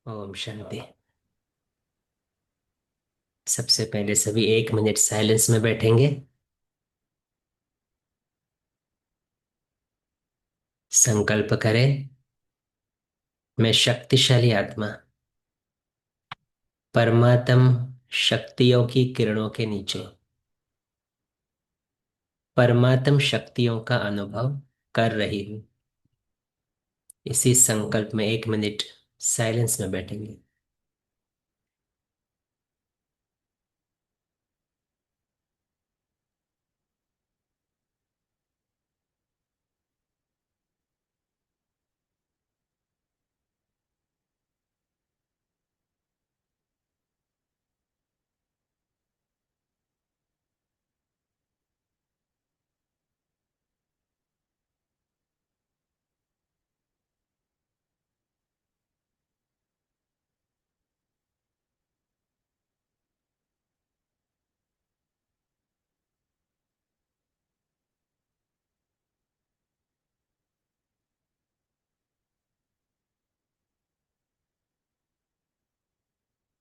ओम शांति। सबसे पहले सभी 1 मिनट साइलेंस में बैठेंगे। संकल्प करें, मैं शक्तिशाली आत्मा परमात्म शक्तियों की किरणों के नीचे परमात्म शक्तियों का अनुभव कर रही हूँ। इसी संकल्प में 1 मिनट साइलेंस में बैठेंगे।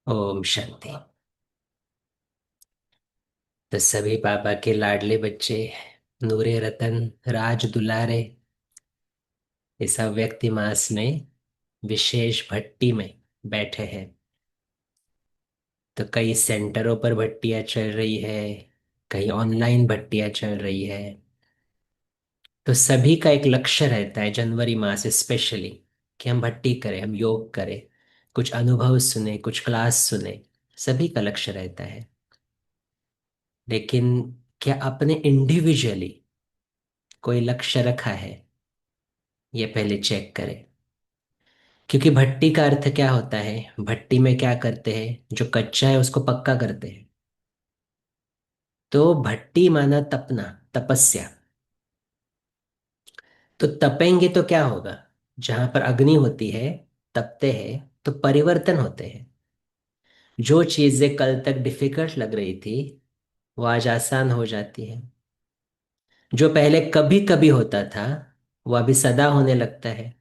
ओम शांति। तो सभी बाबा के लाडले बच्चे, नूरे रतन, राज दुलारे, इस अव्यक्ति मास में विशेष भट्टी में बैठे हैं। तो कई सेंटरों पर भट्टियां चल रही है, कई ऑनलाइन भट्टियां चल रही है। तो सभी का एक लक्ष्य रहता है, जनवरी माह से स्पेशली, कि हम भट्टी करें, हम योग करें, कुछ अनुभव सुने, कुछ क्लास सुने। सभी का लक्ष्य रहता है। लेकिन क्या आपने इंडिविजुअली कोई लक्ष्य रखा है, ये पहले चेक करें। क्योंकि भट्टी का अर्थ क्या होता है, भट्टी में क्या करते हैं, जो कच्चा है उसको पक्का करते हैं। तो भट्टी माना तपना, तपस्या। तो तपेंगे तो क्या होगा, जहां पर अग्नि होती है, तपते हैं तो परिवर्तन होते हैं। जो चीजें कल तक डिफिकल्ट लग रही थी, वो आज आसान हो जाती है। जो पहले कभी कभी होता था, वो अभी सदा होने लगता है।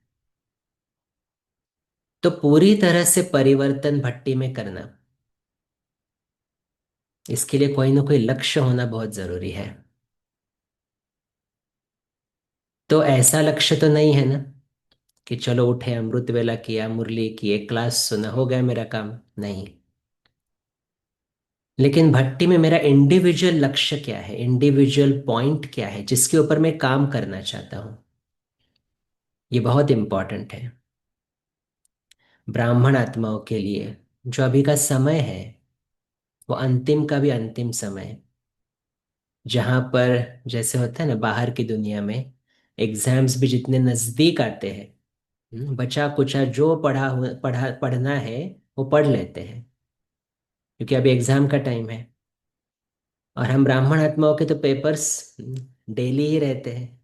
तो पूरी तरह से परिवर्तन भट्टी में करना, इसके लिए कोई ना कोई लक्ष्य होना बहुत जरूरी है। तो ऐसा लक्ष्य तो नहीं है ना कि चलो उठे, अमृत वेला किया, मुरली की, एक क्लास सुना, हो गया मेरा काम। नहीं। लेकिन भट्टी में मेरा इंडिविजुअल लक्ष्य क्या है, इंडिविजुअल पॉइंट क्या है, जिसके ऊपर मैं काम करना चाहता हूं, ये बहुत इंपॉर्टेंट है। ब्राह्मण आत्माओं के लिए जो अभी का समय है, वो अंतिम का भी अंतिम समय है। जहां पर जैसे होता है ना बाहर की दुनिया में, एग्जाम्स भी जितने नजदीक आते हैं, बचा कुचा जो पढ़ना है वो पढ़ लेते हैं, क्योंकि अभी एग्जाम का टाइम है। और हम ब्राह्मण आत्माओं के तो पेपर्स डेली ही रहते हैं।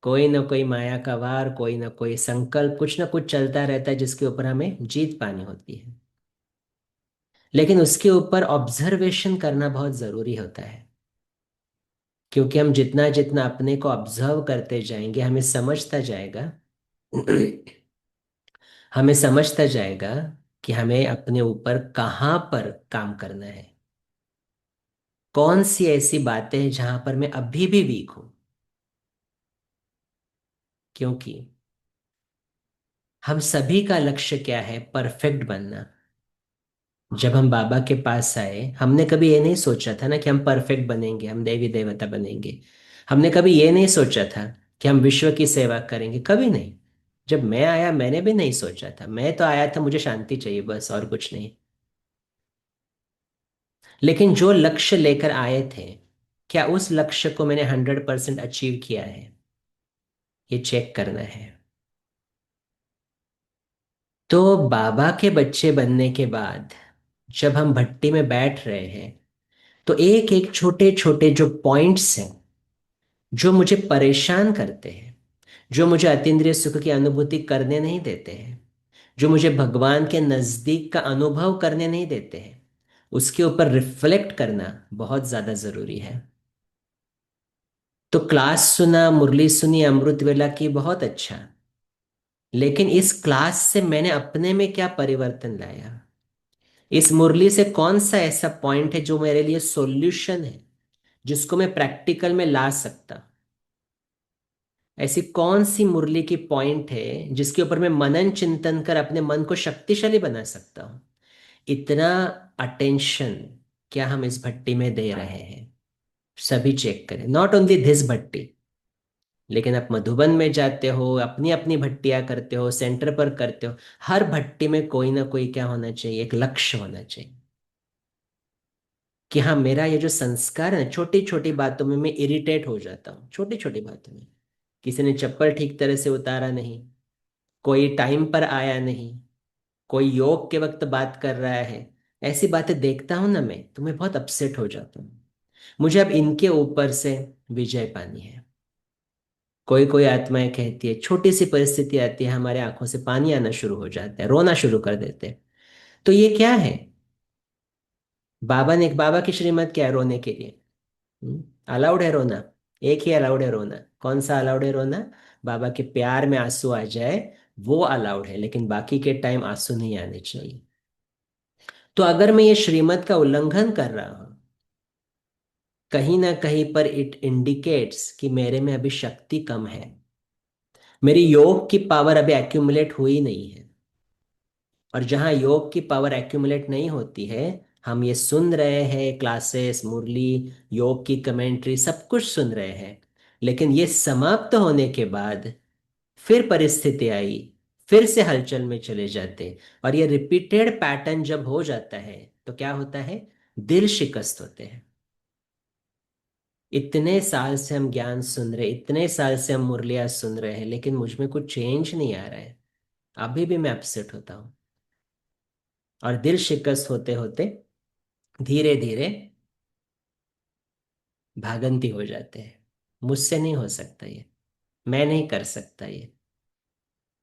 कोई ना कोई माया का वार, कोई ना कोई संकल्प, कुछ ना कुछ चलता रहता है, जिसके ऊपर हमें जीत पानी होती है। लेकिन उसके ऊपर ऑब्जर्वेशन करना बहुत जरूरी होता है। क्योंकि हम जितना जितना अपने को ऑब्जर्व करते जाएंगे, हमें समझता जाएगा कि हमें अपने ऊपर कहाँ पर काम करना है। कौन सी ऐसी बातें हैं जहां पर मैं अभी भी वीक हूं। क्योंकि हम सभी का लक्ष्य क्या है, परफेक्ट बनना। जब हम बाबा के पास आए, हमने कभी ये नहीं सोचा था ना कि हम परफेक्ट बनेंगे, हम देवी देवता बनेंगे। हमने कभी ये नहीं सोचा था कि हम विश्व की सेवा करेंगे, कभी नहीं। जब मैं आया, मैंने भी नहीं सोचा था। मैं तो आया था, मुझे शांति चाहिए बस, और कुछ नहीं। लेकिन जो लक्ष्य लेकर आए थे, क्या उस लक्ष्य को मैंने 100% अचीव किया है, ये चेक करना है। तो बाबा के बच्चे बनने के बाद जब हम भट्टी में बैठ रहे हैं, तो एक एक छोटे छोटे जो पॉइंट्स हैं, जो मुझे परेशान करते हैं, जो मुझे अतीन्द्रिय सुख की अनुभूति करने नहीं देते हैं, जो मुझे भगवान के नजदीक का अनुभव करने नहीं देते हैं, उसके ऊपर रिफ्लेक्ट करना बहुत ज्यादा जरूरी है। तो क्लास सुना, मुरली सुनी, अमृत वेला की, बहुत अच्छा। लेकिन इस क्लास से मैंने अपने में क्या परिवर्तन लाया? इस मुरली से कौन सा ऐसा पॉइंट है जो मेरे लिए सॉल्यूशन है, जिसको मैं प्रैक्टिकल में ला सकता? ऐसी कौन सी मुरली की पॉइंट है जिसके ऊपर मैं मनन चिंतन कर अपने मन को शक्तिशाली बना सकता हूं? इतना अटेंशन क्या हम इस भट्टी में दे रहे हैं? सभी चेक करें, नॉट ओनली दिस भट्टी। लेकिन आप मधुबन में जाते हो, अपनी अपनी भट्टियां करते हो, सेंटर पर करते हो, हर भट्टी में कोई ना कोई क्या होना चाहिए, एक लक्ष्य होना चाहिए कि हाँ, मेरा ये जो संस्कार है, छोटी छोटी बातों में मैं इरिटेट हो जाता हूँ, छोटी छोटी बातों में। किसी ने चप्पल ठीक तरह से उतारा नहीं, कोई टाइम पर आया नहीं, कोई योग के वक्त बात कर रहा है, ऐसी बातें देखता हूं ना मैं, तो मैं बहुत अपसेट हो जाता हूँ। मुझे अब इनके ऊपर से विजय पानी है। कोई कोई आत्माएं कहती है, छोटी सी परिस्थिति आती है, हमारे आंखों से पानी आना शुरू हो जाता है, रोना शुरू कर देते हैं। तो ये क्या है? बाबा की श्रीमत क्या है रोने के लिए? अलाउड है रोना? एक ही अलाउड है रोना, कौन सा अलाउड है रोना? बाबा के प्यार में आंसू आ जाए, वो अलाउड है, लेकिन बाकी के टाइम आंसू नहीं आने चाहिए। तो अगर मैं ये श्रीमत का उल्लंघन कर रहा हूं, कहीं ना कहीं पर इट इंडिकेट्स कि मेरे में अभी शक्ति कम है, मेरी योग की पावर अभी एक्यूमुलेट हुई नहीं है। और जहां योग की पावर एक्यूमुलेट नहीं होती है, हम ये सुन रहे हैं, क्लासेस, मुरली, योग की कमेंट्री, सब कुछ सुन रहे हैं, लेकिन ये समाप्त होने के बाद फिर परिस्थिति आई, फिर से हलचल में चले जाते। और ये रिपीटेड पैटर्न जब हो जाता है, तो क्या होता है? दिल शिकस्त होते हैं। इतने साल से हम ज्ञान सुन रहे, इतने साल से हम मुरलियां सुन रहे हैं, लेकिन मुझ में कुछ चेंज नहीं आ रहा है। अभी भी मैं अपसेट होता हूँ। और दिल शिकस्त होते होते धीरे धीरे भागंती हो जाते हैं। मुझसे नहीं हो सकता ये, मैं नहीं कर सकता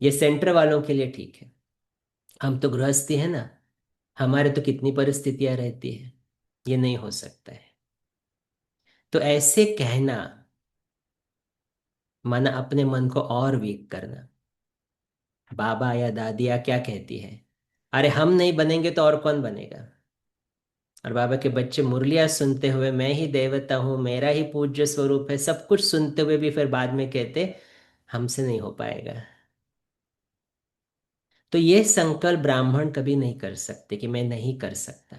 ये सेंटर वालों के लिए ठीक है। हम तो गृहस्थी है ना, हमारे तो कितनी परिस्थितियां रहती है, ये नहीं हो सकता है। तो ऐसे कहना माना अपने मन को और वीक करना। बाबा या दादिया क्या कहती है? अरे हम नहीं बनेंगे तो और कौन बनेगा? और बाबा के बच्चे मुरलियां सुनते हुए, मैं ही देवता हूं, मेरा ही पूज्य स्वरूप है, सब कुछ सुनते हुए भी फिर बाद में कहते हमसे नहीं हो पाएगा। तो ये संकल्प ब्राह्मण कभी नहीं कर सकते कि मैं नहीं कर सकता,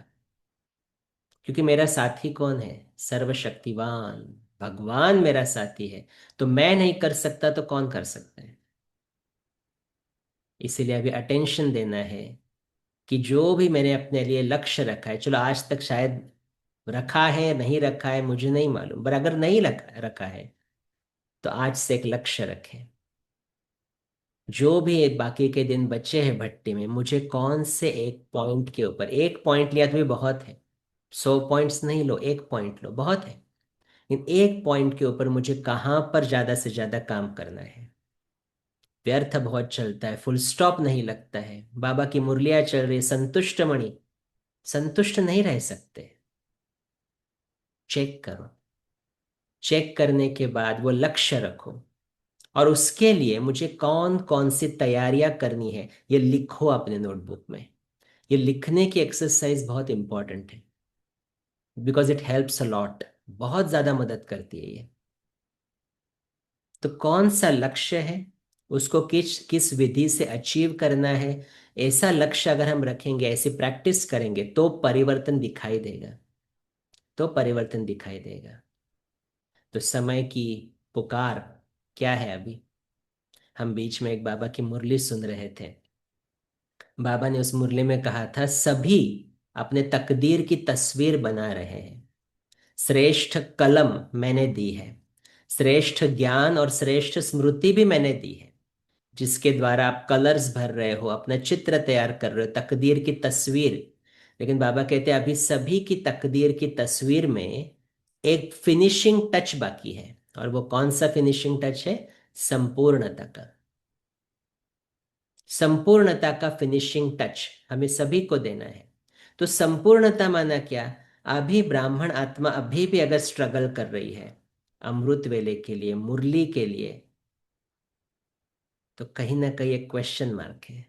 क्योंकि मेरा साथी कौन है? सर्वशक्तिवान भगवान मेरा साथी है। तो मैं नहीं कर सकता तो कौन कर सकता है? इसीलिए अभी अटेंशन देना है कि जो भी मैंने अपने लिए लक्ष्य रखा है, चलो आज तक शायद रखा है, नहीं रखा है मुझे नहीं मालूम, पर अगर नहीं रखा है, तो आज से एक लक्ष्य रखें। जो भी बाकी के दिन बचे हैं भट्टी में, मुझे कौन से एक पॉइंट के ऊपर, एक पॉइंट लिया तो भी बहुत है, 100 पॉइंट्स नहीं लो, एक पॉइंट लो, बहुत है। लेकिन एक पॉइंट के ऊपर मुझे कहाँ पर ज्यादा से ज्यादा काम करना है। व्यर्थ बहुत चलता है, फुल स्टॉप नहीं लगता है। बाबा की मुरलियां चल रही, संतुष्ट मणि, संतुष्ट नहीं रह सकते। चेक करो, चेक करने के बाद वो लक्ष्य रखो, और उसके लिए मुझे कौन कौन सी तैयारियां करनी है ये लिखो अपने नोटबुक में। ये लिखने की एक्सरसाइज बहुत इंपॉर्टेंट है, because it helps a lot, बहुत ज्यादा मदद करती है ये। तो कौन सा लक्ष्य है, उसको किस किस विधि से अचीव करना है, ऐसा लक्ष्य अगर हम रखेंगे, ऐसी प्रैक्टिस करेंगे, तो परिवर्तन दिखाई देगा, तो परिवर्तन दिखाई देगा। तो समय की पुकार क्या है? अभी हम बीच में एक बाबा की मुरली सुन रहे थे। बाबा ने उस मुरली में कहा था, सभी अपने तकदीर की तस्वीर बना रहे हैं, श्रेष्ठ कलम मैंने दी है, श्रेष्ठ ज्ञान और श्रेष्ठ स्मृति भी मैंने दी है, जिसके द्वारा आप कलर्स भर रहे हो, अपना चित्र तैयार कर रहे हो, तकदीर की तस्वीर। लेकिन बाबा कहते हैं अभी सभी की तकदीर की तस्वीर में एक फिनिशिंग टच बाकी है। और वो कौन सा फिनिशिंग टच है? संपूर्णता का, संपूर्णता का फिनिशिंग टच हमें सभी को देना है। तो संपूर्णता माना क्या? अभी ब्राह्मण आत्मा अभी भी अगर स्ट्रगल कर रही है अमृत वेले के लिए, मुरली के लिए, तो कहीं ना कहीं एक क्वेश्चन मार्क है।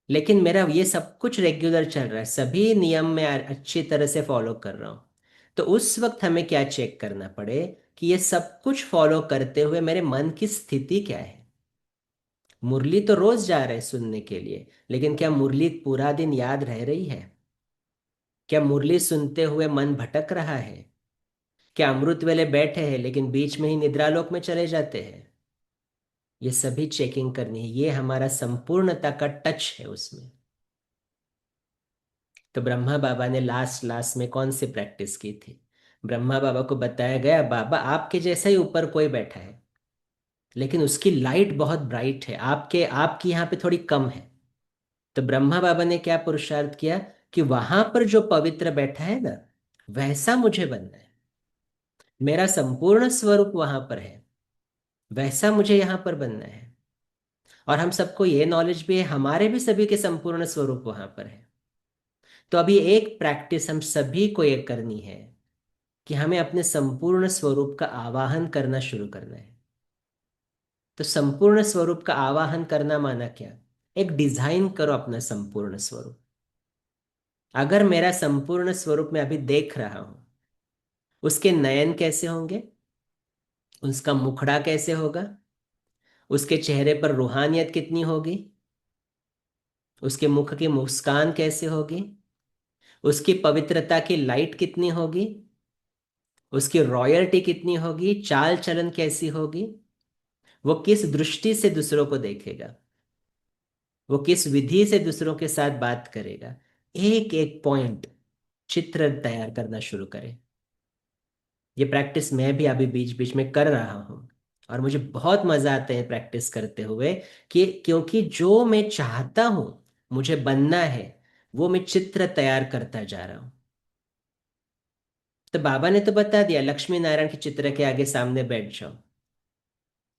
लेकिन मेरा ये सब कुछ रेगुलर चल रहा है, सभी नियम मैं अच्छी तरह से फॉलो कर रहा हूँ। तो उस वक्त हमें क्या चेक करना पड़े कि ये सब कुछ फॉलो करते हुए मेरे मन की स्थिति क्या है। मुरली तो रोज जा रहे हैं सुनने के लिए, लेकिन क्या मुरली पूरा दिन याद रह रही है? क्या मुरली सुनते हुए मन भटक रहा है? क्या अमृत वेले बैठे हैं लेकिन बीच में ही निद्रालोक में चले जाते हैं? ये सभी चेकिंग करनी है, ये हमारा संपूर्णता का टच है उसमें। तो ब्रह्मा बाबा ने लास्ट लास्ट में कौन सी प्रैक्टिस की थी? ब्रह्मा बाबा को बताया गया, बाबा आपके जैसा ही ऊपर कोई बैठा है, लेकिन उसकी लाइट बहुत ब्राइट है, आपकी यहाँ पे थोड़ी कम है। तो ब्रह्मा बाबा ने क्या पुरुषार्थ किया कि वहां पर जो पवित्र बैठा है ना, वैसा मुझे बनना है। मेरा संपूर्ण स्वरूप वहां पर है, वैसा मुझे यहाँ पर बनना है। और हम सबको ये नॉलेज भी है, हमारे भी सभी के संपूर्ण स्वरूप वहां पर है। तो अभी एक प्रैक्टिस हम सभी को ये करनी है कि हमें अपने संपूर्ण स्वरूप का आवाहन करना शुरू करना है। तो संपूर्ण स्वरूप का आवाहन करना माना क्या? एक डिजाइन करो अपना संपूर्ण स्वरूप। अगर मेरा संपूर्ण स्वरूप मैं अभी देख रहा हूं, उसके नयन कैसे होंगे, उसका मुखड़ा कैसे होगा, उसके चेहरे पर रूहानियत कितनी होगी, उसके मुख की मुस्कान कैसे होगी, उसकी पवित्रता की लाइट कितनी होगी, उसकी रॉयल्टी कितनी होगी, चाल चलन कैसी होगी, वो किस दृष्टि से दूसरों को देखेगा, वो किस विधि से दूसरों के साथ बात करेगा। एक एक पॉइंट चित्र तैयार करना शुरू करें। ये प्रैक्टिस मैं भी अभी बीच बीच में कर रहा हूँ, और मुझे बहुत मजा आता है प्रैक्टिस करते हुए, कि क्योंकि जो मैं चाहता हूँ मुझे बनना है, वो मैं चित्र तैयार करता जा रहा हूँ। तो बाबा ने तो बता दिया, लक्ष्मी नारायण के चित्र के आगे सामने बैठ जाओ।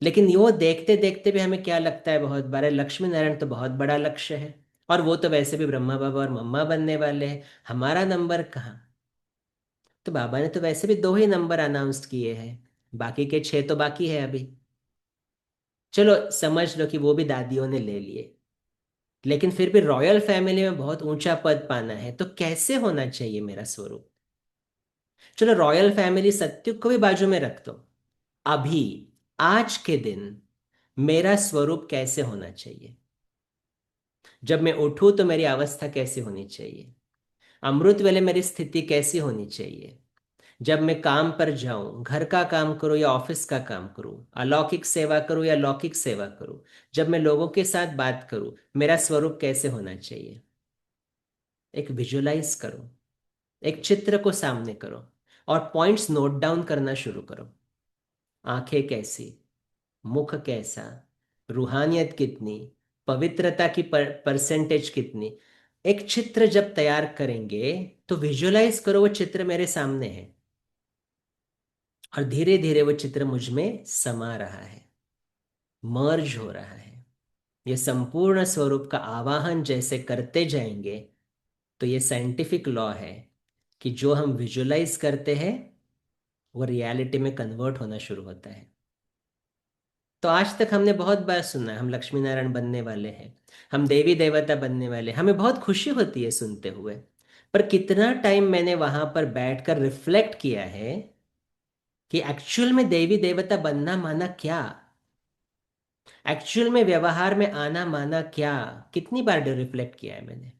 लेकिन वो देखते देखते भी हमें क्या लगता है बहुत बार, लक्ष्मी नारायण तो बहुत बड़ा लक्ष्य है, और वो तो वैसे भी ब्रह्मा बाबा और मम्मा बनने वाले हैं, हमारा नंबर कहाँ? तो बाबा ने तो वैसे भी दो ही नंबर अनाउंस किए हैं, बाकी के छह तो बाकी है अभी। चलो समझ लो कि वो भी दादियों ने ले लिए, लेकिन फिर भी रॉयल फैमिली में बहुत ऊंचा पद पाना है, तो कैसे होना चाहिए मेरा स्वरूप? चलो रॉयल फैमिली सत्युग को भी बाजू में रख दो। अभी, आज के दिन मेरा स्वरूप कैसे होना चाहिए? जब मैं उठूं तो मेरी अवस्था कैसी होनी चाहिए? अमृत वेले मेरी स्थिति कैसी होनी चाहिए? जब मैं काम पर जाऊं, घर का काम करूं या ऑफिस का काम करूं, अलौकिक सेवा करूं या लौकिक सेवा करूं, जब मैं लोगों के साथ बात करूं, मेरा स्वरूप कैसे होना चाहिए? एक विजुलाइज करो, एक चित्र को सामने करो, और पॉइंट्स नोट डाउन करना शुरू करो। आंखें कैसी, मुख कैसा, रूहानियत कितनी, पवित्रता की परसेंटेज कितनी। एक चित्र जब तैयार करेंगे तो विजुलाइज करो वो चित्र मेरे सामने है, और धीरे धीरे वो चित्र मुझ में समा रहा है, मर्ज हो रहा है। ये संपूर्ण स्वरूप का आवाहन जैसे करते जाएंगे, तो ये साइंटिफिक लॉ है कि जो हम विजुलाइज करते हैं वो रियलिटी में कन्वर्ट होना शुरू होता है। तो आज तक हमने बहुत बार सुना है हम लक्ष्मी नारायण बनने वाले हैं, हम देवी देवता बनने वाले हैं, हमें बहुत खुशी होती है सुनते हुए। पर कितना टाइम मैंने वहां पर बैठकर रिफ्लेक्ट किया है कि एक्चुअल में देवी देवता बनना माना क्या, एक्चुअल में व्यवहार में आना माना क्या? कितनी बार रिफ्लेक्ट किया है मैंने?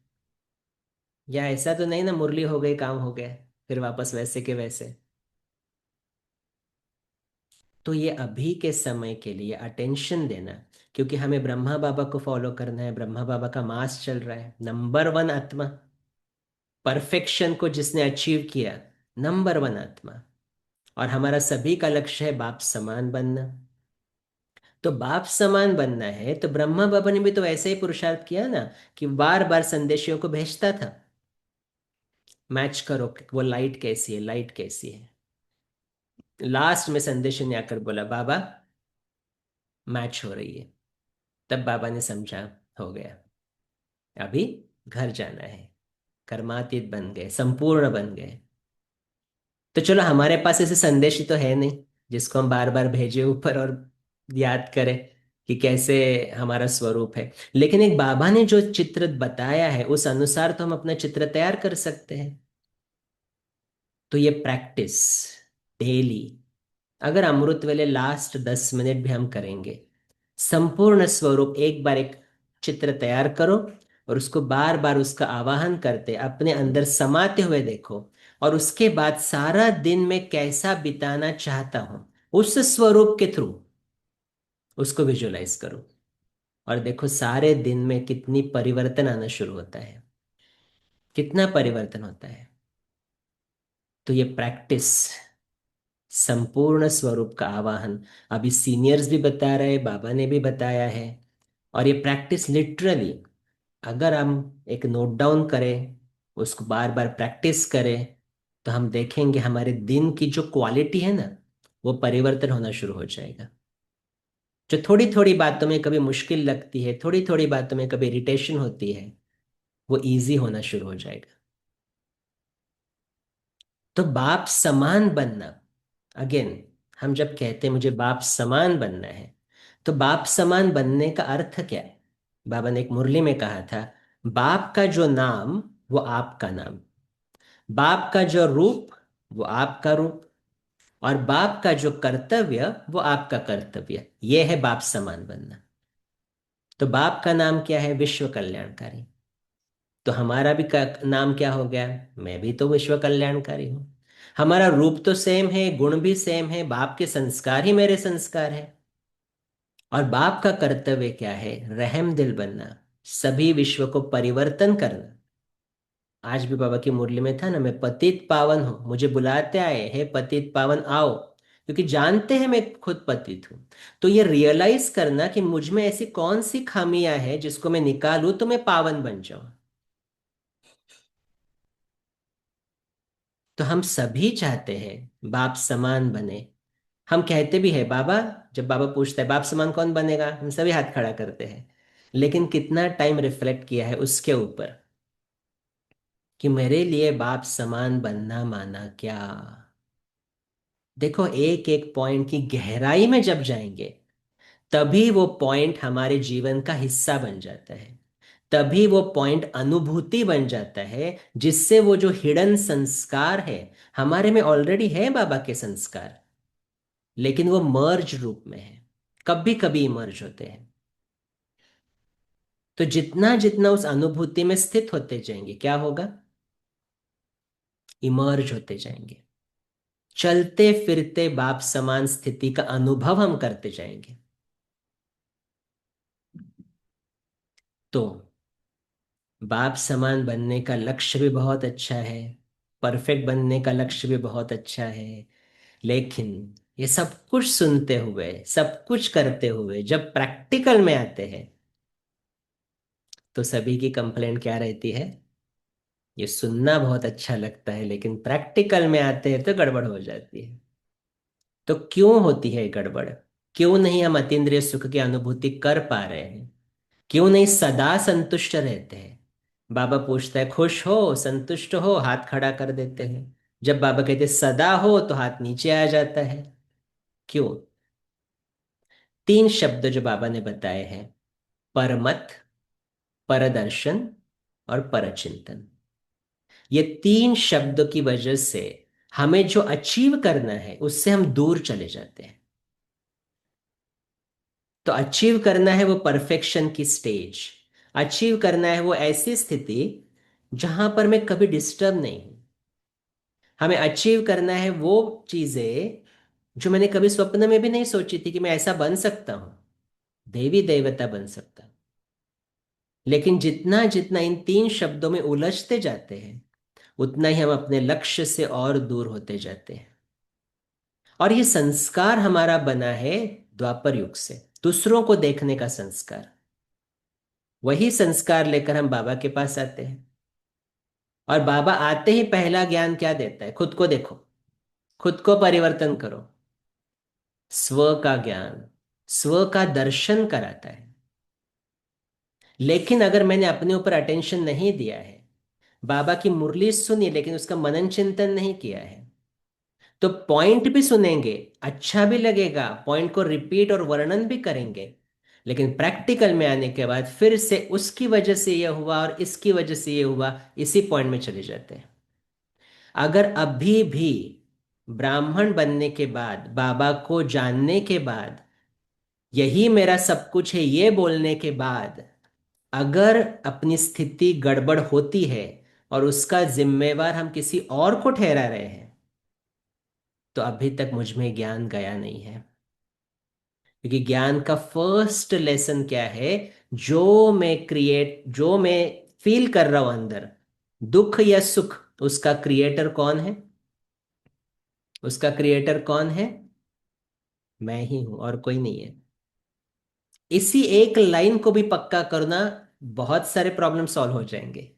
या ऐसा तो नहीं ना मुरली हो गई काम हो गया, फिर वापस वैसे के वैसे। तो ये अभी के समय के लिए अटेंशन देना, क्योंकि हमें ब्रह्मा बाबा को फॉलो करना है। ब्रह्मा बाबा का मास चल रहा है, नंबर वन आत्मा, परफेक्शन को जिसने अचीव किया, नंबर वन आत्मा। और हमारा सभी का लक्ष्य है बाप समान बनना। तो बाप समान बनना है तो ब्रह्मा बाबा ने भी तो ऐसे ही पुरुषार्थ किया ना, कि बार बार संदेशियों को भेजता था, मैच करो वो लाइट कैसी है, लाइट कैसी है। लास्ट में संदेश ने आकर बोला, बाबा मैच हो रही है। तब बाबा ने समझा, हो गया, अभी घर जाना है। कर्मातीत बन गए, संपूर्ण बन गए। तो चलो हमारे पास ऐसे संदेश ही तो है नहीं जिसको हम बार बार भेजे ऊपर और याद करें। कि कैसे हमारा स्वरूप है। लेकिन एक बाबा ने जो चित्र बताया है उस अनुसार तो हम अपना चित्र तैयार कर सकते हैं। तो ये प्रैक्टिस डेली, अगर अमृत वेले लास्ट 10 मिनट भी हम करेंगे, संपूर्ण स्वरूप एक बार एक चित्र तैयार करो और उसको बार बार उसका आवाहन करते अपने अंदर समाते हुए देखो। और उसके बाद सारा दिन में कैसा बिताना चाहता हूं उस स्वरूप के थ्रू उसको विजुलाइज करो। और देखो सारे दिन में कितनी परिवर्तन आना शुरू होता है, कितना परिवर्तन होता है। तो ये प्रैक्टिस, संपूर्ण स्वरूप का आवाहन, अभी सीनियर्स भी बता रहे, बाबा ने भी बताया है। और ये प्रैक्टिस लिटरली, अगर हम एक नोट डाउन करें, उसको बार बार प्रैक्टिस करें, तो हम देखेंगे हमारे दिन की जो क्वालिटी है ना, वो परिवर्तन होना शुरू हो जाएगा। जो थोड़ी थोड़ी बातों में कभी मुश्किल लगती है, थोड़ी थोड़ी बातों में कभी इरिटेशन होती है, वो इजी होना शुरू हो जाएगा। तो बाप समान बनना, अगेन, हम जब कहते हैं मुझे बाप समान बनना है, तो बाप समान बनने का अर्थ क्या है? बाबा ने एक मुरली में कहा था, बाप का जो नाम वो आपका नाम, बाप का जो रूप वो आपका रूप, और बाप का जो कर्तव्य वो आपका कर्तव्य। ये है बाप समान बनना। तो बाप का नाम क्या है? विश्व कल्याणकारी। तो हमारा भी नाम क्या हो गया? मैं भी तो विश्व कल्याणकारी हूं। हमारा रूप तो सेम है, गुण भी सेम है, बाप के संस्कार ही मेरे संस्कार है। और बाप का कर्तव्य क्या है? रहम दिल बनना, सभी विश्व को परिवर्तन करना। आज भी बाबा की मुरली में था ना, मैं पतित पावन हूं, मुझे बुलाते आए, हे पतित पावन आओ, क्योंकि जानते हैं मैं खुद पतित हूं। तो ये रियलाइज करना कि मुझ में ऐसी कौन सी खामियां हैं जिसको मैं निकालूं तो मैं पावन बन जाऊं। तो हम सभी चाहते हैं बाप समान बने। हम कहते भी है बाबा, जब बाबा पूछता है बाप समान कौन बनेगा, हम सभी हाथ खड़ा करते हैं। लेकिन कितना टाइम रिफ्लेक्ट किया है उसके ऊपर कि मेरे लिए बाप समान बनना माना क्या? देखो एक एक पॉइंट की गहराई में जब जाएंगे, तभी वो पॉइंट हमारे जीवन का हिस्सा बन जाता है। तभी वो पॉइंट अनुभूति बन जाता है, जिससे वो जो हिडन संस्कार है, हमारे में ऑलरेडी है बाबा के संस्कार, लेकिन वो मर्ज रूप में है, कभी कभी मर्ज होते हैं। तो जितना जितना उस अनुभूति में स्थित होते जाएंगे, क्या होगा? इमर्ज होते जाएंगे, चलते फिरते बाप समान स्थिति का अनुभव हम करते जाएंगे। तो बाप समान बनने का लक्ष्य भी बहुत अच्छा है, परफेक्ट बनने का लक्ष्य भी बहुत अच्छा है। लेकिन ये सब कुछ सुनते हुए, सब कुछ करते हुए, जब प्रैक्टिकल में आते हैं, तो सभी की कंप्लेंट क्या रहती है? ये सुनना बहुत अच्छा लगता है, लेकिन प्रैक्टिकल में आते हैं तो गड़बड़ हो जाती है। तो क्यों होती है गड़बड़? क्यों नहीं हम अतीन्द्रिय सुख की अनुभूति कर पा रहे हैं? क्यों नहीं सदा संतुष्ट रहते हैं? बाबा पूछता है खुश हो, संतुष्ट हो, हाथ खड़ा कर देते हैं। जब बाबा कहते सदा हो तो हाथ नीचे आ जाता है। क्यों? तीन शब्द जो बाबा ने बताए हैं, परमत, परदर्शन और परचिंतन। ये तीन शब्द की वजह से हमें जो अचीव करना है उससे हम दूर चले जाते हैं। तो अचीव करना है वो परफेक्शन की स्टेज, अचीव करना है वो ऐसी स्थिति जहां पर मैं कभी डिस्टर्ब नहीं हूं। हमें अचीव करना है वो चीजें जो मैंने कभी स्वप्न में भी नहीं सोची थी कि मैं ऐसा बन सकता हूं, देवी देवता बन सकता हूं। लेकिन जितना जितना इन तीन शब्दों में उलझते जाते हैं, उतना ही हम अपने लक्ष्य से और दूर होते जाते हैं। और ये संस्कार हमारा बना है द्वापर युग से, दूसरों को देखने का संस्कार। वही संस्कार लेकर हम बाबा के पास आते हैं, और बाबा आते ही पहला ज्ञान क्या देता है? खुद को देखो, खुद को परिवर्तन करो। स्व का ज्ञान, स्व का दर्शन कराता है। लेकिन अगर मैंने अपने ऊपर अटेंशन नहीं दिया है, बाबा की मुरली सुनी लेकिन उसका मनन चिंतन नहीं किया है, तो पॉइंट भी सुनेंगे, अच्छा भी लगेगा, पॉइंट को रिपीट और वर्णन भी करेंगे, लेकिन प्रैक्टिकल में आने के बाद फिर से उसकी वजह से ये हुआ और इसकी वजह से ये हुआ, इसी पॉइंट में चले जाते हैं। अगर अभी भी ब्राह्मण बनने के बाद, बाबा को जानने के बाद, यही मेरा सब कुछ है ये बोलने के बाद, अगर अपनी स्थिति गड़बड़ होती है और उसका जिम्मेवार हम किसी और को ठहरा रहे हैं, तो अभी तक मुझ में ज्ञान गया नहीं है। क्योंकि ज्ञान का फर्स्ट लेसन क्या है? जो मैं फील कर रहा हूं अंदर, दुख या सुख, उसका क्रिएटर कौन है? उसका क्रिएटर कौन है? मैं ही हूं, और कोई नहीं है। इसी एक लाइन को भी पक्का करना, बहुत सारे प्रॉब्लम सॉल्व हो जाएंगे।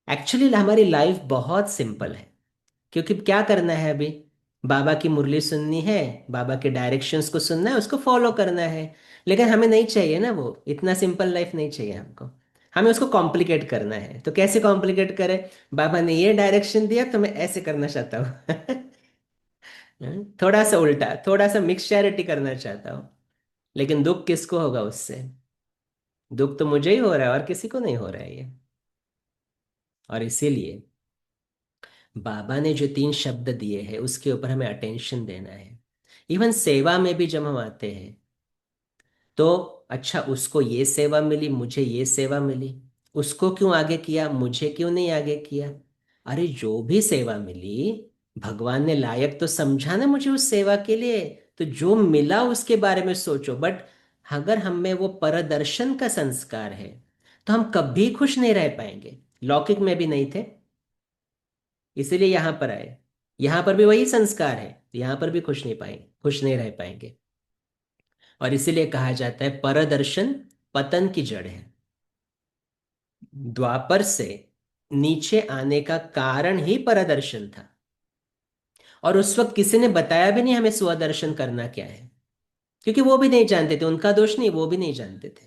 एक्चुअली हमारी लाइफ बहुत सिंपल है। क्योंकि क्या करना है अभी? बाबा की मुरली सुननी है, बाबा के डायरेक्शंस को सुनना है, उसको फॉलो करना है। लेकिन हमें नहीं चाहिए ना, वो इतना सिंपल लाइफ नहीं चाहिए हमको। हमें उसको कॉम्प्लिकेट करना है। तो कैसे कॉम्प्लिकेट करें? बाबा ने ये डायरेक्शन दिया तो मैं ऐसे करना चाहता हूँ। थोड़ा सा उल्टा, थोड़ा सा मिक्सचैरिटी करना चाहता हूँ। लेकिन दुख किसको होगा उससे? दुख तो मुझे ही हो रहा है, और किसी को नहीं हो रहा है ये। और इसीलिए बाबा ने जो 3 शब्द दिए हैं उसके ऊपर हमें अटेंशन देना है। इवन सेवा में भी जब हम आते हैं, तो अच्छा, उसको ये सेवा मिली, मुझे ये सेवा मिली, उसको क्यों आगे किया, मुझे क्यों नहीं आगे किया? अरे जो भी सेवा मिली, भगवान ने लायक तो समझा ना मुझे उस सेवा के लिए। तो जो मिला उसके बारे में सोचो। बट अगर हम में वो परदर्शन का संस्कार है, तो हम कभी खुश नहीं रह पाएंगे। लौकिक में भी नहीं थे, इसीलिए यहां पर आए। यहां पर भी वही संस्कार है, यहां पर भी खुश नहीं रह पाएंगे। और इसीलिए कहा जाता है परदर्शन पतन की जड़ है। द्वापर से नीचे आने का कारण ही परदर्शन था। और उस वक्त किसी ने बताया भी नहीं हमें स्वदर्शन करना क्या है। क्योंकि वो भी नहीं जानते थे, उनका दोष नहीं, वो भी नहीं जानते थे।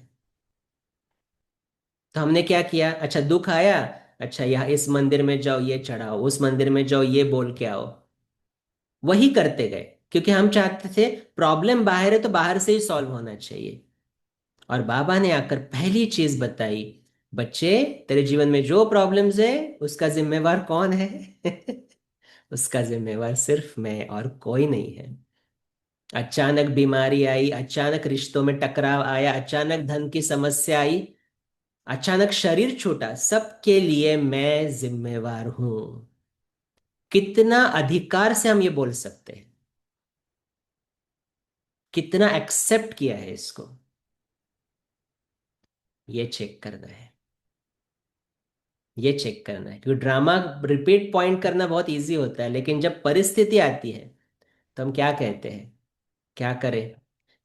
तो हमने क्या किया? अच्छा, दुख आया, अच्छा यहाँ इस मंदिर में जाओ ये चढ़ाओ, उस मंदिर में जाओ ये बोल के आओ। वही करते गए, क्योंकि हम चाहते थे प्रॉब्लम बाहर है तो बाहर से ही सॉल्व होना चाहिए। और बाबा ने आकर पहली चीज बताई, बच्चे, तेरे जीवन में जो प्रॉब्लम्स है उसका जिम्मेवार कौन है? उसका जिम्मेवार सिर्फ मैं, और कोई नहीं है। अचानक बीमारी आई, अचानक रिश्तों में टकराव आया, अचानक धन की समस्या आई, अचानक शरीर छूटा, सबके लिए मैं जिम्मेवार हूं। कितना अधिकार से हम ये बोल सकते हैं? कितना एक्सेप्ट किया है इसको? ये चेक करना है। ये चेक करना है, क्योंकि ड्रामा रिपीट पॉइंट करना बहुत इजी होता है, लेकिन जब परिस्थिति आती है तो हम क्या कहते हैं? क्या करें?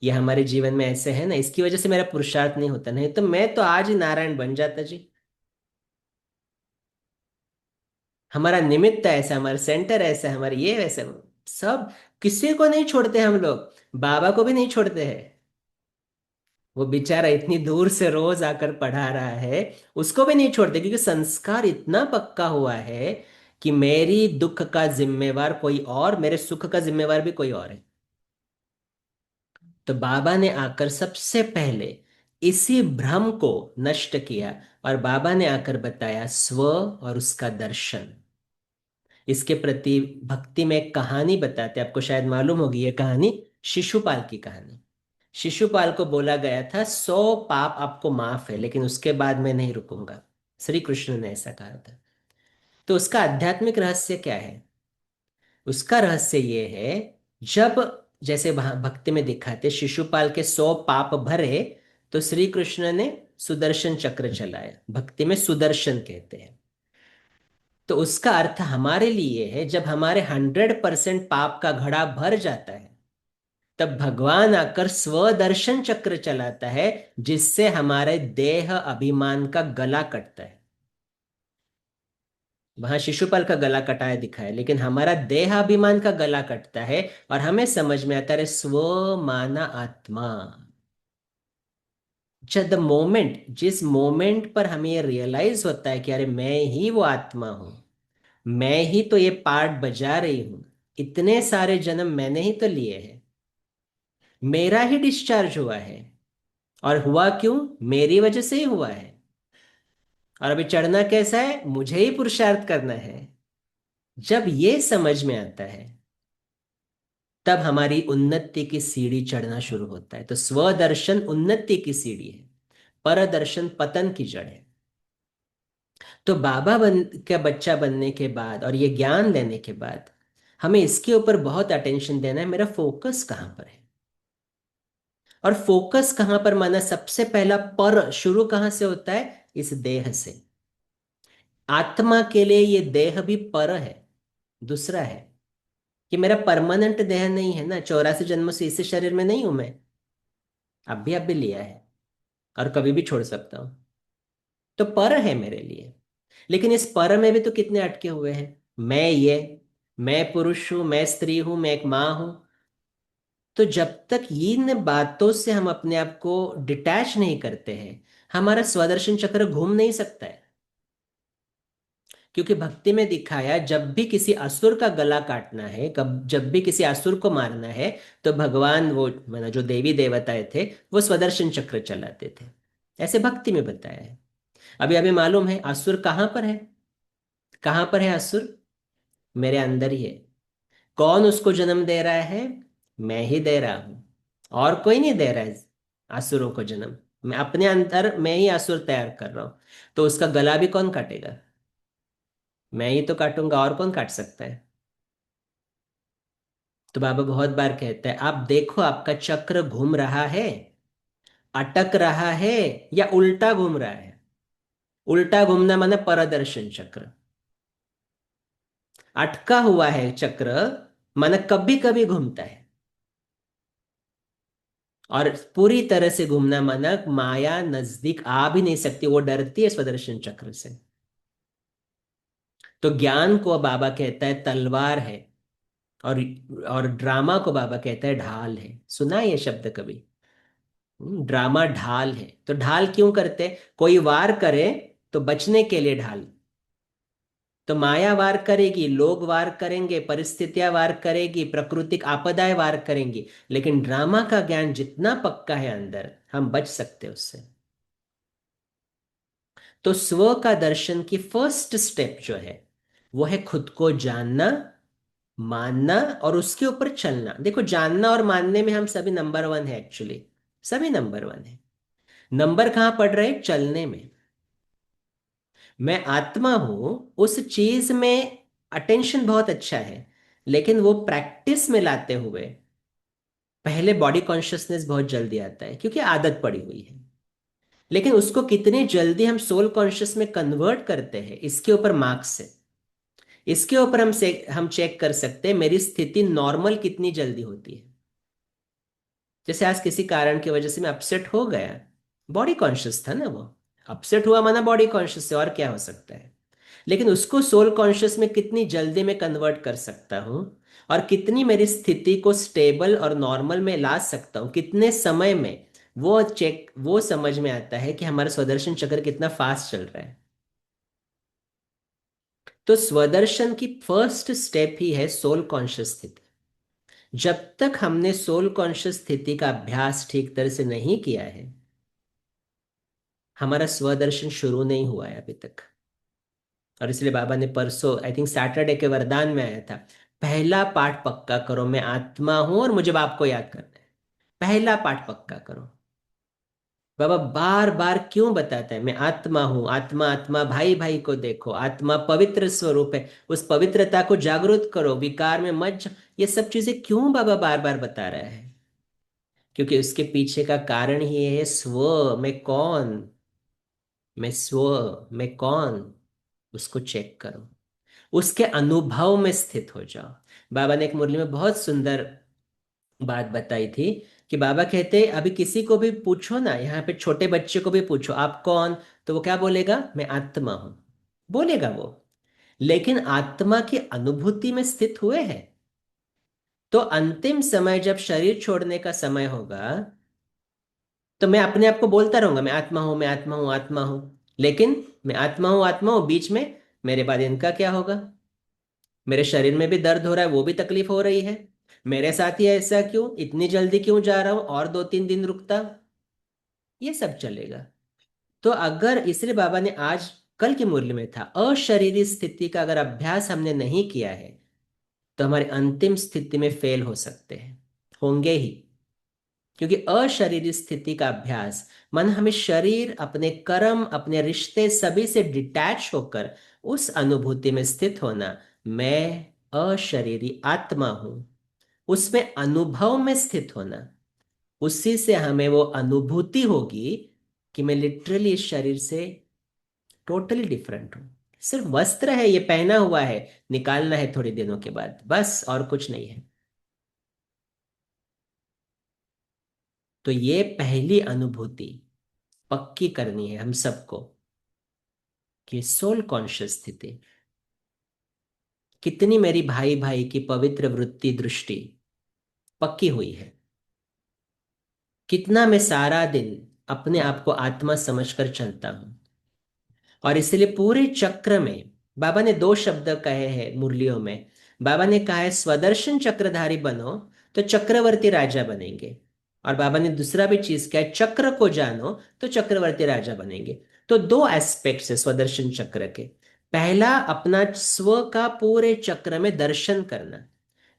ये हमारे जीवन में ऐसे है ना, इसकी वजह से मेरा पुरुषार्थ नहीं होता, नहीं तो मैं तो आज ही नारायण बन जाता जी। हमारा निमित्त ऐसा, हमारा सेंटर ऐसा है, हमारे ये वैसे सब। किसी को नहीं छोड़ते हम लोग, बाबा को भी नहीं छोड़ते हैं। वो बेचारा इतनी दूर से रोज आकर पढ़ा रहा है, उसको भी नहीं छोड़ते, क्योंकि संस्कार इतना पक्का हुआ है कि मेरी दुख का जिम्मेवार कोई और, मेरे सुख का जिम्मेवार भी कोई और है। तो बाबा ने आकर सबसे पहले इसी भ्रम को नष्ट किया। और बाबा ने आकर बताया स्व और उसका दर्शन। इसके प्रति भक्ति में एक कहानी बताते, आपको शायद मालूम होगी ये कहानी, शिशुपाल की कहानी। शिशुपाल को बोला गया था 100 पाप आपको माफ है, लेकिन उसके बाद मैं नहीं रुकूंगा। श्री कृष्ण ने ऐसा कहा था। तो उसका आध्यात्मिक रहस्य क्या है? उसका रहस्य ये है, जब, जैसे वहां भक्ति में दिखाते, शिशुपाल के 100 पाप भरे, तो श्री कृष्ण ने सुदर्शन चक्र चलाया। भक्ति में सुदर्शन कहते हैं। तो उसका अर्थ हमारे लिए है, जब हमारे 100% पाप का घड़ा भर जाता है, तब भगवान आकर स्वदर्शन चक्र चलाता है, जिससे हमारे देह अभिमान का गला कटता है। वहां शिशुपाल का गला कटाया दिखाया, लेकिन हमारा देह अभिमान का गला कटता है। और हमें समझ में आता है स्व माना आत्मा। जब द मोमेंट, जिस मोमेंट पर हमें ये रियलाइज होता है कि अरे मैं ही वो आत्मा हूं, मैं ही तो ये पार्ट बजा रही हूं, इतने सारे जन्म मैंने ही तो लिए हैं, मेरा ही डिस्चार्ज हुआ है, और हुआ क्यों? मेरी वजह से ही हुआ है। और अभी चढ़ना कैसा है? मुझे ही पुरुषार्थ करना है। जब ये समझ में आता है, तब हमारी उन्नति की सीढ़ी चढ़ना शुरू होता है। तो स्वदर्शन उन्नति की सीढ़ी है, परदर्शन पतन की जड़ है। तो बाबा का बच्चा बनने के बाद और ये ज्ञान लेने के बाद हमें इसके ऊपर बहुत अटेंशन देना है, मेरा फोकस कहाँ पर है। और फोकस कहाँ पर माना, सबसे पहला पर शुरू कहाँ से होता है? इस देह से। आत्मा के लिए ये देह भी पर है, दूसरा है। कि मेरा परमानेंट देह नहीं है ना, 84 जन्मों से इस शरीर में नहीं हूं मैं। अब भी लिया है और कभी भी छोड़ सकता हूं। तो पर है मेरे लिए। लेकिन इस पर में भी तो कितने अटके हुए हैं। मैं ये, मैं पुरुष हूं, मैं स्त्री हूं, मैं एक माँ हूं। तो जब तक इन बातों से हम अपने आप को डिटैच नहीं करते हैं, हमारा स्वदर्शन चक्र घूम नहीं सकता है। क्योंकि भक्ति में दिखाया, जब भी किसी असुर का गला काटना है, कब जब भी किसी असुर को मारना है, तो भगवान वो माना जो देवी देवताएं थे, वो स्वदर्शन चक्र चलाते थे। ऐसे भक्ति में बताया है। अभी अभी मालूम है असुर कहाँ पर है? कहाँ पर है असुर? मेरे अंदर ही है। कौन उसको जन्म दे रहा है? मैं ही दे रहा हूं। और कोई नहीं दे रहा है असुरों को जन्म। मैं अपने अंदर मैं ही असुर तैयार कर रहा हूं। तो उसका गला भी कौन काटेगा? मैं ही तो काटूंगा, और कौन काट सकता है? तो बाबा बहुत बार कहते हैं, आप देखो आपका चक्र घूम रहा है, अटक रहा है, या उल्टा घूम रहा है। उल्टा घूमना माने परदर्शन चक्र। अटका हुआ है चक्र, माने कभी कभी घूमता है। और पूरी तरह से घूमना माना माया नजदीक आ भी नहीं सकती, वो डरती है स्वदर्शन चक्र से। तो ज्ञान को बाबा कहता है तलवार है, और और ड्रामा को बाबा कहता है ढाल है। सुना है ये शब्द कभी? ड्रामा ढाल है। तो ढाल क्यों करते? कोई वार करे तो बचने के लिए ढाल। तो माया वार करेगी, लोग वार करेंगे, परिस्थितियां वार करेगी, प्राकृतिक आपदाएं वार करेंगी। लेकिन ड्रामा का ज्ञान जितना पक्का है अंदर, हम बच सकते हैं उससे। तो स्व का दर्शन की फर्स्ट स्टेप जो है, वो है खुद को जानना, मानना और उसके ऊपर चलना। देखो, जानना और मानने में हम सभी नंबर वन है एक्चुअली। सभी नंबर वन है। नंबर कहाँ पड़ रहे हैं? चलने में। मैं आत्मा हूं, उस चीज में अटेंशन बहुत अच्छा है। लेकिन वो प्रैक्टिस में लाते हुए पहले बॉडी कॉन्शियसनेस बहुत जल्दी आता है, क्योंकि आदत पड़ी हुई है। लेकिन उसको कितनी जल्दी हम सोल कॉन्शियस में कन्वर्ट करते हैं, इसके ऊपर मार्क्स है। इसके ऊपर हम चेक कर सकते हैं मेरी स्थिति नॉर्मल कितनी जल्दी होती है। जैसे आज किसी कारण की वजह से मैं अपसेट हो गया, बॉडी कॉन्शियस था ना वो। अपसेट हुआ माना बॉडी कॉन्शियस से, और क्या हो सकता है। लेकिन उसको सोल कॉन्शियस में कितनी जल्दी मैं कन्वर्ट कर सकता हूँ, और कितनी मेरी स्थिति को स्टेबल और नॉर्मल में ला सकता हूँ, कितने समय में, वो समझ में आता है कि हमारा स्वदर्शन चक्र कितना फास्ट चल रहा है। तो स्वदर्शन की फर्स्ट स्टेप ही है सोल कॉन्शियस स्थिति। जब तक हमने सोल कॉन्शियस स्थिति का अभ्यास ठीक तरह से नहीं किया है, हमारा स्वदर्शन शुरू नहीं हुआ है अभी तक। और इसलिए बाबा ने परसों, आई थिंक सैटरडे के वरदान में आया था, पहला पाठ पक्का करो, मैं आत्मा हूं और मुझे बाप को याद करना है। पहला पाठ पक्का करो। बाबा बार बार क्यों बताता है, मैं आत्मा हूं, आत्मा आत्मा, भाई भाई को देखो, आत्मा पवित्र स्वरूप है, उस पवित्रता को जागृत करो, विकार में ये सब चीजें क्यों बाबा बार बार बता रहा है? क्योंकि उसके पीछे का कारण ही ये है, स्व मैं कौन, मैं स्व मैं कौन, उसको चेक करो, उसके अनुभव में स्थित हो जाओ। बाबा ने एक मुरली में बहुत सुंदर बात बताई थी, कि बाबा कहते अभी किसी को भी पूछो ना, यहाँ पे छोटे बच्चे को भी पूछो आप कौन, तो वो क्या बोलेगा? मैं आत्मा हूं, बोलेगा वो। लेकिन आत्मा की अनुभूति में स्थित हुए हैं। तो अंतिम समय जब शरीर छोड़ने का समय होगा, तो मैं अपने आप को बोलता रहूंगा, मैं आत्मा हूं, मैं आत्मा हूं, आत्मा हूं। लेकिन मैं आत्मा हूं, आत्मा हूं, बीच में मेरे बाद इनका क्या होगा? मेरे शरीर में भी दर्द हो रहा है, वो भी तकलीफ हो रही है। मेरे साथ ही ऐसा क्यों, इतनी जल्दी क्यों जा रहा हूं, और 2-3 दिन रुकता। ये सब चलेगा। तो अगर इसलिए बाबा ने आज कल की मुरली में था, अशरीरी स्थिति का अगर अभ्यास हमने नहीं किया है तो हमारे अंतिम स्थिति में फेल हो सकते हैं, होंगे ही। क्योंकि अशरीरी स्थिति का अभ्यास मन हमें शरीर, अपने कर्म, अपने रिश्ते सभी से डिटैच होकर उस अनुभूति में स्थित होना, मैं अशरीरी आत्मा हूं, उसमें अनुभव में स्थित होना। उसी से हमें वो अनुभूति होगी कि मैं लिटरली इस शरीर से टोटली डिफरेंट हूं। सिर्फ वस्त्र है, ये पहना हुआ है, निकालना है थोड़े दिनों के बाद, बस, और कुछ नहीं है। तो ये पहली अनुभूति पक्की करनी है हम सबको, कि सोल कॉन्शियस स्थिति कितनी मेरी भाई भाई की पवित्र वृत्ति दृष्टि पक्की हुई है, कितना मैं सारा दिन अपने आप को आत्मा समझकर चलता हूं। और इसलिए पूरे चक्र में बाबा ने दो शब्द कहे हैं मुरलियों में। बाबा ने कहा है स्वदर्शन चक्रधारी बनो तो चक्रवर्ती राजा बनेंगे। और बाबा ने दूसरा भी चीज कहा है, चक्र को जानो तो चक्रवर्ती राजा बनेंगे। तो दो एस्पेक्ट्स है स्वदर्शन चक्र के। पहला, अपना स्व का पूरे चक्र में दर्शन करना,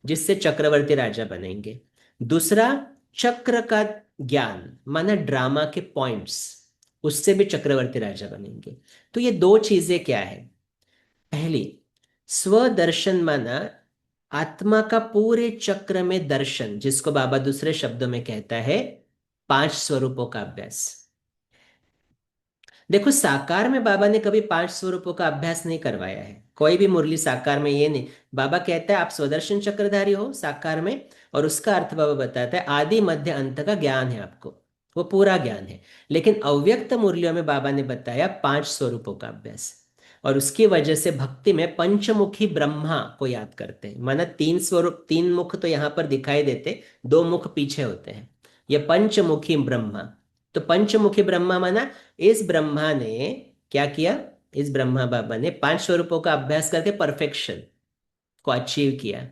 जिससे चक्रवर्ती राजा बनेंगे। दूसरा, चक्र का ज्ञान, माना ड्रामा के पॉइंट्स, उससे भी चक्रवर्ती राजा बनेंगे। तो ये दो चीजें क्या है? पहली, स्वदर्शन माना आत्मा का पूरे चक्र में दर्शन, जिसको बाबा दूसरे शब्दों में कहता है पांच स्वरूपों का अभ्यास। देखो, साकार में बाबा ने कभी पांच स्वरूपों का अभ्यास नहीं करवाया है, कोई भी मुरली साकार में ये नहीं। बाबा कहता है आप स्वदर्शन चक्रधारी हो साकार में, और उसका अर्थ बाबा बताता है आदि मध्य अंत का ज्ञान है आपको, वो पूरा ज्ञान है। लेकिन अव्यक्त मुरलियों में बाबा ने बताया पांच स्वरूपों का अभ्यास। और उसकी वजह से भक्ति में पंचमुखी ब्रह्मा को याद करते हैं। माना तीन स्वरूप, तीन मुख तो यहाँ पर दिखाई देते, दो मुख पीछे होते हैं। ये पंचमुखी ब्रह्मा। तो पंचमुखी ब्रह्मा माना इस ब्रह्मा ने क्या किया? इस ब्रह्मा बाबा ने पांच स्वरूपों का अभ्यास करके परफेक्शन को अचीव किया।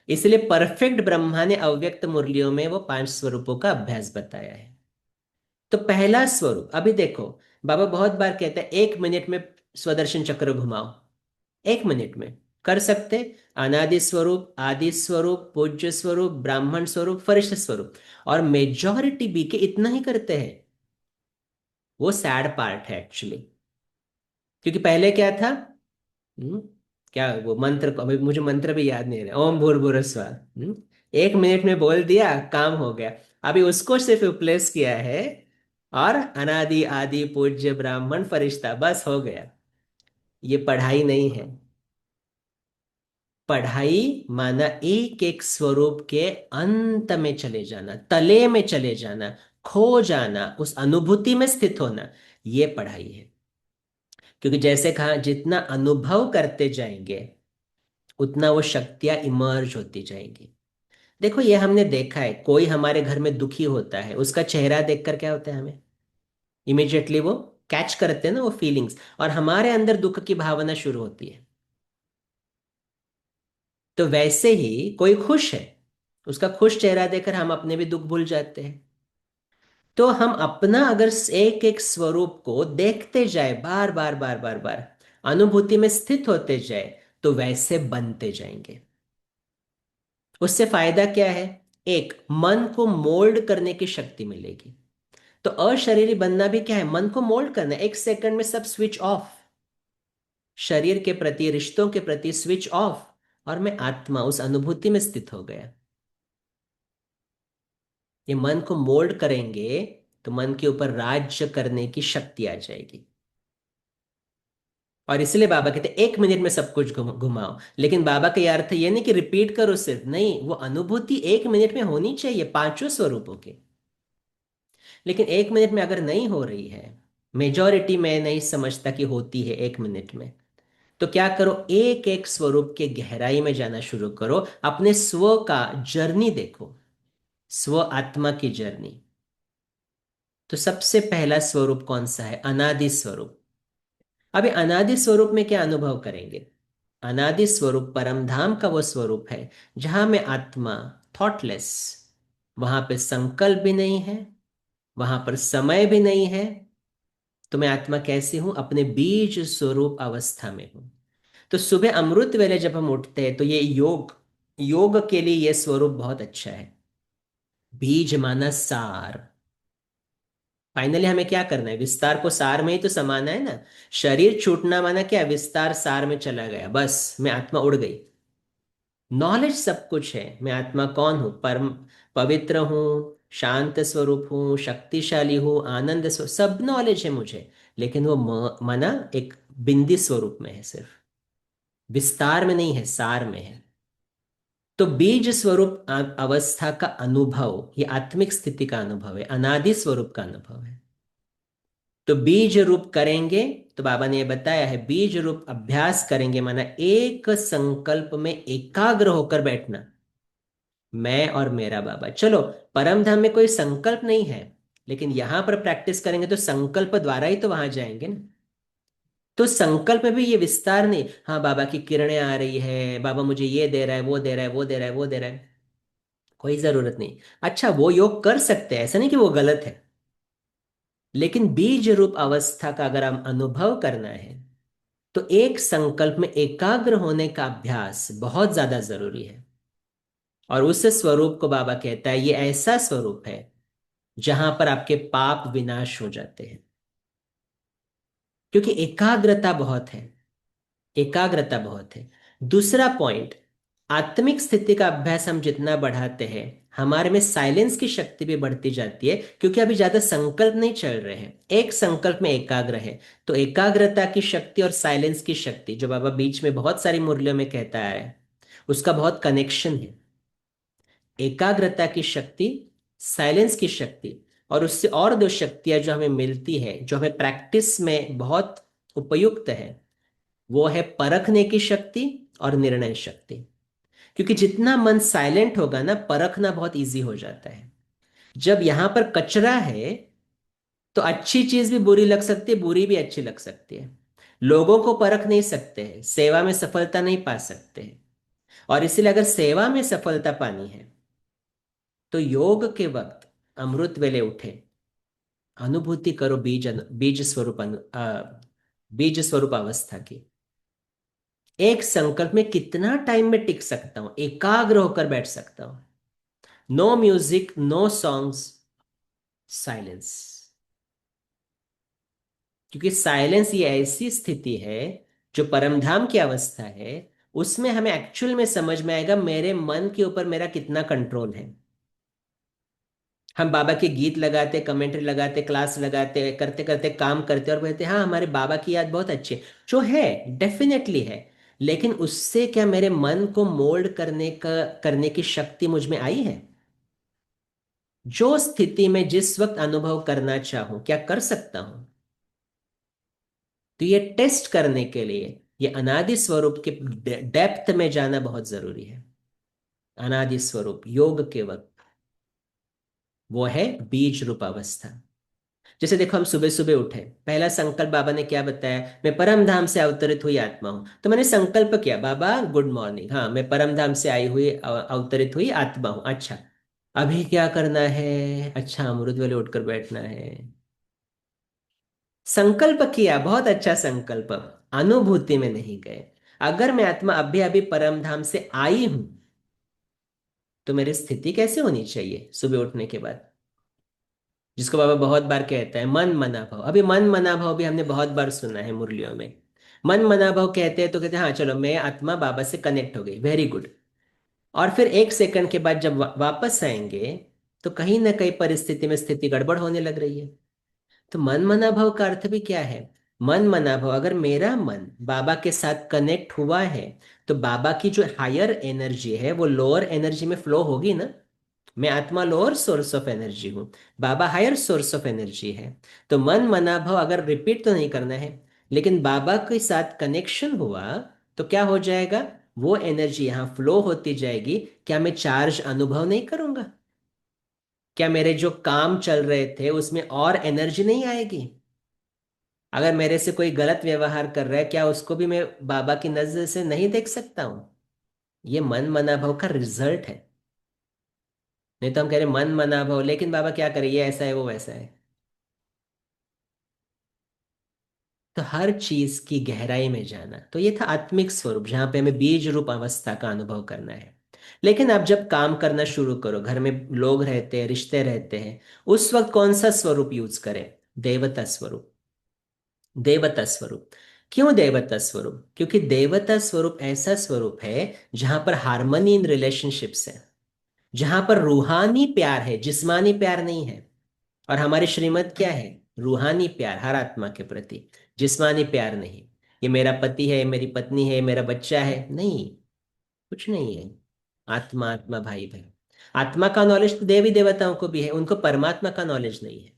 इसलिए परफेक्ट ब्रह्मा ने अव्यक्त मुरलियों में वो पांच स्वरूपों का अभ्यास बताया है। तो पहला स्वरूप, अभी देखो, बाबा बहुत बार कहते हैं 1 मिनट में स्वदर्शन चक्र घुमाओ। 1 मिनट में कर सकते। अनादि स्वरूप, आदि स्वरूप, पूज्य स्वरूप, ब्राह्मण स्वरूप, फरिश्त स्वरूप। और मेजॉरिटी बी के इतना ही करते हैं। वो सैड पार्ट है एक्चुअली। क्योंकि पहले क्या था? हम्म, क्या वो मंत्र को, अभी मुझे मंत्र भी याद नहीं रहा, ओम भूर्भुवः स्वः। 1 मिनट में बोल दिया, काम हो गया। अभी उसको सिर्फ रिप्लेस किया है, और अनादि आदि पूज्य ब्राह्मण फरिश्ता, बस हो गया। ये पढ़ाई नहीं है। पढ़ाई माना एक एक स्वरूप के अंत में चले जाना, तले में चले जाना, खो जाना, उस अनुभूति में स्थित होना, ये पढ़ाई है। क्योंकि जैसे कहा, जितना अनुभव करते जाएंगे उतना वो शक्तियां इमर्ज होती जाएंगी। देखो, ये हमने देखा है, कोई हमारे घर में दुखी होता है, उसका चेहरा देखकर क्या होता है, हमें इमिडिएटली वो कैच करते हैं ना वो फीलिंग्स, और हमारे अंदर दुख की भावना शुरू होती है। तो वैसे ही कोई खुश है, उसका खुश चेहरा देखकर हम अपने भी दुख भूल जाते हैं। तो हम अपना अगर एक एक स्वरूप को देखते जाए, बार बार बार बार बार अनुभूति में स्थित होते जाए, तो वैसे बनते जाएंगे। उससे फायदा क्या है? एक, मन को मोल्ड करने की शक्ति मिलेगी। तो अशरीरी बनना भी क्या है? मन को मोल्ड करना, 1 सेकंड में सब स्विच ऑफ, शरीर के प्रति, रिश्तों के प्रति स्विच ऑफ, और मैं आत्मा उस अनुभूति में स्थित हो गया। ये मन को मोल्ड करेंगे तो मन के ऊपर राज्य करने की शक्ति आ जाएगी। और इसलिए बाबा कहते हैं 1 मिनट में सब कुछ घुमाओ। लेकिन बाबा का यह अर्थ ये नहीं कि रिपीट करो सिर्फ, नहीं, वो अनुभूति 1 मिनट में होनी चाहिए पांचों स्वरूपों की। लेकिन 1 मिनट में अगर नहीं हो रही है, मेजॉरिटी में नहीं समझता कि होती है 1 मिनट में, तो क्या करो, एक एक स्वरूप के गहराई में जाना शुरू करो, अपने स्व का जर्नी देखो, स्व आत्मा की जर्नी। तो सबसे पहला स्वरूप कौन सा है? अनादि स्वरूप। अभी अनादि स्वरूप में क्या अनुभव करेंगे? अनादि स्वरूप परम धाम का वो स्वरूप है जहां में आत्मा थॉटलेस, वहां पे संकल्प भी नहीं है, वहां पर समय भी नहीं है। तो मैं आत्मा कैसी हूं? अपने बीज स्वरूप अवस्था में हूं। तो सुबह अमृत वेले जब हम उठते हैं तो ये योग, योग के लिए ये स्वरूप बहुत अच्छा है। बीज माना सार। फाइनली हमें क्या करना है? विस्तार को सार में ही तो समाना है ना। शरीर छूटना माना क्या? विस्तार सार में चला गया, बस मैं आत्मा उड़ गई। नॉलेज सब कुछ है। मैं आत्मा कौन हूं? परम पवित्र हूं, शांत स्वरूप हूं, शक्तिशाली हूं, आनंद स्वरूप, सब नॉलेज है मुझे। लेकिन वो मना एक बिंदी स्वरूप में है, सिर्फ विस्तार में नहीं है, सार में है। तो बीज स्वरूप अवस्था का अनुभव, ये आत्मिक स्थिति का अनुभव है, अनादि स्वरूप का अनुभव है। तो बीज रूप करेंगे, तो बाबा ने ये बताया है, बीज रूप अभ्यास करेंगे माना एक संकल्प में एकाग्र होकर बैठना। मैं और मेरा बाबा, चलो परम धाम में कोई संकल्प नहीं है, लेकिन यहां पर प्रैक्टिस करेंगे तो संकल्प द्वारा ही तो वहां जाएंगे ना। तो संकल्प में भी ये विस्तार नहीं, हाँ बाबा की किरणें आ रही है, बाबा मुझे ये दे रहा है, वो दे रहा है, वो दे रहा है, वो दे रहा है, कोई जरूरत नहीं। अच्छा, वो योग कर सकते हैं, ऐसा नहीं कि वो गलत है, लेकिन बीज रूप अवस्था का अगर हम अनुभव करना है तो एक संकल्प में एकाग्र होने का अभ्यास बहुत ज्यादा जरूरी है। और उस स्वरूप को बाबा कहता है, ये ऐसा स्वरूप है जहां पर आपके पाप विनाश हो जाते हैं, क्योंकि एकाग्रता बहुत है, एकाग्रता बहुत है। दूसरा पॉइंट, आत्मिक स्थिति का अभ्यास हम जितना बढ़ाते हैं, हमारे में साइलेंस की शक्ति भी बढ़ती जाती है, क्योंकि अभी ज्यादा संकल्प नहीं चल रहे हैं, एक संकल्प में एकाग्र है। तो एकाग्रता की शक्ति और साइलेंस की शक्ति, जो बाबा बीच में बहुत सारी मुरलियों में कहता है, उसका बहुत कनेक्शन है। एकाग्रता की शक्ति, साइलेंस की शक्ति, और उससे और दो शक्तियां जो हमें मिलती है, जो हमें प्रैक्टिस में बहुत उपयुक्त है, वो है परखने की शक्ति और निर्णय शक्ति। क्योंकि जितना मन साइलेंट होगा ना, परखना बहुत इजी हो जाता है। जब यहां पर कचरा है तो अच्छी चीज भी बुरी लग सकती है, बुरी भी अच्छी लग सकती है। लोगों को परख नहीं सकते हैं, सेवा में सफलता नहीं पा सकते हैं। और इसीलिए अगर सेवा में सफलता पानी है तो योग के वक्त अमृत वेले उठे, अनुभूति करो बीज स्वरूप बीज स्वरूप अवस्था की। एक संकल्प में कितना टाइम में टिक सकता हूं, एकाग्र होकर बैठ सकता हूं। No music, no songs, silence. क्योंकि साइलेंस ये ऐसी स्थिति है जो परमधाम की अवस्था है, उसमें हमें एक्चुअल में समझ में आएगा मेरे मन के ऊपर मेरा कितना कंट्रोल है। हम बाबा के गीत लगाते, कमेंट्री लगाते, क्लास लगाते, करते करते काम करते और कहते हाँ हमारे बाबा की याद बहुत अच्छी है, जो है डेफिनेटली है। लेकिन उससे क्या मेरे मन को मोल्ड करने की शक्ति मुझ में आई है? जो स्थिति में जिस वक्त अनुभव करना चाहूं, क्या कर सकता हूं? तो ये टेस्ट करने के लिए ये अनादि स्वरूप के डेप्थ में जाना बहुत जरूरी है। अनादि स्वरूप योग के वक्त वो है बीज रूप अवस्था। जैसे देखो, हम सुबह सुबह उठे, पहला संकल्प बाबा ने क्या बताया? मैं परम धाम से अवतरित हुई आत्मा हूं। तो मैंने संकल्प किया, बाबा गुड मॉर्निंग, हाँ मैं परम धाम से आई हुई अवतरित हुई आत्मा हूं। अच्छा, अभी क्या करना है? अच्छा, अमृत वेले उठकर बैठना है। संकल्प किया, बहुत अच्छा संकल्प, अनुभूति में नहीं गए। अगर मैं आत्मा अभी अभी परम धाम से आई हूं तो मेरी स्थिति कैसे होनी चाहिए सुबह उठने के बाद? जिसको बाबा बहुत बार कहता है मन मना भाव। अभी मन मना भाव भी हमने बहुत बार सुना है मुरलियों में। मन मना भाव कहते हैं तो कहते हैं हाँ चलो मैं आत्मा बाबा से कनेक्ट हो गई, वेरी गुड। और फिर एक सेकंड के बाद जब वापस आएंगे तो कहीं ना कहीं परिस्थिति में स्थिति गड़बड़ होने लग रही है। तो मन मना भाव का अर्थ भी क्या है? मन मना भाव, अगर मेरा मन बाबा के साथ कनेक्ट हुआ है तो बाबा की जो हायर एनर्जी है वो लोअर एनर्जी में फ्लो होगी ना। मैं आत्मा लोअर सोर्स ऑफ एनर्जी हूँ, बाबा हायर सोर्स ऑफ एनर्जी है। तो मन मना भाव अगर रिपीट तो नहीं करना है, लेकिन बाबा के साथ कनेक्शन हुआ तो क्या हो जाएगा? वो एनर्जी यहाँ फ्लो होती जाएगी। क्या मैं चार्ज अनुभव नहीं करूंगा? क्या मेरे जो काम चल रहे थे उसमें और एनर्जी नहीं आएगी? अगर मेरे से कोई गलत व्यवहार कर रहा है, क्या उसको भी मैं बाबा की नजर से नहीं देख सकता हूं? ये मन मना भाव का रिजल्ट है। नहीं तो हम कह रहे मन मना भव, लेकिन बाबा क्या करें, ये ऐसा है वो वैसा है। तो हर चीज की गहराई में जाना, तो ये था आत्मिक स्वरूप, जहां पे हमें बीज रूप अवस्था का अनुभव करना है। लेकिन आप जब काम करना शुरू करो, घर में लोग रहते हैं, रिश्ते रहते हैं, उस वक्त कौन सा स्वरूप यूज करें? देवता स्वरूप। देवता स्वरूप। क्यों देवता स्वरूप? क्योंकि देवता स्वरूप ऐसा स्वरूप है जहां पर हार्मनी इन रिलेशनशिप्स है, जहां पर रूहानी प्यार है, जिस्मानी प्यार नहीं है। और हमारी श्रीमत क्या है? रूहानी प्यार हर आत्मा के प्रति, जिस्मानी प्यार नहीं। ये मेरा पति है, मेरी पत्नी है, मेरा बच्चा है, नहीं, कुछ नहीं है। आत्मा आत्मा, भाई भाई। आत्मा का नॉलेज तो देवी देवताओं को भी है, उनको परमात्मा का नॉलेज नहीं है।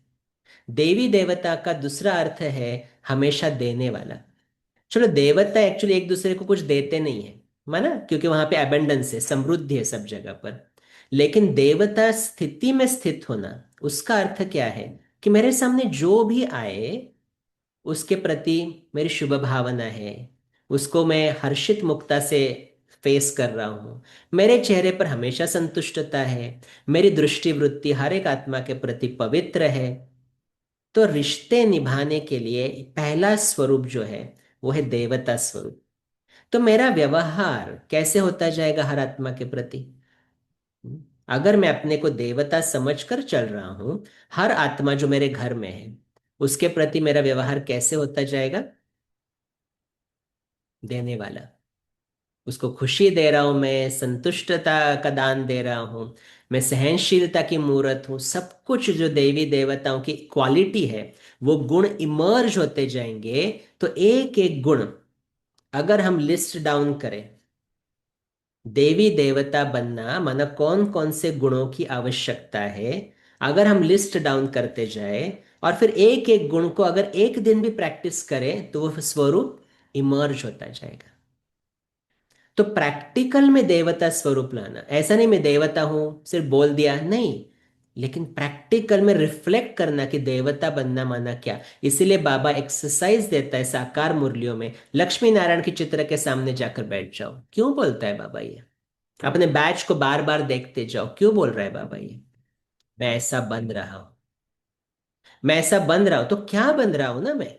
देवी देवता का दूसरा अर्थ है हमेशा देने वाला। चलो, देवता एक्चुअली एक दूसरे को कुछ देते नहीं है, माना, क्योंकि वहां पे अबेंडेंस है, समृद्धि है सब जगह पर। लेकिन देवता स्थिति में स्थित होना, उसका अर्थ क्या है? कि मेरे सामने जो भी आए उसके प्रति मेरी शुभ भावना है, उसको मैं हर्षित मुक्ता से फेस कर रहा हूं, मेरे चेहरे पर हमेशा संतुष्टता है, मेरी दृष्टि वृत्ति हर एक आत्मा के प्रति पवित्र है। तो रिश्ते निभाने के लिए पहला स्वरूप जो है वो है देवता स्वरूप। तो मेरा व्यवहार कैसे होता जाएगा हर आत्मा के प्रति? अगर मैं अपने को देवता समझकर चल रहा हूं, हर आत्मा जो मेरे घर में है उसके प्रति मेरा व्यवहार कैसे होता जाएगा? देने वाला। उसको खुशी दे रहा हूं, मैं संतुष्टता का दान दे रहा हूं, मैं सहनशीलता की मूर्त हूं। सब कुछ जो देवी देवताओं की क्वालिटी है, वो गुण इमर्ज होते जाएंगे। तो एक एक गुण अगर हम लिस्ट डाउन करें, देवी देवता बनना माना कौन कौन से गुणों की आवश्यकता है, अगर हम लिस्ट डाउन करते जाए और फिर एक एक गुण को अगर एक दिन भी प्रैक्टिस करें, तो वह स्वरूप इमर्ज होता जाएगा। तो प्रैक्टिकल में देवता स्वरूप लाना, ऐसा नहीं मैं देवता हूं सिर्फ बोल दिया, नहीं, लेकिन प्रैक्टिकल में रिफ्लेक्ट करना कि देवता बनना माना क्या। इसीलिए बाबा एक्सरसाइज देता है साकार मुरलियों में, लक्ष्मी नारायण के चित्र के सामने जाकर बैठ जाओ। क्यों बोलता है बाबा ये? अपने बैच को बार बार देखते जाओ, क्यों बोल रहा है बाबा ये? मैं ऐसा बन रहा हूं, मैं ऐसा बन रहा हूं, तो क्या बन रहा हूं ना मैं?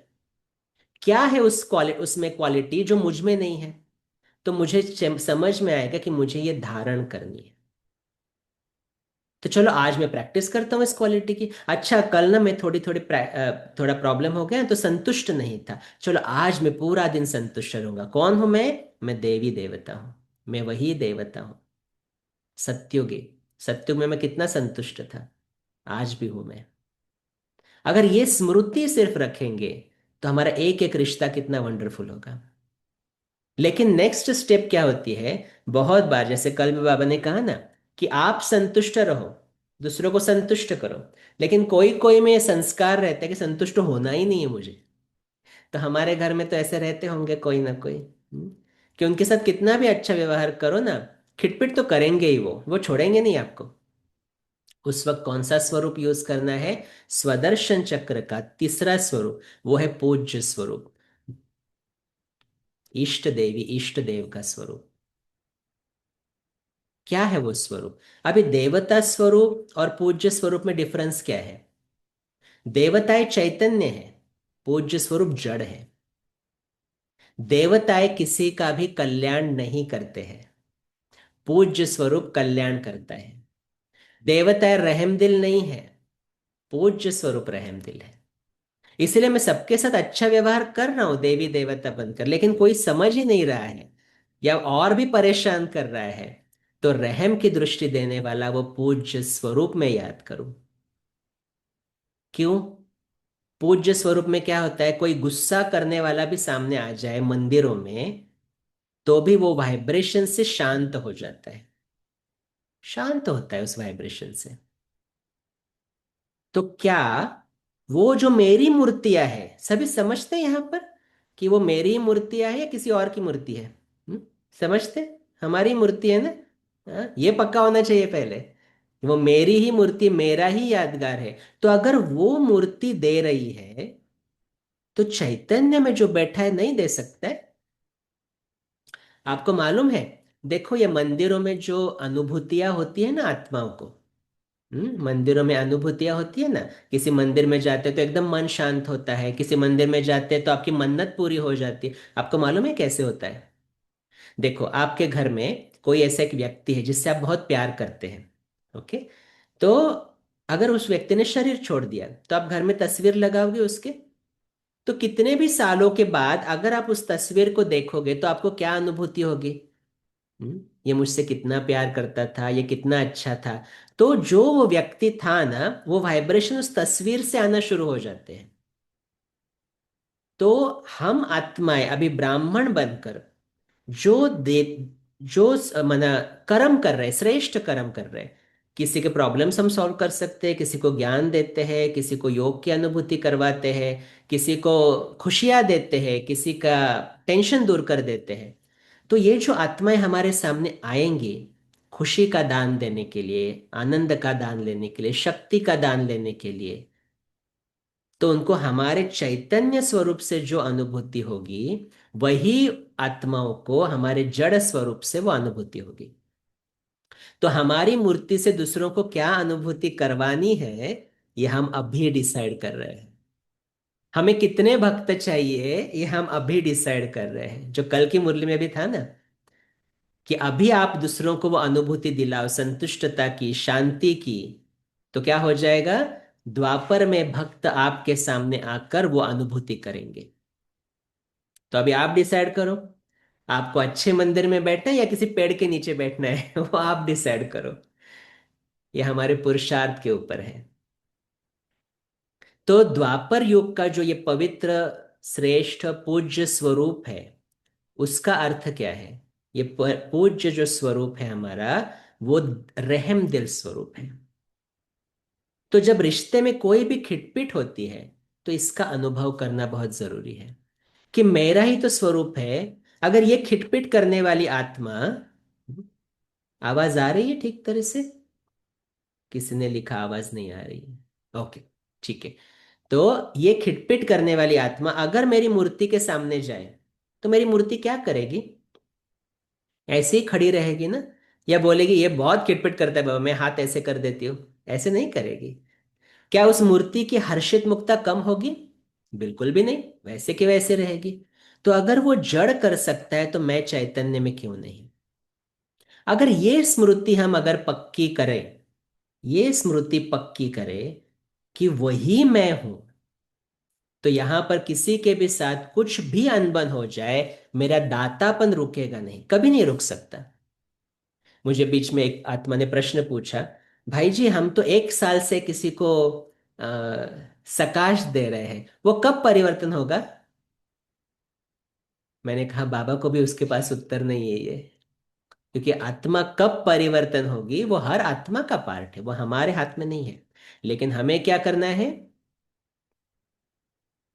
क्या है उसमें क्वालिटी जो मुझ में नहीं है? तो मुझे समझ में आएगा कि मुझे ये धारण करनी है। तो चलो आज मैं प्रैक्टिस करता हूँ इस क्वालिटी की। अच्छा, कल ना मैं थोड़ा प्रॉब्लम हो गया तो संतुष्ट नहीं था, चलो आज मैं पूरा दिन संतुष्ट रहूंगा। कौन हूं मैं देवी देवता हूं, मैं वही देवता हूं। सत्युगी, सत्युग में मैं कितना संतुष्ट था, आज भी हूं मैं। अगर ये स्मृति सिर्फ रखेंगे तो हमारा एक एक रिश्ता कितना वंडरफुल होगा। लेकिन नेक्स्ट स्टेप क्या होती है? बहुत बार, जैसे कल भी बाबा ने कहा ना, कि आप संतुष्ट रहो, दूसरों को संतुष्ट करो। लेकिन कोई कोई में ये संस्कार रहता है कि संतुष्ट होना ही नहीं है मुझे। तो हमारे घर में तो ऐसे रहते होंगे कोई ना कोई, कि उनके साथ कितना भी अच्छा व्यवहार करो ना, खिटपिट तो करेंगे ही, वो छोड़ेंगे नहीं आपको। उस वक्त कौन सा स्वरूप यूज करना है? स्वदर्शन चक्र का तीसरा स्वरूप, वो है पूज्य स्वरूप, इष्ट देवी इष्ट देव का स्वरूप। क्या है वो स्वरूप? अभी देवता स्वरूप और पूज्य स्वरूप में डिफरेंस क्या है? देवताएं चैतन्य है, पूज्य स्वरूप जड़ है। देवताएं किसी का भी कल्याण नहीं करते हैं, पूज्य स्वरूप कल्याण करता है। देवताएं रहमदिल नहीं है, पूज्य स्वरूप रहमदिल है। इसलिए मैं सबके साथ अच्छा व्यवहार कर रहा हूं देवी देवता बनकर, लेकिन कोई समझ ही नहीं रहा है या और भी परेशान कर रहा है, तो रहम की दृष्टि देने वाला वो पूज्य स्वरूप में याद करूं। क्यों? पूज्य स्वरूप में क्या होता है, कोई गुस्सा करने वाला भी सामने आ जाए मंदिरों में, तो भी वो वाइब्रेशन से शांत हो जाता है, शांत होता है उस वाइब्रेशन से। तो क्या वो जो मेरी मूर्तियां है, सभी समझते हैं यहां पर कि वो मेरी ही मूर्तियां है या किसी और की मूर्ति है? हम्म? समझते हैं? हमारी मूर्ति है ना। हाँ, ये पक्का होना चाहिए पहले, वो मेरी ही मूर्ति, मेरा ही यादगार है। तो अगर वो मूर्ति दे रही है, तो चैतन्य में जो बैठा है नहीं दे सकता है? आपको मालूम है, देखो ये मंदिरों में जो अनुभूतियां होती है ना आत्माओं को, मंदिरों में अनुभूतियां होती है ना। किसी मंदिर में जाते हैं तो एकदम मन शांत होता है, किसी मंदिर में जाते हैं तो आपकी मन्नत पूरी हो जाती है। आपको मालूम है कैसे होता है? देखो, आपके घर में कोई ऐसा एक व्यक्ति है जिससे आप बहुत प्यार करते हैं। ओके। तो अगर उस व्यक्ति ने शरीर छोड़ दिया तो आप घर में तस्वीर लगाओगे उसके। तो कितने भी सालों के बाद अगर आप उस तस्वीर को देखोगे तो आपको क्या अनुभूति होगी? ये मुझसे कितना प्यार करता था, ये कितना अच्छा था। तो जो वो व्यक्ति था ना, वो वाइब्रेशन उस तस्वीर से आना शुरू हो जाते हैं। तो हम आत्माएं अभी ब्राह्मण बनकर जो दे जो मना कर्म कर रहे हैं, श्रेष्ठ कर्म कर रहे हैं। किसी के प्रॉब्लम्स हम सॉल्व कर सकते हैं, किसी को ज्ञान देते हैं, किसी को योग की अनुभूति करवाते हैं, किसी को खुशियां देते हैं, किसी का टेंशन दूर कर देते हैं। तो ये जो आत्माएं हमारे सामने आएंगी खुशी का दान देने के लिए, आनंद का दान लेने के लिए, शक्ति का दान लेने के लिए, तो उनको हमारे चैतन्य स्वरूप से जो अनुभूति होगी, वही आत्माओं को हमारे जड़ स्वरूप से वो अनुभूति होगी। तो हमारी मूर्ति से दूसरों को क्या अनुभूति करवानी है, ये हम अभी डिसाइड कर रहे हैं। हमें कितने भक्त चाहिए, ये हम अभी डिसाइड कर रहे हैं। जो कल की मुरली में भी था ना, कि अभी आप दूसरों को वो अनुभूति दिलाओ, संतुष्टता की, शांति की, तो क्या हो जाएगा? द्वापर में भक्त आपके सामने आकर वो अनुभूति करेंगे। तो अभी आप डिसाइड करो, आपको अच्छे मंदिर में बैठना है या किसी पेड़ के नीचे बैठना है वो आप डिसाइड करो। ये हमारे पुरुषार्थ के ऊपर है। तो द्वापर युग का जो ये पवित्र, श्रेष्ठ, पूज्य स्वरूप है, उसका अर्थ क्या है? ये पूज्य जो स्वरूप है हमारा, वो रहम दिल स्वरूप है। तो जब रिश्ते में कोई भी खिटपिट होती है, तो इसका अनुभव करना बहुत जरूरी है कि मेरा ही तो स्वरूप है। अगर ये खिटपिट करने वाली आत्मा, आवाज आ रही है ठीक तरह से? किसी ने लिखा आवाज नहीं आ रही है। ओके, ठीक है। तो ये खिटपिट करने वाली आत्मा अगर मेरी मूर्ति के सामने जाए, तो मेरी मूर्ति क्या करेगी? ऐसे ही खड़ी रहेगी ना? या बोलेगी ये बहुत खिटपिट करता है बाबा, मैं हाथ ऐसे कर देती हूँ? ऐसे नहीं करेगी। क्या उस मूर्ति की हर्षित मुक्ता कम होगी? बिल्कुल भी नहीं, वैसे की वैसे रहेगी। तो अगर वो जड़ कर सकता है तो मैं चैतन्य में क्यों नहीं? अगर ये स्मृति हम अगर पक्की करें, ये स्मृति पक्की करें कि वही मैं हूं, तो यहां पर किसी के भी साथ कुछ भी अनबन हो जाए, मेरा दातापन रुकेगा नहीं, कभी नहीं रुक सकता। मुझे बीच में एक आत्मा ने प्रश्न पूछा, भाई जी हम तो 1 साल से किसी को आ, सकाश दे रहे हैं, वो कब परिवर्तन होगा? मैंने कहा बाबा को भी उसके पास उत्तर नहीं है ये। क्योंकि आत्मा कब परिवर्तन होगी वो हर आत्मा का पार्ट है, वो हमारे हाथ में नहीं है। लेकिन हमें क्या करना है?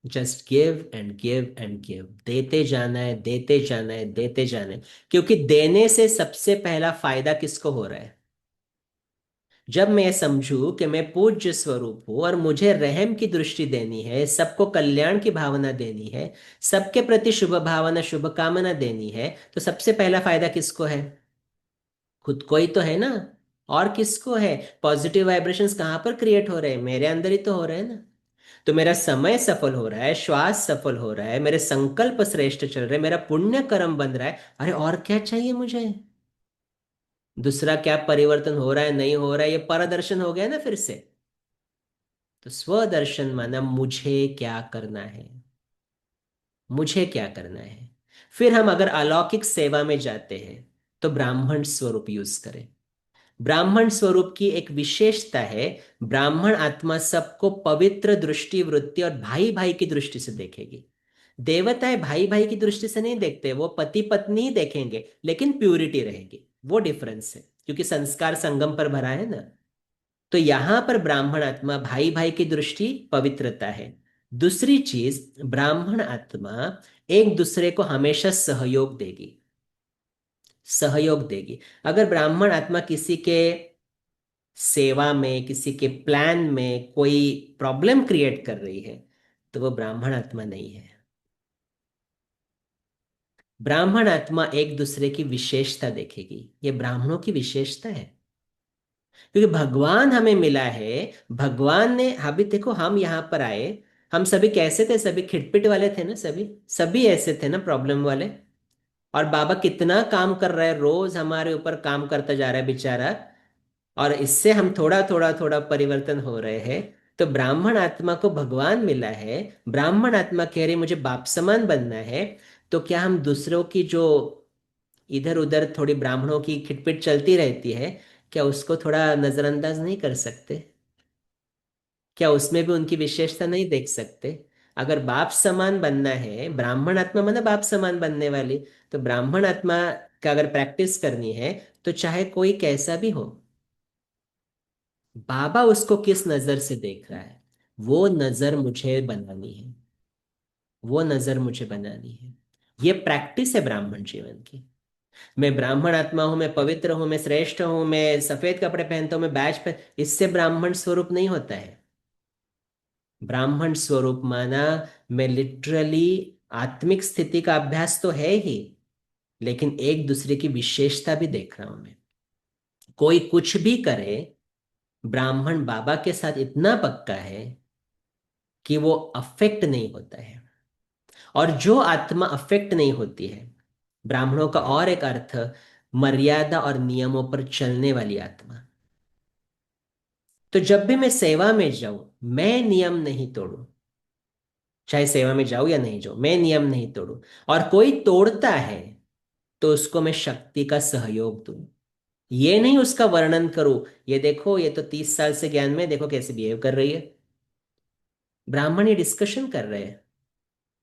Just give and give and give, देते जाना है, देते जाना है, देते जाना है। क्योंकि देने से सबसे पहला फायदा किसको हो रहा है? जब मैं समझूं कि मैं पूज्य स्वरूप हूं और मुझे रहम की दृष्टि देनी है, सबको कल्याण की भावना देनी है, सबके प्रति शुभ भावना, शुभ कामना देनी है, तो सबसे पहला फायदा किसको है? खुद को ही तो है ना। और किसको है? पॉजिटिव वाइब्रेशंस कहाँ पर क्रिएट हो रहे हैं? मेरे अंदर ही तो हो रहे हैं ना। तो मेरा समय सफल हो रहा है, श्वास सफल हो रहा है, मेरे संकल्प श्रेष्ठ चल रहे हैं, मेरा पुण्य कर्म बन रहा है। अरे और क्या चाहिए मुझे? दूसरा क्या परिवर्तन हो रहा है नहीं हो रहा है, ये परदर्शन हो गया ना फिर से। तो स्वदर्शन माना मुझे क्या करना है, मुझे क्या करना है। फिर हम अगर अलौकिक सेवा में जाते हैं, तो ब्राह्मण स्वरूप यूज करें। ब्राह्मण स्वरूप की एक विशेषता है, ब्राह्मण आत्मा सबको पवित्र दृष्टि, वृत्ति और भाई भाई की दृष्टि से देखेगी। देवताएं भाई भाई की दृष्टि से नहीं देखते, वो पति पत्नी ही देखेंगे, लेकिन प्यूरिटी रहेगी। वो डिफरेंस है, क्योंकि संस्कार संगम पर भरा है ना। तो यहां पर ब्राह्मण आत्मा भाई भाई की दृष्टि, पवित्रता है। दूसरी चीज, ब्राह्मण आत्मा एक दूसरे को हमेशा सहयोग देगी, सहयोग देगी। अगर ब्राह्मण आत्मा किसी के सेवा में, किसी के प्लान में कोई प्रॉब्लम क्रिएट कर रही है, तो वो ब्राह्मण आत्मा नहीं है। ब्राह्मण आत्मा एक दूसरे की विशेषता देखेगी, ये ब्राह्मणों की विशेषता है। क्योंकि भगवान हमें मिला है। भगवान ने अभी देखो, हम यहाँ पर आए, हम सभी कैसे थे? सभी खिटपिट वाले थे ना, सभी सभी ऐसे थे ना, प्रॉब्लम वाले। और बाबा कितना काम कर रहा है, रोज हमारे ऊपर काम करता जा रहा है बेचारा। और इससे हम थोड़ा थोड़ा थोड़ा परिवर्तन हो रहे हैं। तो ब्राह्मण आत्मा को भगवान मिला है। ब्राह्मण आत्मा कह रही मुझे बाप समान बनना है। तो क्या हम दूसरों की जो इधर उधर थोड़ी ब्राह्मणों की खिटपिट चलती रहती है, क्या उसको थोड़ा नजरअंदाज नहीं कर सकते? क्या उसमें भी उनकी विशेषता नहीं देख सकते? अगर बाप समान बनना है, ब्राह्मण आत्मा मतलब बाप समान बनने वाली, तो ब्राह्मण आत्मा का अगर प्रैक्टिस करनी है, तो चाहे कोई कैसा भी हो, बाबा उसको किस नजर से देख रहा है, वो नजर मुझे बनानी है। वो नजर मुझे बनानी है। ये प्रैक्टिस है ब्राह्मण जीवन की। मैं ब्राह्मण आत्मा हूं, मैं पवित्र हूं, मैं श्रेष्ठ हूं, मैं सफेद कपड़े पहनता हूं, मैं बैज पहन, इससे ब्राह्मण स्वरूप नहीं होता है। ब्राह्मण स्वरूप माना, मैं लिटरली आत्मिक स्थिति का अभ्यास तो है ही, लेकिन एक दूसरे की विशेषता भी देख रहा हूं मैं। कोई कुछ भी करे, ब्राह्मण बाबा के साथ इतना पक्का है कि वो अफेक्ट नहीं होता है। और जो आत्मा अफेक्ट नहीं होती है, ब्राह्मणों का और एक अर्थ, मर्यादा और नियमों पर चलने वाली आत्मा। तो जब भी मैं सेवा में जाऊं, मैं नियम नहीं तोड़ूं। चाहे सेवा में जाऊं या नहीं जाऊं, मैं नियम नहीं तोड़ूं। और कोई तोड़ता है, तो उसको मैं शक्ति का सहयोग दूं। ये नहीं उसका वर्णन करूं, ये देखो ये तो 30 साल से ज्ञान में, देखो कैसे बिहेव कर रही है। ब्राह्मण ये डिस्कशन कर रहे हैं,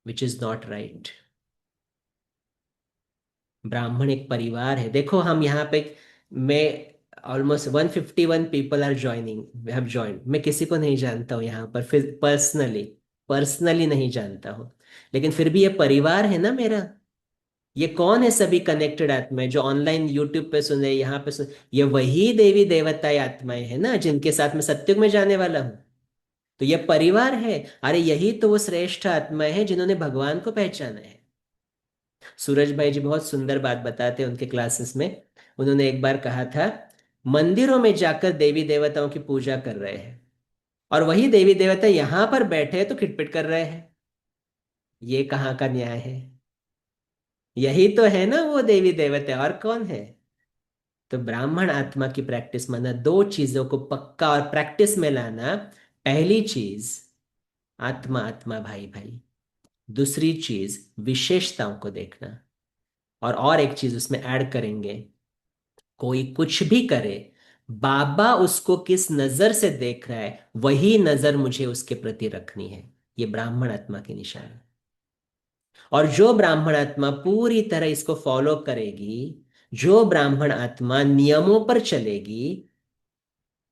विच इज नॉट राइट। ब्राह्मण एक परिवार है। देखो हम यहाँ पे, मैं almost 151 people are joining, have joined. मैं किसी को नहीं जानता हूँ यहाँ पर, फिर पर्सनली, पर्सनली नहीं जानता हूँ। लेकिन फिर भी ये परिवार है ना मेरा। ये कौन है? सभी कनेक्टेड आत्माएं जो ऑनलाइन यूट्यूब पे सुन रहे, यहाँ पे सुन, ये वही देवी देवताएं आत्माएं हैं ना, जिनके साथ मैं सत्युग में जाने वाला हूँ। तो ये परिवार है। अरे यही तो वो श्रेष्ठ आत्माएं हैं जिन्होंने भगवान को पहचाना है। सूरज भाई जी बहुत सुंदर बात बताते हैं उनके क्लासेस में। उन्होंने एक बार कहा था, मंदिरों में जाकर देवी देवताओं की पूजा कर रहे हैं, और वही देवी देवता यहां पर बैठे हैं तो खिटपिट कर रहे हैं। ये कहाँ का न्याय है? यही तो है ना वो देवी देवता, और कौन है? तो ब्राह्मण आत्मा की प्रैक्टिस माना दो चीजों को पक्का और प्रैक्टिस में लाना। पहली चीज, आत्मा आत्मा भाई भाई। दूसरी चीज, विशेषताओं को देखना। और एक चीज उसमें ऐड करेंगे, कोई कुछ भी करे, बाबा उसको किस नजर से देख रहा है, वही नजर मुझे उसके प्रति रखनी है। ये ब्राह्मण आत्मा की निशान है। और जो ब्राह्मण आत्मा पूरी तरह इसको फॉलो करेगी, जो ब्राह्मण आत्मा नियमों पर चलेगी,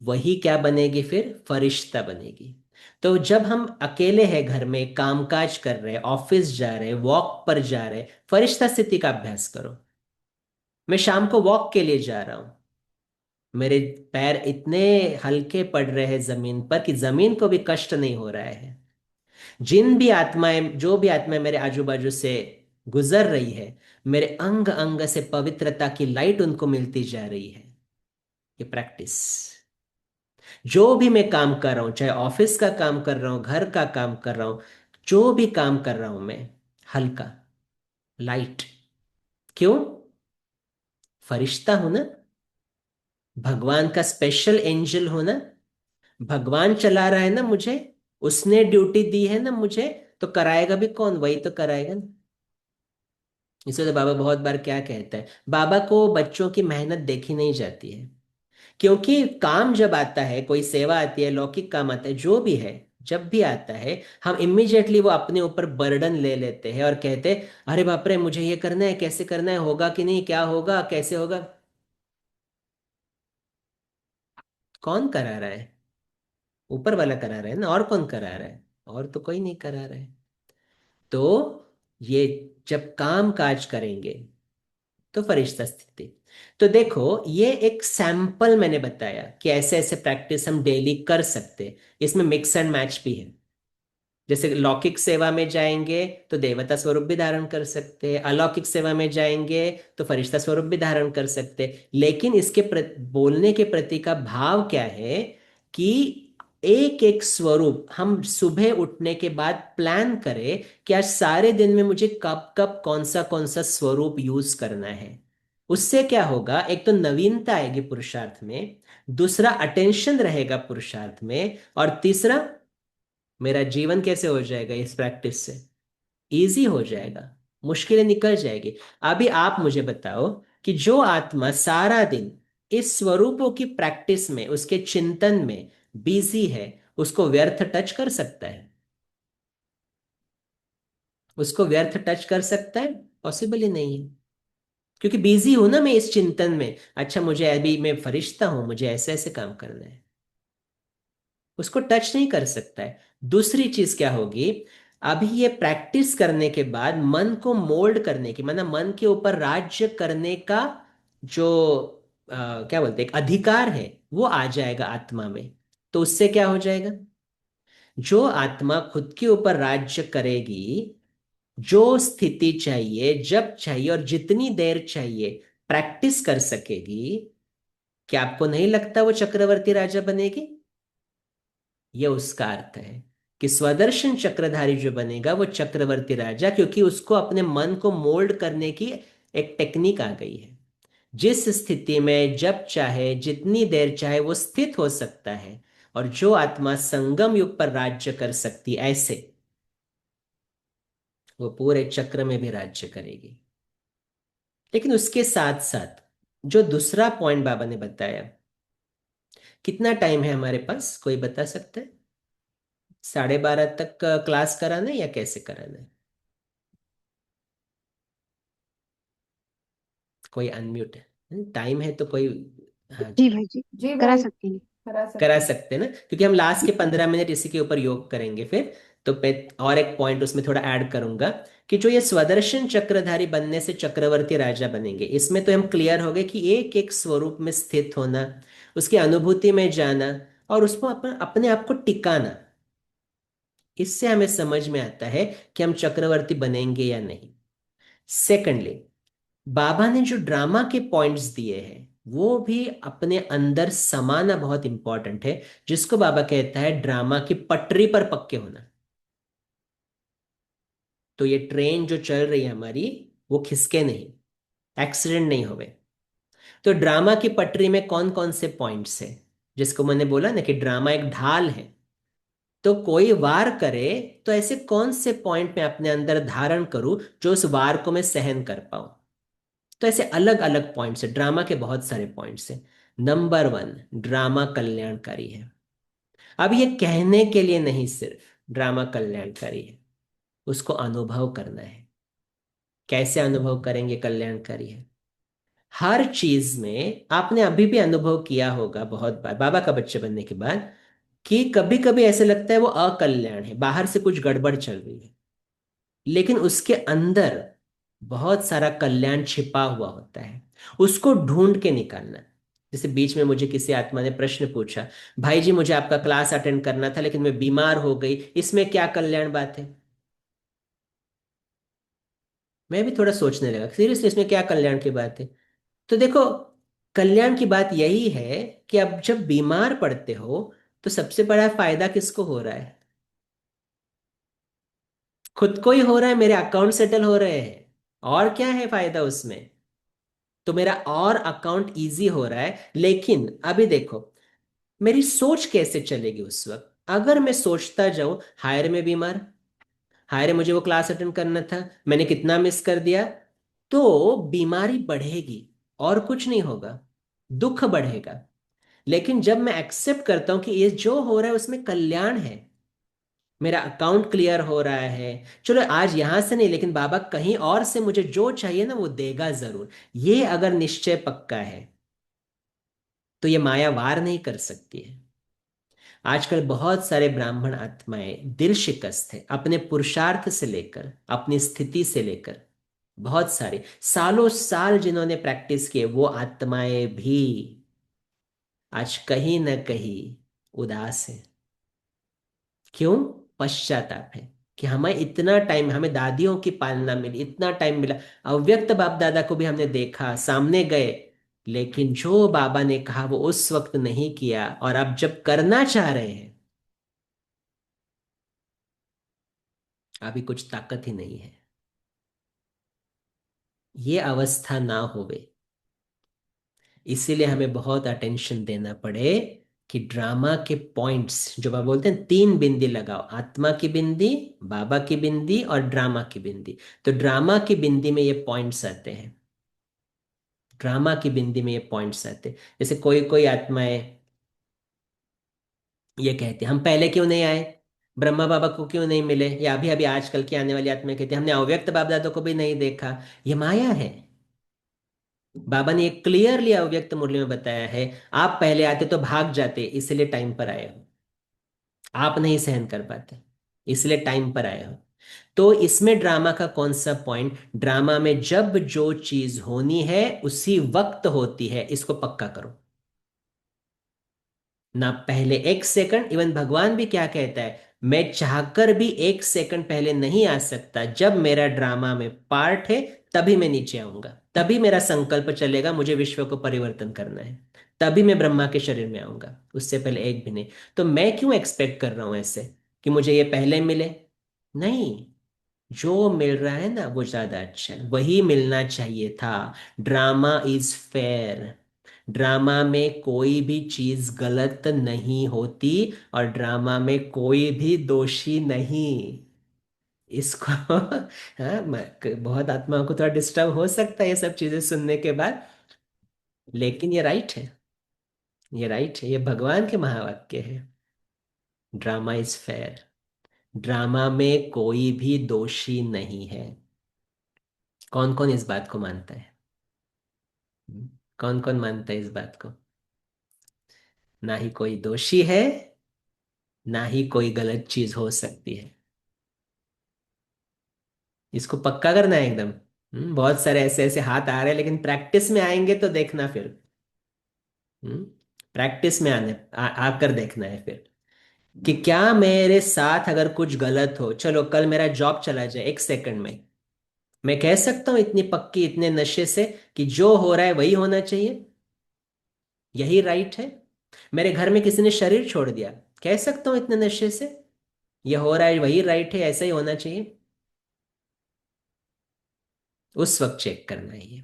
वही क्या बनेगी? फिर फरिश्ता बनेगी। तो जब हम अकेले हैं, घर में कामकाज कर रहे हैं, ऑफिस जा रहे हैं, वॉक पर जा रहे हैं, फरिश्ता स्थिति का अभ्यास करो। मैं शाम को वॉक के लिए जा रहा हूं, मेरे पैर इतने हल्के पड़ रहे हैं जमीन पर कि जमीन को भी कष्ट नहीं हो रहा है। जिन भी आत्माएं, जो भी आत्माएं मेरे आजू बाजू से गुजर रही है, मेरे अंग अंग से पवित्रता की लाइट उनको मिलती जा रही है। ये प्रैक्टिस। जो भी मैं काम कर रहा हूं, चाहे ऑफिस का काम कर रहा हूं, घर का काम कर रहा हूं, जो भी काम कर रहा हूं मैं, हल्का, लाइट। क्यों? फरिश्ता हूं ना, भगवान का स्पेशल एंजल हूं ना। भगवान चला रहा है ना मुझे, उसने ड्यूटी दी है ना मुझे, तो कराएगा भी कौन? वही तो कराएगा ना। इसलिए तो बाबा बहुत बार क्या कहता है, बाबा को बच्चों की मेहनत देखी नहीं जाती है। क्योंकि काम जब आता है, कोई सेवा आती है, लौकिक काम आता है, जो भी है, जब भी आता है, हम इमिजिएटली वो अपने ऊपर बर्डन ले लेते हैं और कहते हैं, अरे बाप रे मुझे ये करना है, कैसे करना है, होगा कि नहीं, क्या होगा, कैसे होगा। कौन करा रहा है? ऊपर वाला करा रहा है ना, और कौन करा रहा है? और तो कोई नहीं करा रहा है। तो ये जब काम काज करेंगे, तो फरिश्ता स्थिति। तो देखो, ये एक सैंपल मैंने बताया कि ऐसे ऐसे प्रैक्टिस हम डेली कर सकते हैं। इसमें मिक्स एंड मैच भी है। जैसे लौकिक सेवा में जाएंगे तो देवता स्वरूप भी धारण कर सकते हैं, अलौकिक सेवा में जाएंगे तो फरिश्ता स्वरूप भी धारण कर सकते हैं। लेकिन इसके बोलने के प्रति का भाव क्या है कि एक एक स्वरूप हम सुबह उठने के बाद प्लान करें कि आज सारे दिन में मुझे कब कब कौन सा स्वरूप यूज करना है। उससे क्या होगा, एक तो नवीनता आएगी पुरुषार्थ में, दूसरा अटेंशन रहेगा पुरुषार्थ में, और तीसरा मेरा जीवन कैसे हो जाएगा इस प्रैक्टिस से, इजी हो जाएगा, मुश्किलें निकल जाएगी। अभी आप मुझे बताओ कि जो आत्मा सारा दिन इस स्वरूपों की प्रैक्टिस में, उसके चिंतन में बिजी है, उसको व्यर्थ टच कर सकता है? उसको व्यर्थ टच कर सकता है? पॉसिबल ही नहीं है। क्योंकि बिजी हूं ना मैं इस चिंतन में, अच्छा मुझे अभी, मैं फरिश्ता हूं, मुझे ऐसे ऐसे काम करना है, उसको टच नहीं कर सकता है। दूसरी चीज क्या होगी, अभी ये प्रैक्टिस करने के बाद मन को मोल्ड करने की, मतलब मन के ऊपर राज्य करने का जो क्या बोलते हैं, एक अधिकार है, वो आ जाएगा आत्मा में। तो उससे क्या हो जाएगा, जो आत्मा खुद के ऊपर राज्य करेगी, जो स्थिति चाहिए, जब चाहिए और जितनी देर चाहिए प्रैक्टिस कर सकेगी, क्या आपको नहीं लगता वो चक्रवर्ती राजा बनेगी? ये उसका अर्थ है कि स्वदर्शन चक्रधारी जो बनेगा वो चक्रवर्ती राजा, क्योंकि उसको अपने मन को मोल्ड करने की एक टेक्निक आ गई है। जिस स्थिति में जब चाहे जितनी देर चाहे वो स्थित हो सकता है। और जो आत्मा संगम युग पर राज्य कर सकती ऐसे, वो पूरे चक्र में भी राज्य करेगी। लेकिन उसके साथ साथ जो दूसरा पॉइंट बाबा ने बताया, कितना टाइम है हमारे पास, कोई बता सकता है? 12:30 तक क्लास कराना है या कैसे कराना है? कोई अनम्यूट है, टाइम है तो कोई। हाँ जी जी। भाई जी, जी करा भाई, सकते हैं। करा करा सकते हैं। सकते हैं ना, क्योंकि हम लास्ट के 15 मिनट इसी के ऊपर योग करेंगे फिर। तो मैं और एक पॉइंट उसमें थोड़ा ऐड करूंगा कि जो ये स्वदर्शन चक्रधारी बनने से चक्रवर्ती राजा बनेंगे, इसमें तो हम क्लियर हो गए कि एक एक स्वरूप में स्थित होना, उसकी अनुभूति में जाना, और उसको अपने आप को टिकाना, इससे हमें समझ में आता है कि हम चक्रवर्ती बनेंगे या नहीं। सेकंडली, बाबा ने जो ड्रामा के पॉइंट्स दिए हैं वो भी अपने अंदर समाना बहुत इंपॉर्टेंट है, जिसको बाबा कहता है ड्रामा की पटरी पर पक्के होना। तो ये ट्रेन जो चल रही है हमारी, वो खिसके नहीं, एक्सीडेंट नहीं होवे। तो ड्रामा की पटरी में कौन कौन से पॉइंट्स है, जिसको मैंने बोला ना कि ड्रामा एक ढाल है, तो कोई वार करे तो ऐसे कौन से पॉइंट में अपने अंदर धारण करूं जो उस वार को मैं सहन कर पाऊं। तो ऐसे अलग अलग पॉइंट्स है, ड्रामा के बहुत सारे पॉइंट्स हैं। नंबर 1, ड्रामा कल्याणकारी है। अब ये कहने के लिए नहीं सिर्फ ड्रामा कल्याणकारी है, उसको अनुभव करना है। कैसे अनुभव करेंगे कल्याणकारी है? हर चीज में आपने अभी भी अनुभव किया होगा बहुत बार बाबा का बच्चे बनने के बाद, कि कभी कभी ऐसे लगता है वो अकल्याण है, बाहर से कुछ गड़बड़ चल रही है, लेकिन उसके अंदर बहुत सारा कल्याण छिपा हुआ होता है। उसको ढूंढ के निकालना। जैसे बीच में मुझे किसी आत्मा ने प्रश्न पूछा, भाई जी मुझे आपका क्लास अटेंड करना था लेकिन मैं बीमार हो गई, इसमें क्या कल्याण बात है? मैं भी थोड़ा सोचने लगा, सीरियसली इसमें क्या कल्याण की बात है? तो देखो, कल्याण की बात यही है कि अब जब बीमार पड़ते हो तो सबसे बड़ा फायदा किसको हो रहा है? खुद को ही हो रहा है, मेरे अकाउंट सेटल हो रहे हैं। और क्या है फायदा उसमें? तो मेरा और अकाउंट इजी हो रहा है। लेकिन अभी देखो, मेरी सोच कैसे चलेगी उस वक्त, अगर मैं सोचता जाऊं हाय रे मैं बीमार, हाय रे मुझे वो क्लास अटेंड करना था, मैंने कितना मिस कर दिया, तो बीमारी बढ़ेगी और कुछ नहीं होगा, दुख बढ़ेगा। लेकिन जब मैं एक्सेप्ट करता हूं कि ये जो हो रहा है उसमें कल्याण है, मेरा अकाउंट क्लियर हो रहा है, चलो आज यहां से नहीं लेकिन बाबा कहीं और से मुझे जो चाहिए ना वो देगा जरूर, ये अगर निश्चय पक्का है, तो ये माया वार नहीं कर सकती है। आजकल बहुत सारे ब्राह्मण आत्माएं दिल शिकस्त है, अपने पुरुषार्थ से लेकर, अपनी स्थिति से लेकर, बहुत सारे सालों साल जिन्होंने प्रैक्टिस किए, वो आत्माएं भी आज कहीं ना कहीं उदास है। क्यों? पश्चाताप है कि हमें इतना टाइम, हमें दादियों की पालना मिली, इतना टाइम मिला, अव्यक्त बाप दादा को भी हमने देखा, सामने गए, लेकिन जो बाबा ने कहा वो उस वक्त नहीं किया, और अब जब करना चाह रहे हैं, अभी कुछ ताकत ही नहीं है। ये अवस्था ना होवे, इसीलिए हमें बहुत अटेंशन देना पड़े कि ड्रामा के पॉइंट्स, जो बाबा बोलते हैं 3 बिंदी लगाओ, आत्मा की बिंदी, बाबा की बिंदी और ड्रामा की बिंदी। तो ड्रामा की बिंदी में ये पॉइंट्स आते हैं, ड्रामा की बिंदी में ये पॉइंट्स आते हैं। जैसे कोई कोई आत्माएं ये कहते हैं हम पहले क्यों नहीं आए, ब्रह्मा बाबा को क्यों नहीं मिले, या अभी अभी आजकल की आने वाली आत्माएं कहती हैं हमने अव्यक्त बाप दादा को भी नहीं देखा। ये माया है। बाबा ने एक क्लियरली अव्यक्त मुरली में बताया है, आप पहले आते तो भाग जाते, इसलिए टाइम पर आए हो, आप नहीं सहन कर पाते, इसलिए टाइम पर आए हो। तो इसमें ड्रामा का कौन सा पॉइंट, ड्रामा में जब जो चीज होनी है उसी वक्त होती है, इसको पक्का करो। ना पहले 1 सेकंड, इवन भगवान भी क्या कहता है, मैं चाहकर भी 1 सेकंड पहले नहीं आ सकता, जब मेरा ड्रामा में पार्ट है तभी मैं नीचे आऊंगा, तभी मेरा संकल्प चलेगा मुझे विश्व को परिवर्तन करना है, तभी मैं ब्रह्मा के शरीर में आऊंगा, उससे पहले एक भी नहीं। तो मैं क्यों एक्सपेक्ट कर रहा हूं ऐसे कि मुझे ये पहले मिले, नहीं, जो मिल रहा है ना वो ज्यादा अच्छा है, वही मिलना चाहिए था। ड्रामा इज फेयर, ड्रामा में कोई भी चीज गलत नहीं होती, और ड्रामा में कोई भी दोषी नहीं। इसको हाँ, बहुत आत्माओं को थोड़ा डिस्टर्ब हो सकता है ये सब चीजें सुनने के बाद, लेकिन ये राइट है, ये राइट है, ये भगवान के महावाक्य है। ड्रामा इज फेयर, ड्रामा में कोई भी दोषी नहीं है। कौन कौन इस बात को मानता है? कौन कौन मानता है इस बात को? ना ही कोई दोषी है, ना ही कोई गलत चीज हो सकती है। इसको पक्का करना है एकदम। बहुत सारे ऐसे ऐसे हाथ आ रहे हैं, लेकिन प्रैक्टिस में आएंगे तो देखना फिर। हम्म प्रैक्टिस में आकर देखना है फिर कि क्या मेरे साथ अगर कुछ गलत हो, चलो कल मेरा जॉब चला जाए 1 सेकंड में, मैं कह सकता हूं इतनी पक्की, इतने नशे से कि जो हो रहा है वही होना चाहिए, यही राइट है। मेरे घर में किसी ने शरीर छोड़ दिया, कह सकता हूं इतने नशे से यह हो रहा है वही राइट है, ऐसा ही होना चाहिए। उस वक्त चेक करना है ये।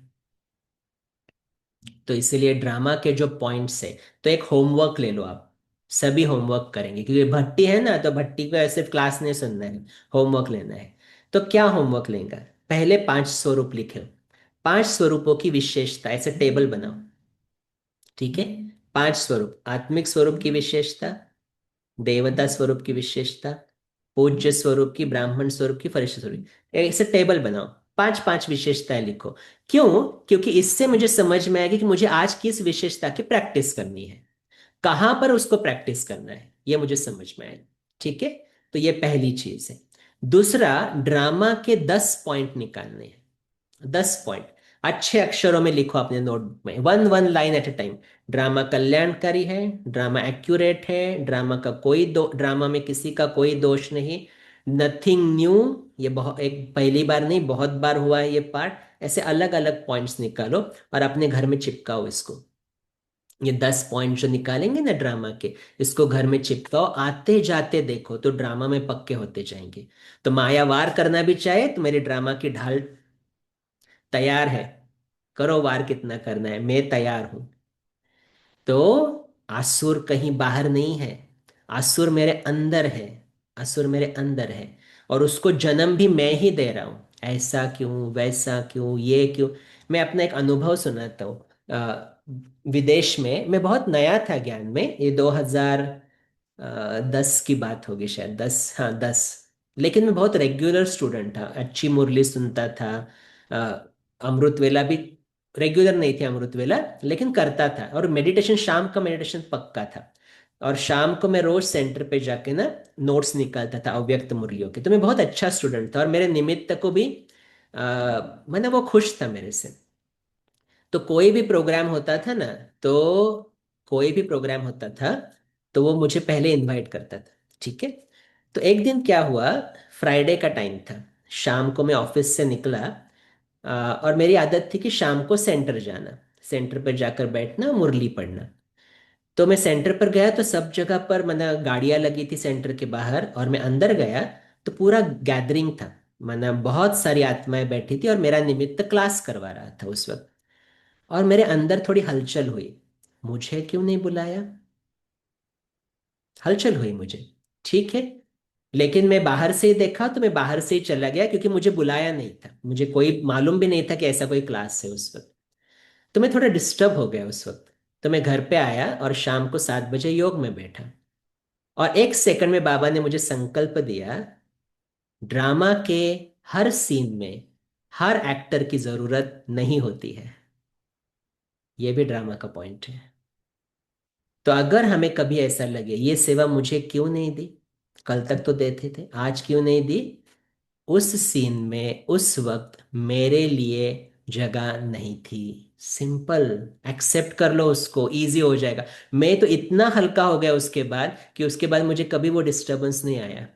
तो इसीलिए ड्रामा के जो पॉइंट्स है, तो एक होमवर्क ले लो आप, सभी होमवर्क करेंगे क्योंकि भट्टी है ना, तो भट्टी को सिर्फ क्लास नहीं सुनना है, होमवर्क लेना है। तो क्या होमवर्क लेंगे? पहले 5 स्वरूप लिखे, 5 स्वरूपों की विशेषता, ऐसे टेबल बनाओ, ठीक है? 5 स्वरूप, आत्मिक स्वरूप की विशेषता, देवता स्वरूप की विशेषता, पूज्य स्वरूप की, ब्राह्मण स्वरूप की, फरिश्ता स्वरूप की, ऐसे टेबल बनाओ, 5 5 विशेषताएं लिखो। क्यों? क्योंकि इससे मुझे समझ में आएगी कि मुझे आज किस विशेषता की प्रैक्टिस करनी है, कहां पर उसको प्रैक्टिस करना है, ये मुझे समझ में आएगा। ठीक है? तो ये पहली चीज है। दूसरा, ड्रामा के 10 पॉइंट निकालने हैं, 10 पॉइंट अच्छे अक्षरों में लिखो अपने नोटबुक में, one one line at A time. Drama कल्याणकारी है, ड्रामा एक्यूरेट है, ड्रामा का कोई दो, ड्रामा में किसी का कोई दोष नहीं, नथिंग न्यू, ये बहुत एक पहली बार नहीं बहुत बार हुआ है ये पार्ट। ऐसे अलग अलग पॉइंट्स निकालो और अपने घर में चिपकाओ इसको। ये 10 पॉइंट जो निकालेंगे ना ड्रामा के, इसको घर में चिपकाओ, आते जाते देखो तो ड्रामा में पक्के होते जाएंगे। तो माया वार करना भी चाहे तो मेरी ड्रामा की ढाल तैयार है, करो वार, कितना करना है मैं तैयार हूं। तो आसुर कहीं बाहर नहीं है, आसुर मेरे अंदर है, असुर मेरे अंदर है, और उसको जन्म भी मैं ही दे रहा हूं। ऐसा क्यों, वैसा क्यों, ये क्यों? मैं अपना एक अनुभव सुनाता हूँ। विदेश में मैं बहुत नया था ज्ञान में, ये 2010 की बात होगी शायद, 10, हाँ 10। लेकिन मैं बहुत रेगुलर स्टूडेंट था, अच्छी मुरली सुनता था। अमृत वेला भी रेगुलर नहीं थी अमृत वेला, लेकिन करता था, और मेडिटेशन, शाम का मेडिटेशन पक्का था। और शाम को मैं रोज सेंटर पे जाके ना नोट्स निकालता था अव्यक्त मुरलियों के। तो मैं बहुत अच्छा स्टूडेंट था, और मेरे निमित्त को भी मैंने, वो खुश था मेरे से। तो कोई भी प्रोग्राम होता था ना, तो कोई भी प्रोग्राम होता था तो वो मुझे पहले इनवाइट करता था, ठीक है? तो एक दिन क्या हुआ, फ्राइडे का टाइम था, शाम को मैं ऑफिस से निकला। और मेरी आदत थी कि शाम को सेंटर जाना, सेंटर पर जाकर बैठना, मुरली पढ़ना। तो मैं सेंटर पर गया तो सब जगह पर मतलब गाड़ियां लगी थी सेंटर के बाहर, और मैं अंदर गया तो पूरा गैदरिंग था। मतलब बहुत सारी आत्माएं बैठी थी और मेरा निमित्त क्लास करवा रहा था उस वक्त। और मेरे अंदर थोड़ी हलचल हुई, मुझे क्यों नहीं बुलाया। हलचल हुई मुझे, ठीक है। लेकिन मैं बाहर से ही देखा तो मैं बाहर से ही चला गया, क्योंकि मुझे बुलाया नहीं था, मुझे कोई मालूम भी नहीं था कि ऐसा कोई क्लास है उस वक्त। तो मैं थोड़ा डिस्टर्ब हो गया उस वक्त। तो मैं घर पे आया और शाम को 7 बजे योग में बैठा। और एक सेकंड में बाबा ने मुझे संकल्प दिया, ड्रामा के हर सीन में हर एक्टर की जरूरत नहीं होती है। ये भी ड्रामा का पॉइंट है। तो अगर हमें कभी ऐसा लगे ये सेवा मुझे क्यों नहीं दी, कल तक तो देते थे, आज क्यों नहीं दी, उस सीन में उस वक्त मेरे लिए जगह नहीं थी। सिंपल, एक्सेप्ट कर लो उसको, इजी हो जाएगा। मैं तो इतना हल्का हो गया उसके बाद कि उसके बाद मुझे कभी वो डिस्टरबेंस नहीं आया।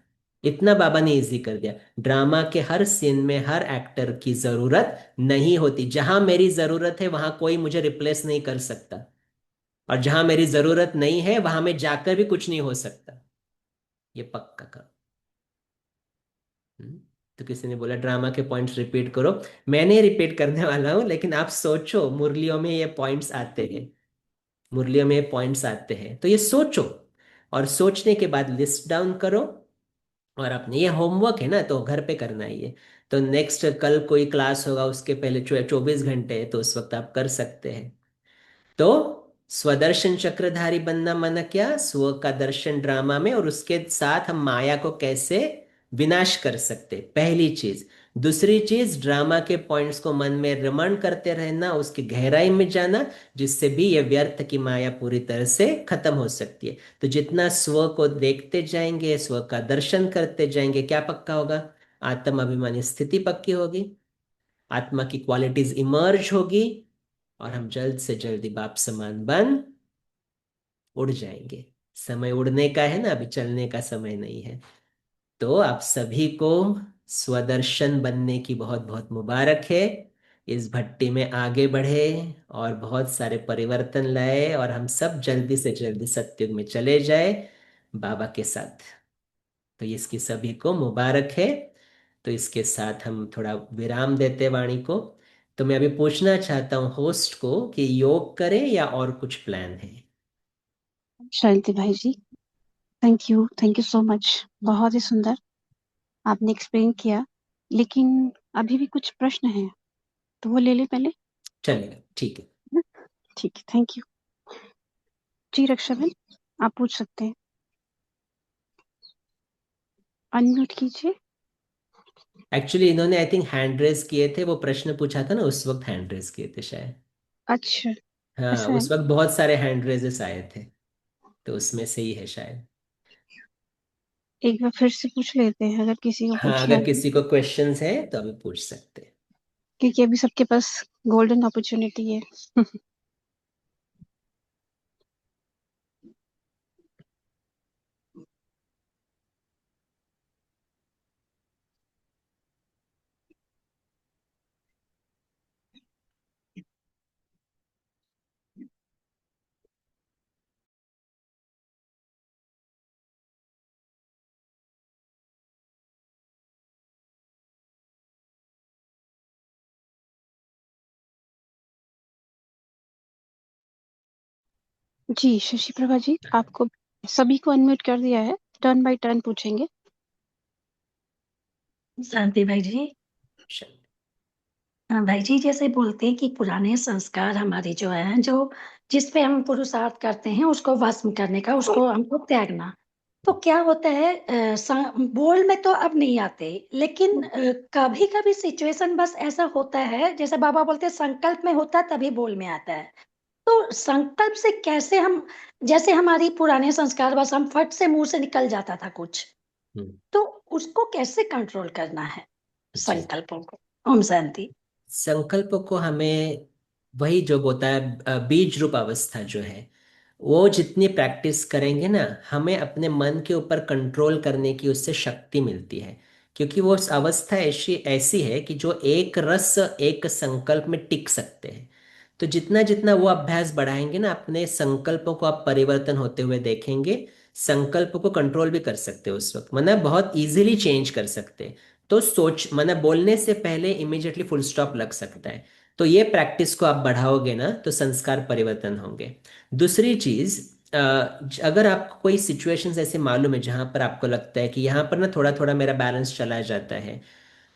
इतना बाबा ने इजी कर दिया। ड्रामा के हर सीन में हर एक्टर की जरूरत नहीं होती। जहां मेरी जरूरत है वहां कोई मुझे रिप्लेस नहीं कर सकता, और जहां मेरी जरूरत नहीं है वहां मैं जाकर भी कुछ नहीं हो सकता। ये पक्का का। हम्म। तो किसी ने बोला ड्रामा के पॉइंट्स रिपीट करो। मैं नहीं रिपीट करने वाला हूं, लेकिन आप सोचो, मुरलियों में ये पॉइंट्स आते हैं, मुरलियों में ये पॉइंट्स आते हैं, तो ये सोचो। और सोचने के बाद लिस्ट डाउन करो। और अपने ये होमवर्क है ना, तो घर पे करना ही है। तो नेक्स्ट कल कोई क्लास होगा, उसके पहले 24 घंटे है, तो उस वक्त आप कर सकते हैं। तो स्वदर्शन चक्रधारी बनना माना क्या, स्व का दर्शन ड्रामा में, और उसके साथ हम माया को कैसे विनाश कर सकते, पहली चीज। दूसरी चीज, ड्रामा के पॉइंट्स को मन में रमण करते रहना, उसकी गहराई में जाना, जिससे भी ये व्यर्थ की माया पूरी तरह से खत्म हो सकती है। तो जितना स्व को देखते जाएंगे, स्व का दर्शन करते जाएंगे, क्या पक्का होगा, आत्म अभिमानी स्थिति पक्की होगी, आत्मा की क्वालिटीज इमर्ज होगी, और हम जल्द से जल्द बाप समान बन उड़ जाएंगे। समय उड़ने का है ना, अभी चलने का समय नहीं है। तो आप सभी को स्वदर्शन बनने की बहुत बहुत मुबारक है। इस भट्टी में आगे बढ़े और बहुत सारे परिवर्तन लाए, और हम सब जल्दी से जल्दी सत्युग में चले जाए बाबा के साथ। तो इसकी सभी को मुबारक है। तो इसके साथ हम थोड़ा विराम देते वाणी को। तो मैं अभी पूछना चाहता हूँ होस्ट को कि योग करें या और कुछ प्लान है। शांति भाई जी, थैंक यू सो मच। बहुत ही सुंदर आपने एक्सप्लेन किया, लेकिन अभी भी कुछ प्रश्न हैं, तो वो ले ले पहले। चलेगा, ठीक है। ना? ठीक है, थैंक यू। जी रक्षाबेन, आप पूछ सकते हैं। अनम्यूट कीजिए। एक्चुअली इन्होंने आई थिंक हैंड रेस किए थे, वो प्रश्न पूछा था ना, उस वक्त हैंड रेस किए थे शायद। अच्छा, हाँ, ऐसा है। उस वक्त बहुत सारे हैंड रेजेस आए थे, तो उसमें से ही है शायद। एक बार फिर से पूछ लेते हैं अगर किसी को हाँ, पूछना अगर है, किसी को क्वेश्चंस है तो अभी पूछ सकते हैं। क्योंकि अभी सबके पास गोल्डन अपॉर्चुनिटी है। जी शशि प्रभा जी, आपको सभी को अनम्यूट कर दिया है, टर्न बाय टर्न पूछेंगे। शांति भाई जी। शायद। हाँ भाई जी, जैसे बोलते हैं कि पुराने संस्कार हमारे जो है, जो जिस पे हम पुरुषार्थ करते हैं उसको भस्म करने का, उसको हमको त्यागना। तो क्या होता है, बोल में तो अब नहीं आते, लेकिन कभी कभी सिचुएशन बस ऐसा होता है, जैसे बाबा बोलते हैं संकल्प में होता है तभी बोल में आता है। तो संकल्प से कैसे हम, जैसे हमारी पुराने संस्कार बस हम फट से मुंह से निकल जाता था कुछ, हम्म। तो उसको कैसे कंट्रोल करना है, जी, संकल्पों को। ओम शांति। संकल्प को हमें वही जो होता है बीज रूप अवस्था जो है, वो जितनी प्रैक्टिस करेंगे ना, हमें अपने मन के ऊपर कंट्रोल करने की उससे शक्ति मिलती है। क्योंकि वो अवस्था ऐसी ऐसी है कि जो एक रस एक संकल्प में टिक सकते हैं। तो जितना जितना वो अभ्यास बढ़ाएंगे ना, अपने संकल्पों को आप परिवर्तन होते हुए देखेंगे। संकल्प को कंट्रोल भी कर सकते हो उस वक्त, मतलब बहुत इजीली चेंज कर सकते हैं। तो सोच, मतलब बोलने से पहले इमिजिएटली फुल स्टॉप लग सकता है। तो ये प्रैक्टिस को आप बढ़ाओगे ना, तो संस्कार परिवर्तन होंगे। दूसरी चीज, अगर आपको कोई सिचुएशंस ऐसे मालूम है जहां पर आपको लगता है कि यहाँ पर ना थोड़ा थोड़ा मेरा बैलेंस चला जाता है,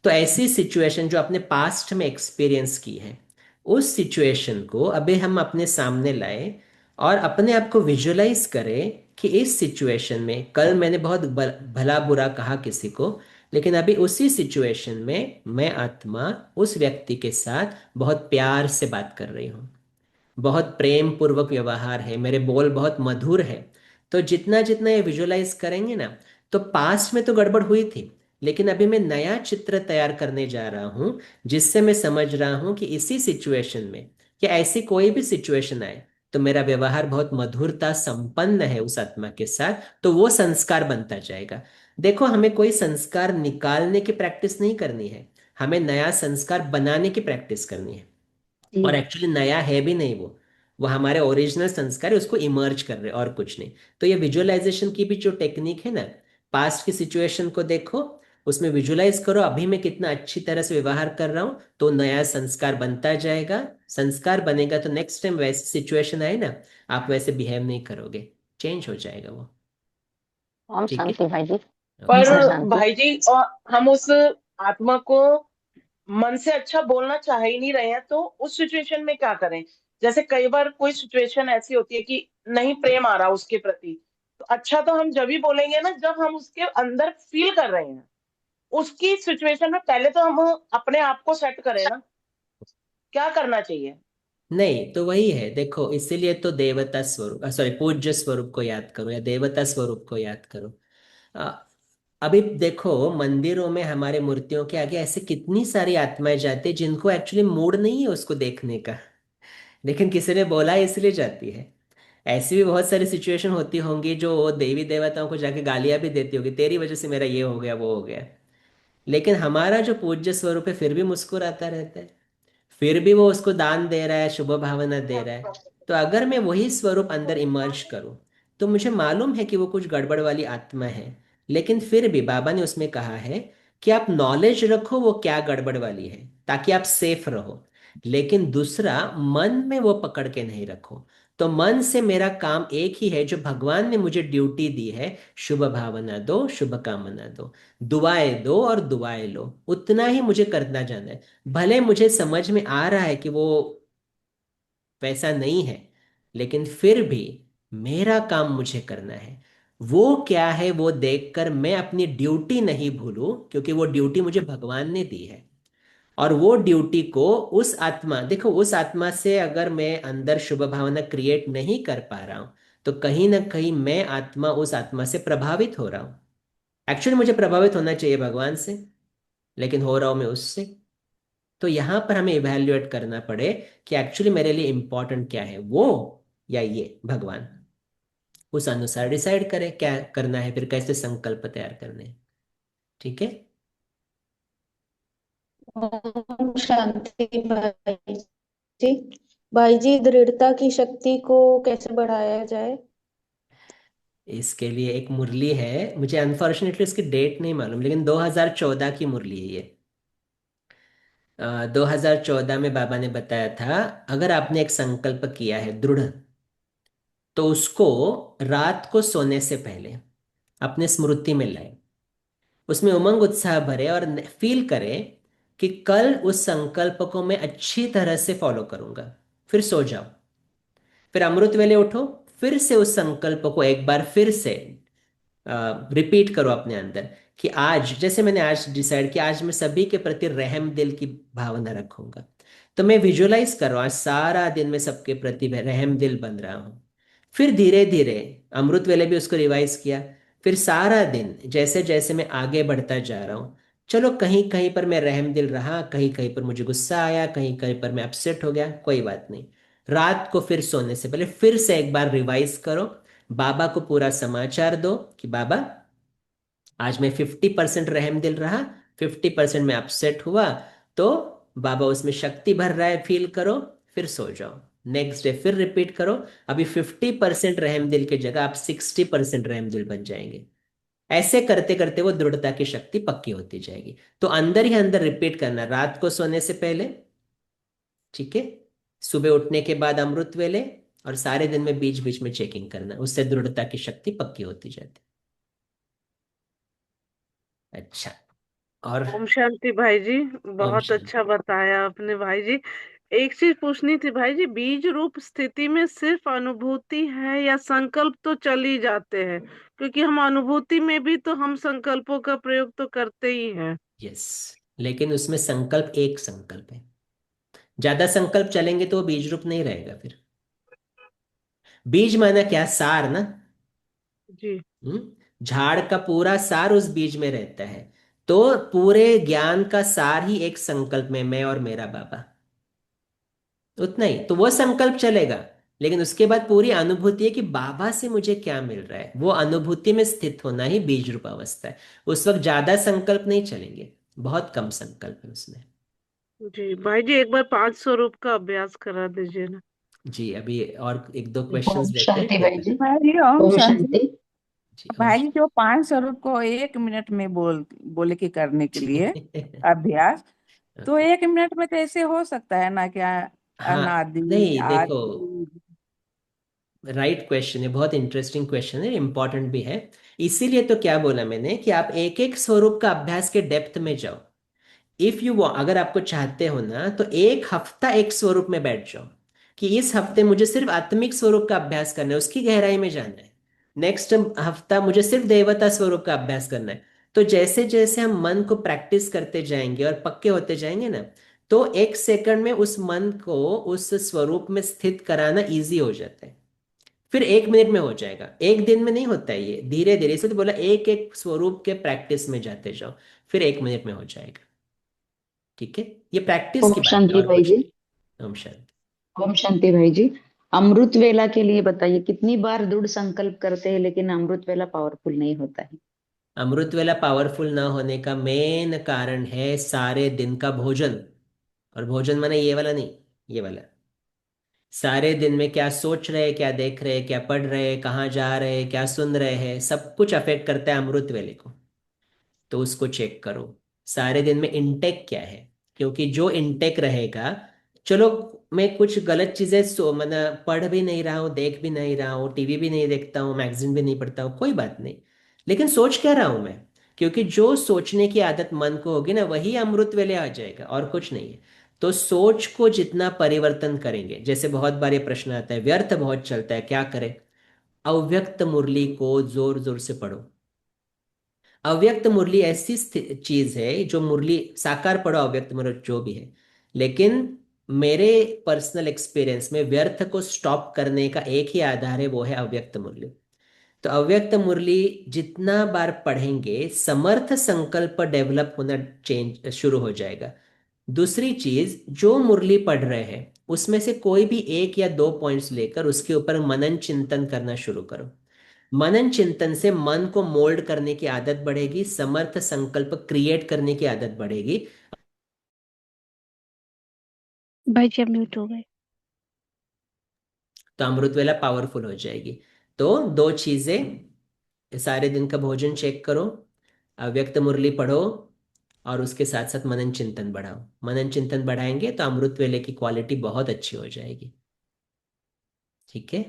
तो ऐसी सिचुएशन जो आपने पास्ट में एक्सपीरियंस की है, उस सिचुएशन को अभी हम अपने सामने लाए और अपने आप को विजुअलाइज करें कि इस सिचुएशन में कल मैंने बहुत भला बुरा कहा किसी को, लेकिन अभी उसी सिचुएशन में मैं आत्मा उस व्यक्ति के साथ बहुत प्यार से बात कर रही हूँ। बहुत प्रेम पूर्वक व्यवहार है, मेरे बोल बहुत मधुर है। तो जितना जितना ये विजुअलाइज करेंगे ना, तो पास्ट में तो गड़बड़ हुई थी, लेकिन अभी मैं नया चित्र तैयार करने जा रहा हूँ, जिससे मैं समझ रहा हूँ कि इसी सिचुएशन में या ऐसी कोई भी सिचुएशन आए, तो मेरा व्यवहार बहुत मधुरता संपन्न है उस आत्मा के साथ, तो वो संस्कार बनता जाएगा। देखो, हमें कोई संस्कार निकालने की प्रैक्टिस नहीं करनी है, हमें नया संस्कार बनाने की प्रैक्टिस करनी है। और जी। एक्चुअली नया है भी नहीं वो हमारे ओरिजिनल संस्कार है, उसको इमर्ज कर रहे हैं और कुछ नहीं। तो ये विजुअलाइजेशन की भी जो टेक्निक है ना, पास्ट की सिचुएशन को देखो, उसमें विजुअलाइज करो अभी मैं कितना अच्छी तरह से व्यवहार कर रहा हूँ, तो नया संस्कार बनता जाएगा। संस्कार बनेगा तो नेक्स्ट टाइम वैसी सिचुएशन आए ना, आप वैसे बिहेव नहीं करोगे, चेंज हो जाएगा वो। ओम ठीक है। शांति भाई जी। ओम ओके। पर शांति। भाई जी, और हम उस आत्मा को मन से अच्छा बोलना चाह ही नहीं रहे हैं, तो उस सिचुएशन में क्या करें? जैसे कई बार कोई सिचुएशन ऐसी होती है कि नहीं प्रेम आ रहा उसके प्रति, तो अच्छा तो हम जब ही बोलेंगे ना जब हम उसके अंदर फील कर रहे हैं। उसकी सिचुएशन में पहले तो हम अपने आप को सेट करें ना, क्या करना चाहिए? नहीं, तो वही है, देखो इसीलिए तो देवता स्वरूप, सॉरी, पूज्य स्वरूप को याद करो या देवता स्वरूप को याद करो। आ, अभी देखो, मंदिरों में हमारे मूर्तियों के आगे ऐसे कितनी सारी आत्माएं जाती है जिनको एक्चुअली मूड नहीं है उसको देखने का, लेकिन किसी ने बोला है इसलिए जाती है। ऐसी भी बहुत सारी सिचुएशन होती होंगी जो वो देवी देवताओं को जाके गालियां भी देती होगी, तेरी वजह से मेरा ये हो गया वो हो गया। लेकिन हमारा जो पूज्य स्वरूप है फिर भी मुस्कुराता रहता है, फिर भी वो उसको दान दे रहा है, शुभ भावना दे रहा है। तो अगर मैं वही स्वरूप अंदर इमर्ज करूं, तो मुझे मालूम है कि वो कुछ गड़बड़ वाली आत्मा है, लेकिन फिर भी बाबा ने उसमें कहा है कि आप नॉलेज रखो वो क्या गड़बड़ वाली है, ताकि आप सेफ रहो। लेकिन दूसरा, मन में वो पकड़ के नहीं रखो। तो मन से मेरा काम एक ही है, जो भगवान ने मुझे ड्यूटी दी है, शुभ भावना दो, शुभ कामना दो, दुआएं दो और दुआएं लो, उतना ही मुझे करना जाना है। भले मुझे समझ में आ रहा है कि वो वैसा नहीं है, लेकिन फिर भी मेरा काम मुझे करना है। वो क्या है वो देखकर मैं अपनी ड्यूटी नहीं भूलूं, क्योंकि वो ड्यूटी मुझे भगवान ने दी है। और वो ड्यूटी को उस आत्मा, देखो उस आत्मा से अगर मैं अंदर शुभ भावना क्रिएट नहीं कर पा रहा हूं, तो कहीं ना कहीं मैं आत्मा उस आत्मा से प्रभावित हो रहा हूं। एक्चुअली मुझे प्रभावित होना चाहिए भगवान से, लेकिन हो रहा हूं मैं उससे। तो यहां पर हमें इवैल्यूएट करना पड़े कि एक्चुअली मेरे लिए इंपॉर्टेंट क्या है, वो या ये भगवान। उस अनुसार डिसाइड करें क्या करना है, फिर कैसे संकल्प तैयार करने हैं। ठीक है। ओम शांति जी। भाई जी, दृढ़ता की शक्ति को कैसे बढ़ाया जाए? इसके लिए एक मुरली है, मुझे अनफॉर्चुनेटली उसकी डेट नहीं मालूम, लेकिन 2014 की मुरली है ये। 2014 में बाबा ने बताया था, अगर आपने एक संकल्प किया है दृढ़, तो उसको रात को सोने से पहले अपने स्मृति में लाए, उसमें उमंग उत्साह भरे और फील करें कि कल उस संकल्प को मैं अच्छी तरह से फॉलो करूंगा। फिर सो जाओ, फिर अमृत वेले उठो, फिर से उस संकल्प को एक बार फिर से रिपीट करो अपने अंदर कि आज, जैसे मैंने आज डिसाइड किया, आज मैं सभी के प्रति रहम दिल की भावना रखूंगा। तो मैं विजुअलाइज कर रहा हूँ आज सारा दिन मैं सबके प्रति रहम दिल बन रहा हूँ। फिर धीरे धीरे अमृत वेले भी उसको रिवाइज किया। फिर सारा दिन जैसे जैसे मैं आगे बढ़ता जा रहा हूँ, चलो कहीं कहीं पर मैं रहम दिल रहा, कहीं कहीं पर मुझे गुस्सा आया, कहीं कहीं पर मैं अपसेट हो गया, कोई बात नहीं। रात को फिर सोने से पहले फिर से एक बार रिवाइज करो। बाबा को पूरा समाचार दो कि बाबा, आज मैं 50% रहम दिल रहा, 50% में अपसेट हुआ, तो बाबा उसमें शक्ति भर रहा है, फील करो, फिर सो जाओ। नेक्स्ट डे फिर रिपीट करो। अभी 50% रहम दिल की जगह आप 60% रहम दिल बन जाएंगे। ऐसे करते करते वो दृढ़ता की शक्ति पक्की होती जाएगी। तो अंदर ही अंदर रिपीट करना, रात को सोने से पहले, ठीक है, सुबह उठने के बाद अमृत वेले, और सारे दिन में बीच बीच में चेकिंग करना, उससे दृढ़ता की शक्ति पक्की होती जाती है। अच्छा, और ओम शांति भाई जी, ओम बहुत शांति। अच्छा बताया आपने भाई जी। एक चीज पूछनी थी भाई जी, बीज रूप स्थिति में सिर्फ अनुभूति है या संकल्प तो चल ही जाते हैं? क्योंकि हम अनुभूति में भी तो हम संकल्पों का प्रयोग तो करते ही हैं। यस, लेकिन उसमें संकल्प एक संकल्प है। ज्यादा संकल्प चलेंगे तो वो बीज रूप नहीं रहेगा फिर। बीज माना क्या? सार ना। जी। झाड़ का पूरा सार उस बीज में रहता है। तो पूरे ज्ञान का सार ही एक संकल्प में, मैं और मेरा बाबा, उतना ही। तो वो संकल्प चलेगा, लेकिन उसके बाद पूरी अनुभूति है कि बाबा से मुझे क्या मिल रहा है, वो अनुभूति में स्थित होना ही बीज रूप अवस्था है। उस वक्त ज्यादा संकल्प नहीं चलेंगे, बहुत कम संकल्प है उसमें। जी भाई जी, एक बार 500 रूप का अभ्यास करा दीजिए ना। जी, अभी और एक दो ओम क्वेश्चंस लेते हैं, शांति फिर भाई मैं। जी। भाई जी ओम ओम शांति। शांति। जी, ओम भाई जी जो 5 स्वरूप को 1 मिनट में बोले के करने के लिए शांति। अभ्यास, तो ओके। 1 मिनट में तो ऐसे हो सकता है ना क्या? हाँ, अनादि नहीं देखो, आदि। राइट क्वेश्चन है, बहुत इंटरेस्टिंग क्वेश्चन है, इंपॉर्टेंट भी है। इसीलिए तो क्या बोला मैंने कि आप एक एक स्वरूप का अभ्यास के डेप्थ में जाओ। इफ यू अगर आपको चाहते हो ना, तो एक हफ्ता एक स्वरूप में बैठ जाओ कि इस हफ्ते मुझे सिर्फ आत्मिक स्वरूप का अभ्यास करना है, उसकी गहराई में जाना है। नेक्स्ट हफ्ता मुझे सिर्फ देवता स्वरूप का अभ्यास करना है। तो जैसे जैसे हम मन को प्रैक्टिस करते जाएंगे और पक्के होते जाएंगे ना, तो एक सेकंड में उस मन को उस स्वरूप में स्थित कराना इजी हो जाता है। फिर 1 मिनट में हो जाएगा, एक दिन में नहीं होता है ये, धीरे धीरे। इसलिए तो बोला एक एक स्वरूप के प्रैक्टिस में जाते जाओ, फिर 1 मिनट में हो जाएगा। ठीक है, ये प्रैक्टिस की ओम बात है शांति और भाई कुछ जी। नहीं। ओम शांति। ओम शांति भाई जी। अमृत वेला के लिए बताइए, कितनी बार दृढ़ संकल्प करते हैं लेकिन अमृत वेला पावरफुल नहीं होता है? अमृत वेला पावरफुल ना होने का मेन कारण है सारे दिन का भोजन। और भोजन माने ये वाला नहीं, ये वाला। सारे दिन में क्या सोच रहे, क्या देख रहे, क्या पढ़ रहे, कहाँ जा रहे, क्या सुन रहे हैं, सब कुछ अफेक्ट करता है अमृत वेले को। तो उसको चेक करो, सारे दिन में इनटेक क्या है। क्योंकि जो इनटेक रहेगा, चलो मैं कुछ गलत चीजें मैंने पढ़ भी नहीं रहा हूँ, देख भी नहीं रहा हूँ, टीवी भी नहीं देखता हूँ, मैगजीन भी नहीं पढ़ता हूँ, कोई बात नहीं। लेकिन सोच क्या रहा हूँ मैं? क्योंकि जो सोचने की आदत मन को होगी ना, वही अमृत वेले आ जाएगा, और कुछ नहीं है। तो सोच को जितना परिवर्तन करेंगे, जैसे बहुत बार ये प्रश्न आता है, व्यर्थ बहुत चलता है, क्या करें? अव्यक्त मुरली को जोर जोर से पढ़ो। अव्यक्त मुरली ऐसी चीज है, जो मुरली साकार पढ़ो, अव्यक्त मुरली जो भी है। लेकिन मेरे पर्सनल एक्सपीरियंस में व्यर्थ को स्टॉप करने का एक ही आधार है, वो है अव्यक्त मुरली। तो अव्यक्त मुरली जितना बार पढ़ेंगे, समर्थ संकल्प डेवलप होना चेंज शुरू हो जाएगा। दूसरी चीज, जो मुरली पढ़ रहे हैं उसमें से कोई भी एक या दो पॉइंट्स लेकर उसके ऊपर मनन चिंतन करना शुरू करो। मनन चिंतन से मन को मोल्ड करने की आदत बढ़ेगी, समर्थ संकल्प क्रिएट करने की आदत बढ़ेगी। भाई जी आप म्यूट हो गए। तो अमृत वेला पावरफुल हो जाएगी। तो दो चीजें, सारे दिन का भोजन चेक करो, अव्यक्त मुरली पढ़ो, और उसके साथ साथ मनन चिंतन बढ़ाओ। मनन चिंतन बढ़ाएंगे तो अमृत वेले की क्वालिटी बहुत अच्छी हो जाएगी। ठीक है।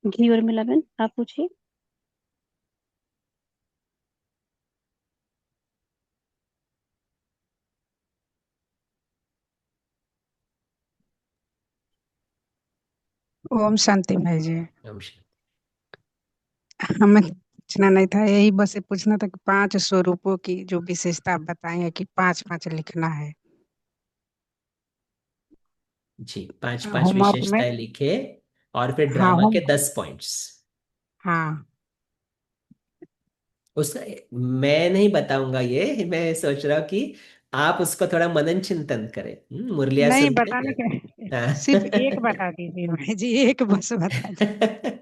घी और मिलावन आप पूछिए। ओम शांति भाई जी। नमस्कार। हमें पूछना नहीं था, यही बस ये पूछना था कि 5 स्वरूपों की जो विशेषता आप बताएंगे कि 5-5 लिखना है जी, पांच पांच होमवर्क में। विशेषताएं लिखे, और फिर हाँ ड्रामा होम के 10 पॉइंट्स। हाँ। उसका मैं नहीं बताऊंगा, ये मैं सोच रहा हूँ कि आप उसको थोड़ा मनन चिंतन करें, मुरलिया नहीं, सुनते बताने हैं के ना। सिर्फ एक बता दीजिए भाई जी, एक बस बता दीजिए।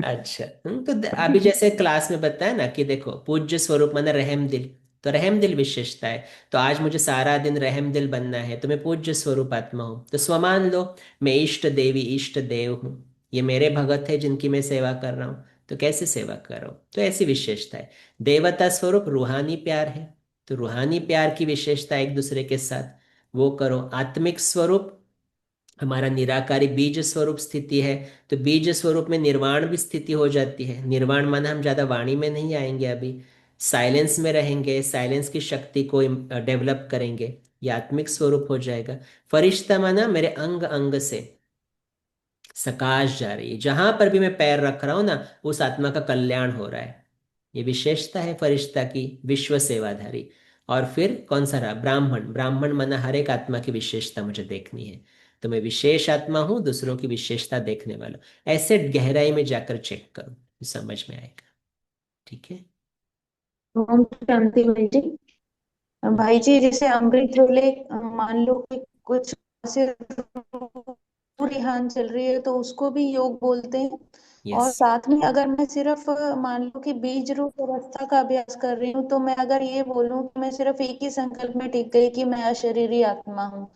अच्छा, तो अभी जैसे क्लास में बताया ना कि देखो पूज्य स्वरूप माने रहम दिल, तो रहम दिल विशेषता है। तो आज मुझे सारा दिन रहम दिल बनना है, तो मैं पूज्य स्वरूप आत्मा हूँ, तो स्वमान लो, मैं इष्ट देवी इष्ट देव हूँ, ये मेरे भगत है जिनकी मैं सेवा कर रहा हूँ, तो कैसे सेवा कर रहा हूँ, तो ऐसी विशेषता है। देवता स्वरूप रूहानी प्यार है, तो रूहानी प्यार की विशेषता एक दूसरे के साथ वो करो। आत्मिक स्वरूप हमारा निराकारी बीज स्वरूप स्थिति है, तो बीज स्वरूप में निर्वाण भी स्थिति हो जाती है। निर्वाण माना हम ज्यादा वाणी में नहीं आएंगे, अभी साइलेंस में रहेंगे, साइलेंस की शक्ति को डेवलप करेंगे, ये आत्मिक स्वरूप हो जाएगा। फरिश्ता माना मेरे अंग अंग से सकाश जा रही है, जहां पर भी मैं पैर रख रहा हूं ना उस आत्मा का कल्याण हो रहा है, ये विशेषता है फरिश्ता की, विश्व सेवाधारी। और फिर कौन सा रहा, ब्राह्मण, ब्राह्मण माना हर एक आत्मा की विशेषता मुझे देखनी है, तो मैं विशेष आत्मा हूं, दूसरों की विशेषता देखने वाला हूं। ऐसे गहराई में जाकर चेक करो, समझ में आएगा। ठीक है। ओम शांति भाई जी। भाई जी, जैसे अमृत वेले मान लो कि कुछ से रिहान चल रही है तो उसको भी योग बोलते हैं। यस। और साथ में अगर मैं सिर्फ मान लो कि बीज रूप अवस्था का अभ्यास कर रही हूँ, तो मैं अगर ये बोलूं कि मैं सिर्फ एक ही संकल्प में टिक गई कि मैं अशरीरी आत्मा हूँ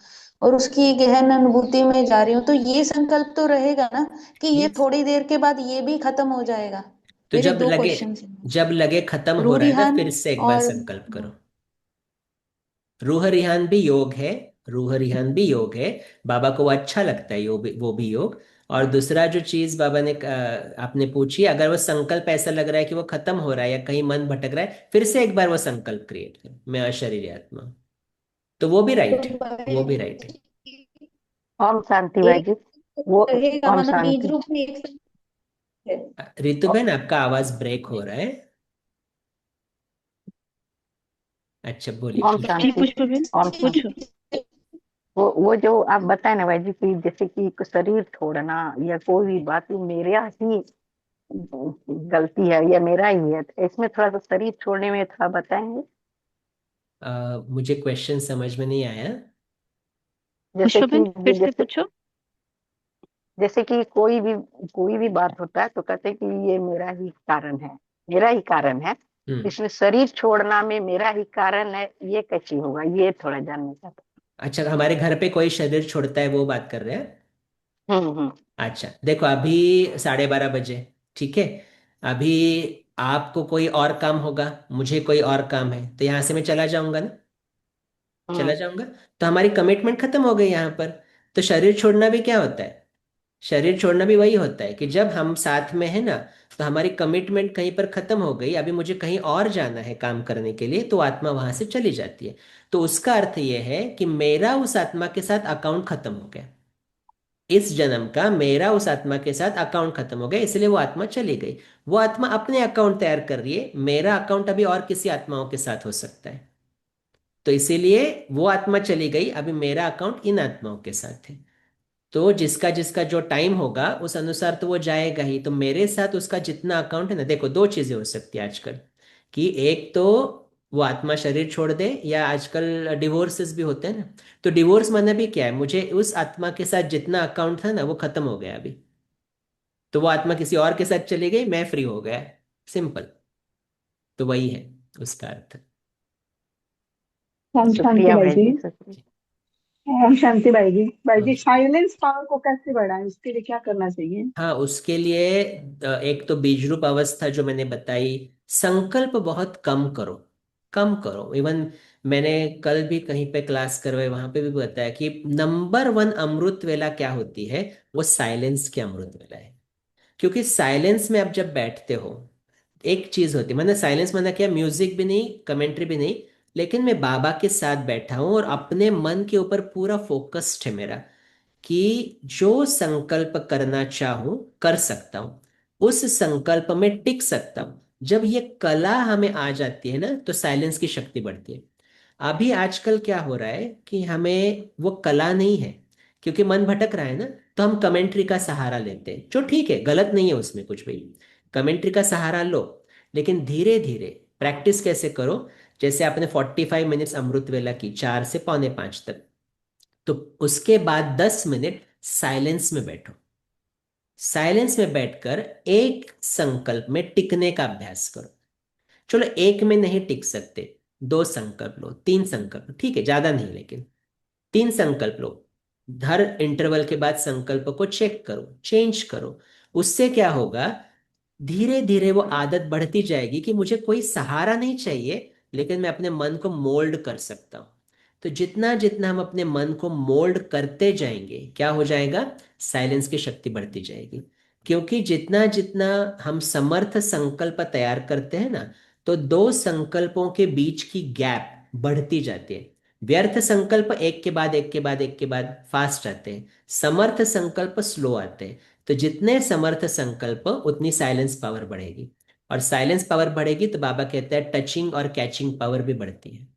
और उसकी गहन अनुभूति में जा रही हूँ, तो ये संकल्प तो रहेगा ना कि ये यस, थोड़ी देर के बाद ये भी खत्म हो जाएगा। तो मेरे जब दो लगे, क्वेश्चन जब लगे खत्म हैं, हो रू रहा है ना, रिहान फिर से एक बार और संकल्प करो। रूह रिहान भी योग है, रूह रिहान भी योग है, बाबा को वो अच्छा लगता है, वो भी योग। और दूसरा जो चीज बाबा ने आपने पूछी, अगर वो संकल्प ऐसा लग रहा है कि वो खत्म हो रहा है या कहीं मन भटक रहा है, फिर से एक बार वो संकल्प क्रिएट करो, मैं अशरीरी आत्मा हूं। तो वो भी तो राइट है, वो भी राइट है। भाई ओम शांति भाई एक जी। वो रहेगा, ओम मतलब बीज शांति। रूप में एक संकल्प है। रितु ओ- बहन, आपका आवाज ब्रेक हो रहा है। अच्छा, बोलिए ओम पूछिए। जी शांति। पुष्प बहन, ओम शांति। पूछो। वो जो आप बताए ना भाई जी कि जैसे कि शरीर छोड़ना या कोई भी बात, ये मेरा ही गलती है या मेरा ही है, तो इसमें थोड़ा सा शरीर छोड़ने में थोड़ा बताएंगे। मुझे क्वेश्चन समझ में नहीं आया। जैसे पुष्प कि बहन फिर से जैसे पूछो। जैसे कि कोई भी बात होता है तो कहते हैं कि ये मेरा ही कारण है, मेरा ही कारण है। हम्म। इसमें शरीर छोड़ना में मेरा ही कारण है, ये कैसे होगा, ये थोड़ा जानना चाहता अच्छा, हमारे घर पे कोई शरीर छोड़ता है वो बात कर रहे हैं। हूँ। हम्म। अच्छा देखो, अभी 12:30 बजे, ठीक है, अभी आपको कोई और काम होगा, मुझे कोई और काम है, तो यहाँ से मैं चला जाऊंगा ना, चला हम्म। जाऊंगा, तो हमारी कमिटमेंट खत्म हो गई यहाँ पर। तो शरीर छोड़ना भी क्या होता है, शरीर छोड़ना भी वही होता है कि जब हम साथ में है ना, तो हमारी कमिटमेंट कहीं पर खत्म हो गई, अभी मुझे कहीं और जाना है काम करने के लिए, तो आत्मा वहां से चली जाती है। तो उसका अर्थ यह है कि मेरा उस आत्मा के साथ अकाउंट खत्म हो गया, इस जन्म का मेरा उस आत्मा के साथ अकाउंट खत्म हो गया, इसलिए वो आत्मा चली गई। वो आत्मा अपने अकाउंट तैयार कर रही है, मेरा अकाउंट अभी और किसी आत्माओं के साथ हो सकता है, तो इसीलिए वो आत्मा चली गई, अभी मेरा अकाउंट इन आत्माओं के साथ है। तो जिसका जिसका जो टाइम होगा उस अनुसार तो वो जाएगा ही, तो मेरे साथ उसका जितना अकाउंट है ना, देखो दो चीजें हो सकती है आजकल, कि एक तो वो आत्मा शरीर छोड़ दे, या आजकल डिवोर्सेस भी होते हैं ना, तो डिवोर्स माना भी क्या है, मुझे उस आत्मा के साथ जितना अकाउंट था ना वो खत्म हो गया अभी, तो वो आत्मा किसी और के साथ चली गई, मैं फ्री हो गया, सिंपल। तो वही है उसका अर्थ। ओम शांति शुक्रिया भाई भाई जी। जी, शुक्रिया। ओम शांति भाई जी। भाई हाँ, जी, साइलेंस पावर को कैसे बढ़ाएं, उसके लिए क्या करना चाहिए? हाँ, उसके लिए एक तो बीज रूप अवस्था जो मैंने बताई, संकल्प बहुत कम करो, कम करो। इवन मैंने कल भी कहीं पे क्लास करवाई, वहां पे भी बताया कि नंबर वन अमृत वेला क्या होती है, वो साइलेंस की अमृत वेला है। क्योंकि साइलेंस में आप जब बैठते हो, एक चीज होती है, मैंने साइलेंस माना क्या, म्यूजिक भी नहीं, कमेंट्री भी नहीं, लेकिन मैं बाबा के साथ बैठा हूं और अपने मन के ऊपर पूरा फोकस्ड है मेरा, कि जो संकल्प करना चाहूं कर सकता हूं, उस संकल्प में टिक सकता हूं। जब ये कला हमें आ जाती है ना, तो साइलेंस की शक्ति बढ़ती है। अभी आजकल क्या हो रहा है कि हमें वो कला नहीं है, क्योंकि मन भटक रहा है ना, तो हम कमेंट्री का सहारा लेते हैं, जो ठीक है, गलत नहीं है उसमें कुछ भी, कमेंट्री का सहारा लो, लेकिन धीरे धीरे प्रैक्टिस कैसे करो, जैसे आपने 45 मिनट्स अमृत वेला की, 4 से 4:45 तक, तो उसके बाद 10 मिनट साइलेंस में बैठो। साइलेंस में बैठकर एक संकल्प में टिकने का अभ्यास करो। चलो एक में नहीं टिक सकते, 2 संकल्प लो, 3 संकल्प लो, ठीक है, ज्यादा नहीं, लेकिन 3 संकल्प लो। हर इंटरवल के बाद संकल्प को चेक करो, चेंज करो। उससे क्या होगा, धीरे धीरे वो आदत बढ़ती जाएगी कि मुझे कोई सहारा नहीं चाहिए, लेकिन मैं अपने मन को मोल्ड कर सकता हूँ। तो जितना जितना हम अपने मन को मोल्ड करते जाएंगे, क्या हो जाएगा, साइलेंस की शक्ति बढ़ती जाएगी। क्योंकि जितना जितना हम समर्थ संकल्प तैयार करते हैं ना, तो 2 संकल्पों के बीच की गैप बढ़ती जाती है। व्यर्थ संकल्प एक के बाद एक के बाद एक के बाद फास्ट आते हैं, समर्थ संकल्प स्लो आते हैं। तो जितने समर्थ संकल्प उतनी साइलेंस पावर बढ़ेगी, और साइलेंस पावर बढ़ेगी तो बाबा कहते हैं टचिंग और कैचिंग पावर भी बढ़ती है।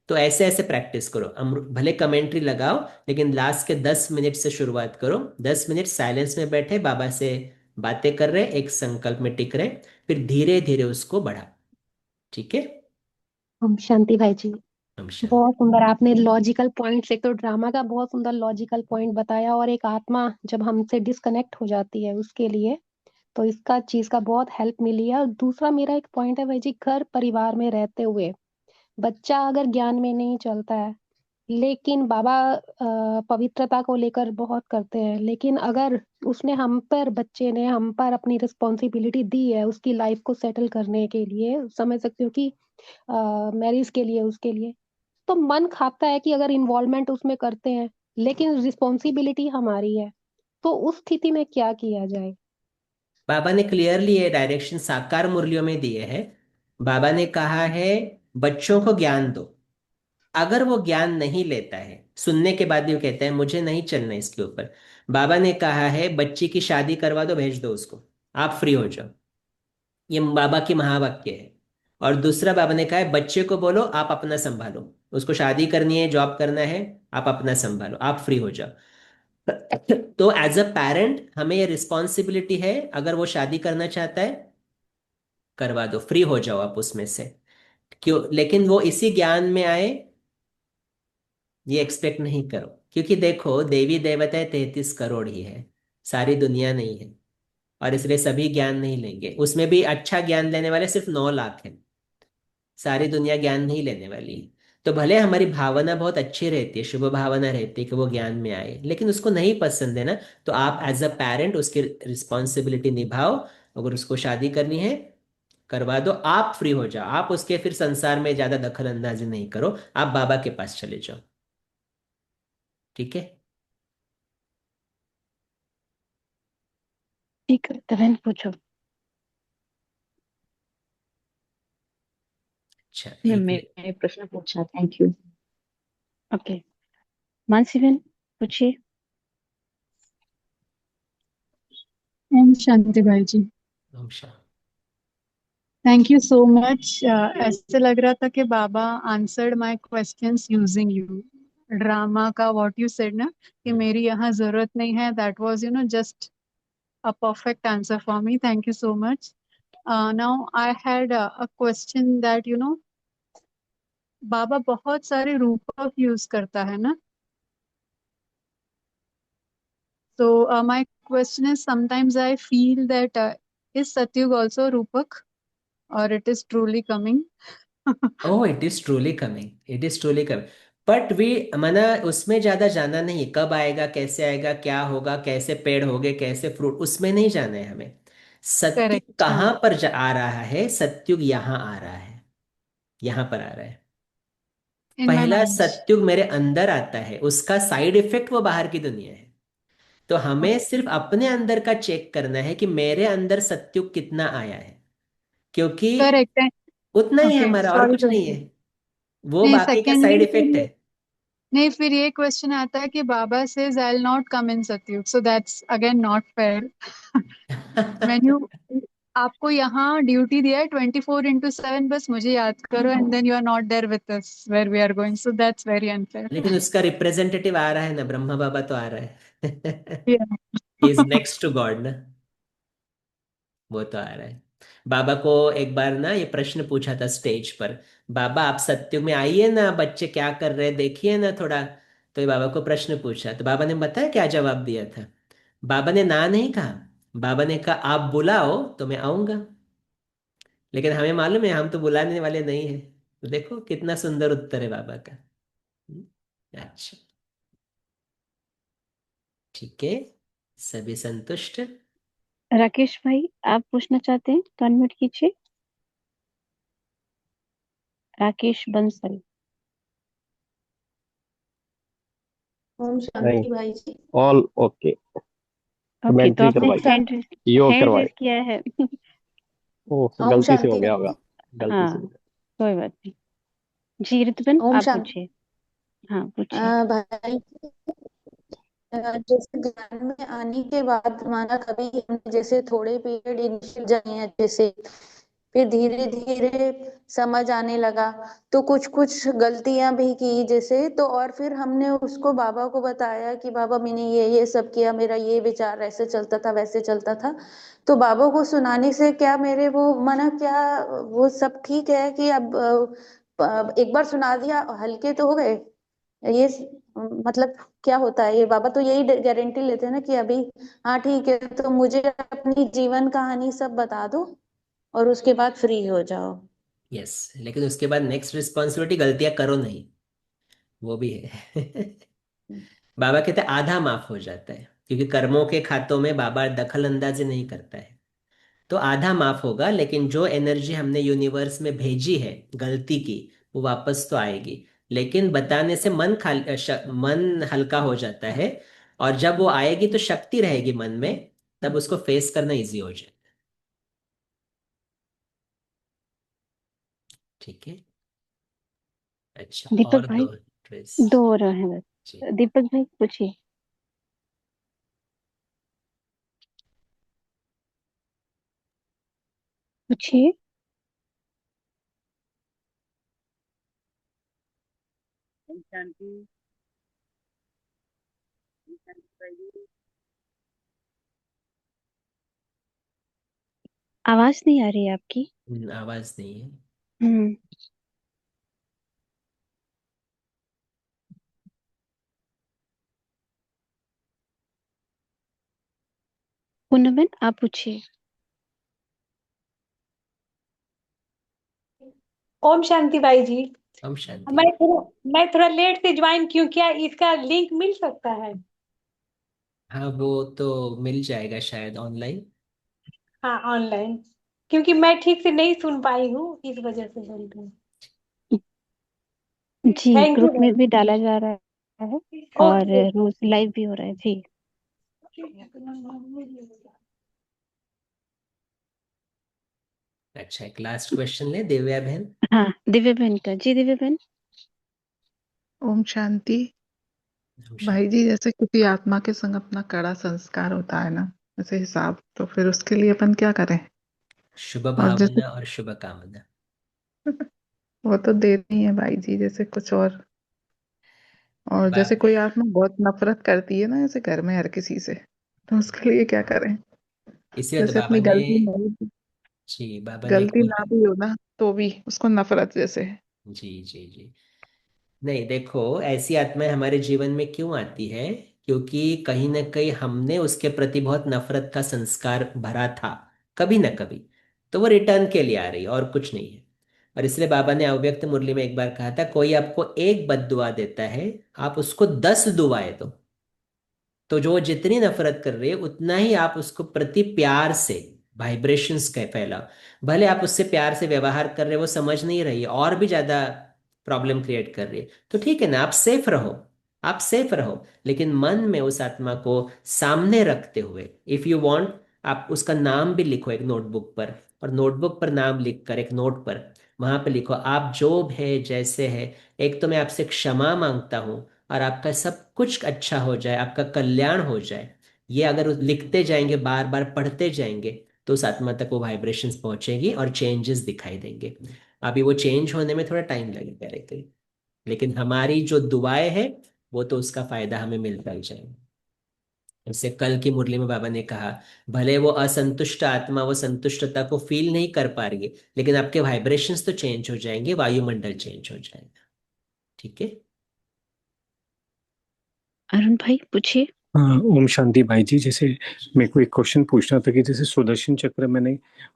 तो ऐसे ऐसे प्रैक्टिस करो, भले कमेंट्री लगाओ, लेकिन लास्ट के 10 मिनट से शुरुआत करो। 10 मिनट साइलेंस में बैठे बाबा से बातें कर रहे, एक संकल्प में टिक रहे, फिर धीरे धीरे उसको बढ़ा। ठीक है। ओम शांति भाई जी। हम शांति। बहुत सुंदर आपने लॉजिकल पॉइंट्स, एक तो ड्रामा का बहुत सुंदर लॉजिकल पॉइंट बताया, और एक आत्मा जब हमसे डिस्कनेक्ट हो जाती है उसके लिए, तो इसका चीज का बहुत हेल्प मिली है। और दूसरा मेरा एक पॉइंट है भाई जी, घर परिवार में रहते हुए बच्चा अगर ज्ञान में नहीं चलता है, लेकिन बाबा पवित्रता को लेकर बहुत करते हैं, लेकिन अगर उसने हम पर, बच्चे ने हम पर अपनी रिस्पॉन्सिबिलिटी दी है उसकी लाइफ को सेटल करने के लिए, समझ सकते हो कि मैरिज के लिए, उसके लिए, तो मन खाता है कि अगर इन्वॉल्वमेंट उसमें करते हैं, लेकिन रिस्पॉन्सिबिलिटी हमारी है, तो उस स्थिति में क्या किया जाए? बाबा ने क्लियरली ये डायरेक्शन साकार मुरलियों में दिए है। बाबा ने कहा है बच्चों को ज्ञान दो। अगर वो ज्ञान नहीं लेता है, सुनने के बाद भी वो कहता है मुझे नहीं चलना इसके ऊपर, बाबा ने कहा है बच्ची की शादी करवा दो, भेज दो उसको, आप फ्री हो जाओ। ये बाबा की महावाक्य है। और दूसरा बाबा ने कहा है बच्चे को बोलो आप अपना संभालो, उसको शादी करनी है, जॉब करना है, आप अपना संभालो, आप फ्री हो जाओ। तो एज अ पेरेंट हमें ये रिस्पॉन्सिबिलिटी है, अगर वो शादी करना चाहता है करवा दो, फ्री हो जाओ आप उसमें से। क्यों, लेकिन वो इसी ज्ञान में आए, ये एक्सपेक्ट नहीं करो। क्योंकि देखो देवी देवताएं 33 करोड़ ही है, सारी दुनिया नहीं है। और इसलिए सभी ज्ञान नहीं लेंगे, उसमें भी अच्छा ज्ञान लेने वाले सिर्फ 9 लाख हैं, सारी दुनिया ज्ञान नहीं लेने वाली है। तो भले हमारी भावना बहुत अच्छी रहती है, शुभ भावना रहती है कि वो ज्ञान में आए, लेकिन उसको नहीं पसंद है ना, तो आप एज अ पेरेंट उसकी रिस्पॉन्सिबिलिटी निभाओ। अगर उसको शादी करनी है करवा दो, आप फ्री हो जाओ, आप उसके फिर संसार में ज्यादा दखल अंदाजी नहीं करो, आप बाबा के पास चले जाओ। ठीक है। ठीक है, बहन पूछो। अच्छा, एक मैंने प्रश्न पूछा, थैंक यू। ओके, मानसी बहन पूछिए। ओम शांति भाई जी। नमस्कार। Thank you so much. ऐसे लग रहा था कि बाबा answered my questions using you. ड्रामा का व्हाट यू सेड ना, कि मेरी यहाँ जरूरत नहीं है, that was just a perfect answer for me. Thank you so much. Now I had a question that बाबा बहुत सारे रूपक यूज करता है ना, so my question is, sometimes I feel that is Satyug also रूपक, or it is truly coming? Oh, it is truly coming, it is truly coming. But we मना उसमें ज्यादा जाना नहीं, कब आएगा, कैसे आएगा, क्या होगा, कैसे पेड़ होगे, कैसे फ्रूट, उसमें नहीं जाना है हमें। सत्युग करेक्ट, हाँ। कहाँ पर आ रहा है, सत्युग यहाँ आ रहा है, यहाँ पर आ रहा है। इन माय पहला माइंड। सत्युग मेरे अंदर आता है, उसका साइड इफेक्ट वो बाहर की दुनिया है। तो हमें सिर्फ अपने अंदर का चेक करना है कि मेरे अंदर सत्युग कितना आया है, क्योंकि करेक्ट है। उतना ही है ओके, हमारा, और सॉरी कुछ टू नहीं है। वो नहीं, बाकी का साइड सेकेंडली इफेक्ट है। नहीं, फिर ये क्वेश्चन आता है कि बाबा says I will not come in Satyug, so that's again not fair. When you आपको यहाँ ड्यूटी दिया है 24/7, बस मुझे याद करो, and then you are not there with us where we are going, so that's very unfair. लेकिन उसका रिप्रेजेंटेटिव आ रहा है ना, ब्रह्मा बाबा तो आ रहा है। He is next to God ना, वो तो आ रहा है। बाबा को एक बार ना ये प्रश्न पूछा था स्टेज पर, बाबा आप सत्युग में आइए ना, बच्चे क्या कर रहे हैं देखिए ना थोड़ा। तो ये बाबा को प्रश्न पूछा, तो बाबा ने बताया क्या जवाब दिया था। बाबा ने ना नहीं कहा, बाबा ने कहा आप बुलाओ तो मैं आऊंगा। लेकिन हमें मालूम है हम तो बुलाने वाले नहीं है। तो देखो कितना सुंदर उत्तर है बाबा का। हम्म, अच्छा, ठीक है, सभी संतुष्ट। राकेश भाई, आप पूछना चाहते हैं तो अनम्यूट कीजिए। राकेश बंसल। ओम नहीं, शांति भाई जी। All okay. ओके, तो कमेंट्री आपने ओम करवाई, शांति। योग हैंड करवाई। रेज किया है। ओह, ओम गलती से हो शांति गया भाई होगा। जी। गलती से हो हाँ, गया। कोई बात नहीं। जी ऋतुबेन, ओम आप शांति। पूछिए। हाँ पूछिए। भाई, जैसे ज्ञान में आने के बाद माना कभी हमने जैसे थोड़े पीरियड इनिशियल जाए अच्छे से, फिर धीरे धीरे समझ आने लगा, तो कुछ कुछ गलतियां भी की जैसे, तो और फिर हमने उसको बाबा को बताया कि बाबा मैंने ये सब किया, मेरा ये विचार ऐसे चलता था वैसे चलता था। तो बाबा को सुनाने से क्या मेरे वो मना क्या वो सब ठीक है कि अब एक बार सुना दिया हल्के तो हो गए ये मतलब क्या होता है ये? बाबा तो यही गारंटी लेते हैं ना कि अभी हाँ ठीक है, तो मुझे अपनी जीवन कहानी सब बता दो और उसके बाद फ्री हो जाओ। यस, लेकिन उसके बाद नेक्स्ट रिस्पॉन्सिबिलिटी गलतियां करो नहीं, वो भी है। बाबा कहते हैं आधा माफ हो जाता है, क्योंकि कर्मों के खातों में बाबा दखल अंदाजी नहीं करता है। तो आधा माफ होगा, लेकिन जो एनर्जी हमने यूनिवर्स में भेजी है गलती की, वो वापस तो आएगी। लेकिन बताने से मन हल्का हो जाता है। और जब वो आएगी तो शक्ति रहेगी मन में, तब उसको फेस करना इजी हो जाए। ठीक है। अच्छा, दीपक और भाई, दो ड्रेस। दो और हैं जी, बस। दीपक भाई पूछिए। पूछिए। आवाज नहीं आ रही है आपकी। आवाज नहीं है। हम्म। पूनमन, आप पूछिए। ओम शांति भाई जी। हम मैं शांति। थोड़ा मैं थोड़ा लेट से ज्वाइन क्यों किया, इसका लिंक मिल सकता है? हाँ, वो तो मिल जाएगा शायद ऑनलाइन। हाँ ऑनलाइन, क्योंकि मैं ठीक से नहीं सुन पाई हूँ, इस वजह से बोल रही हूँ। जी, थैंक यू ग्रुप में भाई। भी डाला जा रहा है और ओके। रोज लाइव भी हो रहा है जी। अच्छा, एक लास्ट क्वेश्चन ले दिव्या बहन। हाँ, दिव्या बहन का। जी दिव्या बहन। ओम शांति। हम भाई जी, जैसे किसी आत्मा के संग अपना कड़ा संस्कार होता है ना, जैसे हिसाब, तो फिर उसके लिए अपन क्या करें? शुभ और जैसे भावना और शुभ कामना। वो तो देते ही है भाई जी, जैसे कुछ और जैसे बा- कोई आत्मा बहुत नफरत करती है ना, जैसे घर में हर किसी से, तो उसके लिए क्या करें? इसलिए तो जैसे बाबा अपनी ने, जी बाबा ने गलती ना बोला। भी हो ना, तो भी उसको नफरत जैसे। जी जी जी। नहीं, देखो ऐसी आत्माएं हमारे जीवन में क्यों आती है? क्योंकि कहीं ना कहीं हमने उसके प्रति बहुत नफरत का संस्कार भरा था, कभी ना कभी। तो वो रिटर्न के लिए आ रही है, और कुछ नहीं है। और इसलिए बाबा ने अव्यक्त मुरली में एक बार कहा था, कोई आपको एक बद्दुआ देता है, आप उसको 10 दुआएं दो। तो जो जितनी नफरत कर रही है, उतना ही आप उसको प्रति प्यार से वाइब्रेशंस का फैलाओ। भले आप उससे प्यार से व्यवहार कर रहे हो, वो समझ नहीं रही है और भी ज्यादा प्रॉब्लम क्रिएट कर रही है, तो ठीक है ना, आप सेफ रहो। आप सेफ रहो, लेकिन मन में उस आत्मा को सामने रखते हुए, इफ यू वांट, आप उसका नाम भी लिखो एक नोटबुक पर। और नोटबुक पर नाम लिख कर एक नोट पर, वहां पे लिखो आप जो भी है जैसे है, एक तो मैं आपसे क्षमा मांगता हूँ, और आपका सब कुछ अच्छा हो जाए, आपका कल्याण हो जाए। ये अगर लिखते जाएंगे, बार बार पढ़ते जाएंगे, तो उस आत्मा तक वो वाइब्रेशंस पहुंचेगी और चेंजेस दिखाई देंगे। अभी वो चेंज होने में थोड़ा टाइम लगेगा, लेकिन हमारी जो दुआएं हैं, वो तो उसका फायदा हमें मिलता ही जाएगा। जैसे कल की मुरली में बाबा ने कहा, भले वो असंतुष्ट आत्मा वो संतुष्टता को फील नहीं कर पा रही है, लेकिन आपके वाइब्रेशंस तो चेंज हो जाएंगे, वायुमंडल चेंज हो जाएगा। ठीक है। अरुण भाई पूछिए। हाँ, ओम शांति भाई जी। जैसे मेरे को एक क्वेश्चन पूछना था कि जैसे सुदर्शन चक्र मैंने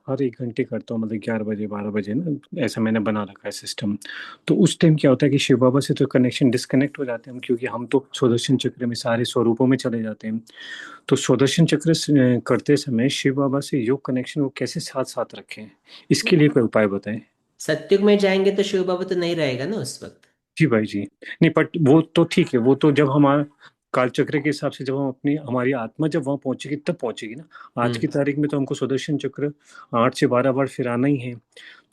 हर 1 घंटे करता हूँ, मतलब 11 बजे 12 बजे ना, ऐसा मैंने बना रखा है सिस्टम। तो उस टाइम क्या होता है कि शिव बाबा से तो कनेक्शन डिस्कनेक्ट हो जाते हैं हम, क्योंकि हम तो सुदर्शन चक्र में सारे स्वरूपों में चले जाते हैं। तो सुदर्शन चक्र करते समय शिव बाबा से योग कनेक्शन वो कैसे साथ साथ रखें, इसके लिए कोई उपाय बताएं। सत्युग में जाएंगे तो शिव बाबा तो नहीं रहेगा ना उस वक्त। जी भाई जी। नहीं, बट वो तो ठीक है, वो तो जब हमारा काल चक्र के हिसाब से जब हम अपनी हमारी आत्मा जब वहां पहुंचेगी तब पहुंचेगी ना। आज की तारीख में तो हमको सुदर्शन चक्र 8 से 12 बार फिराना ही है।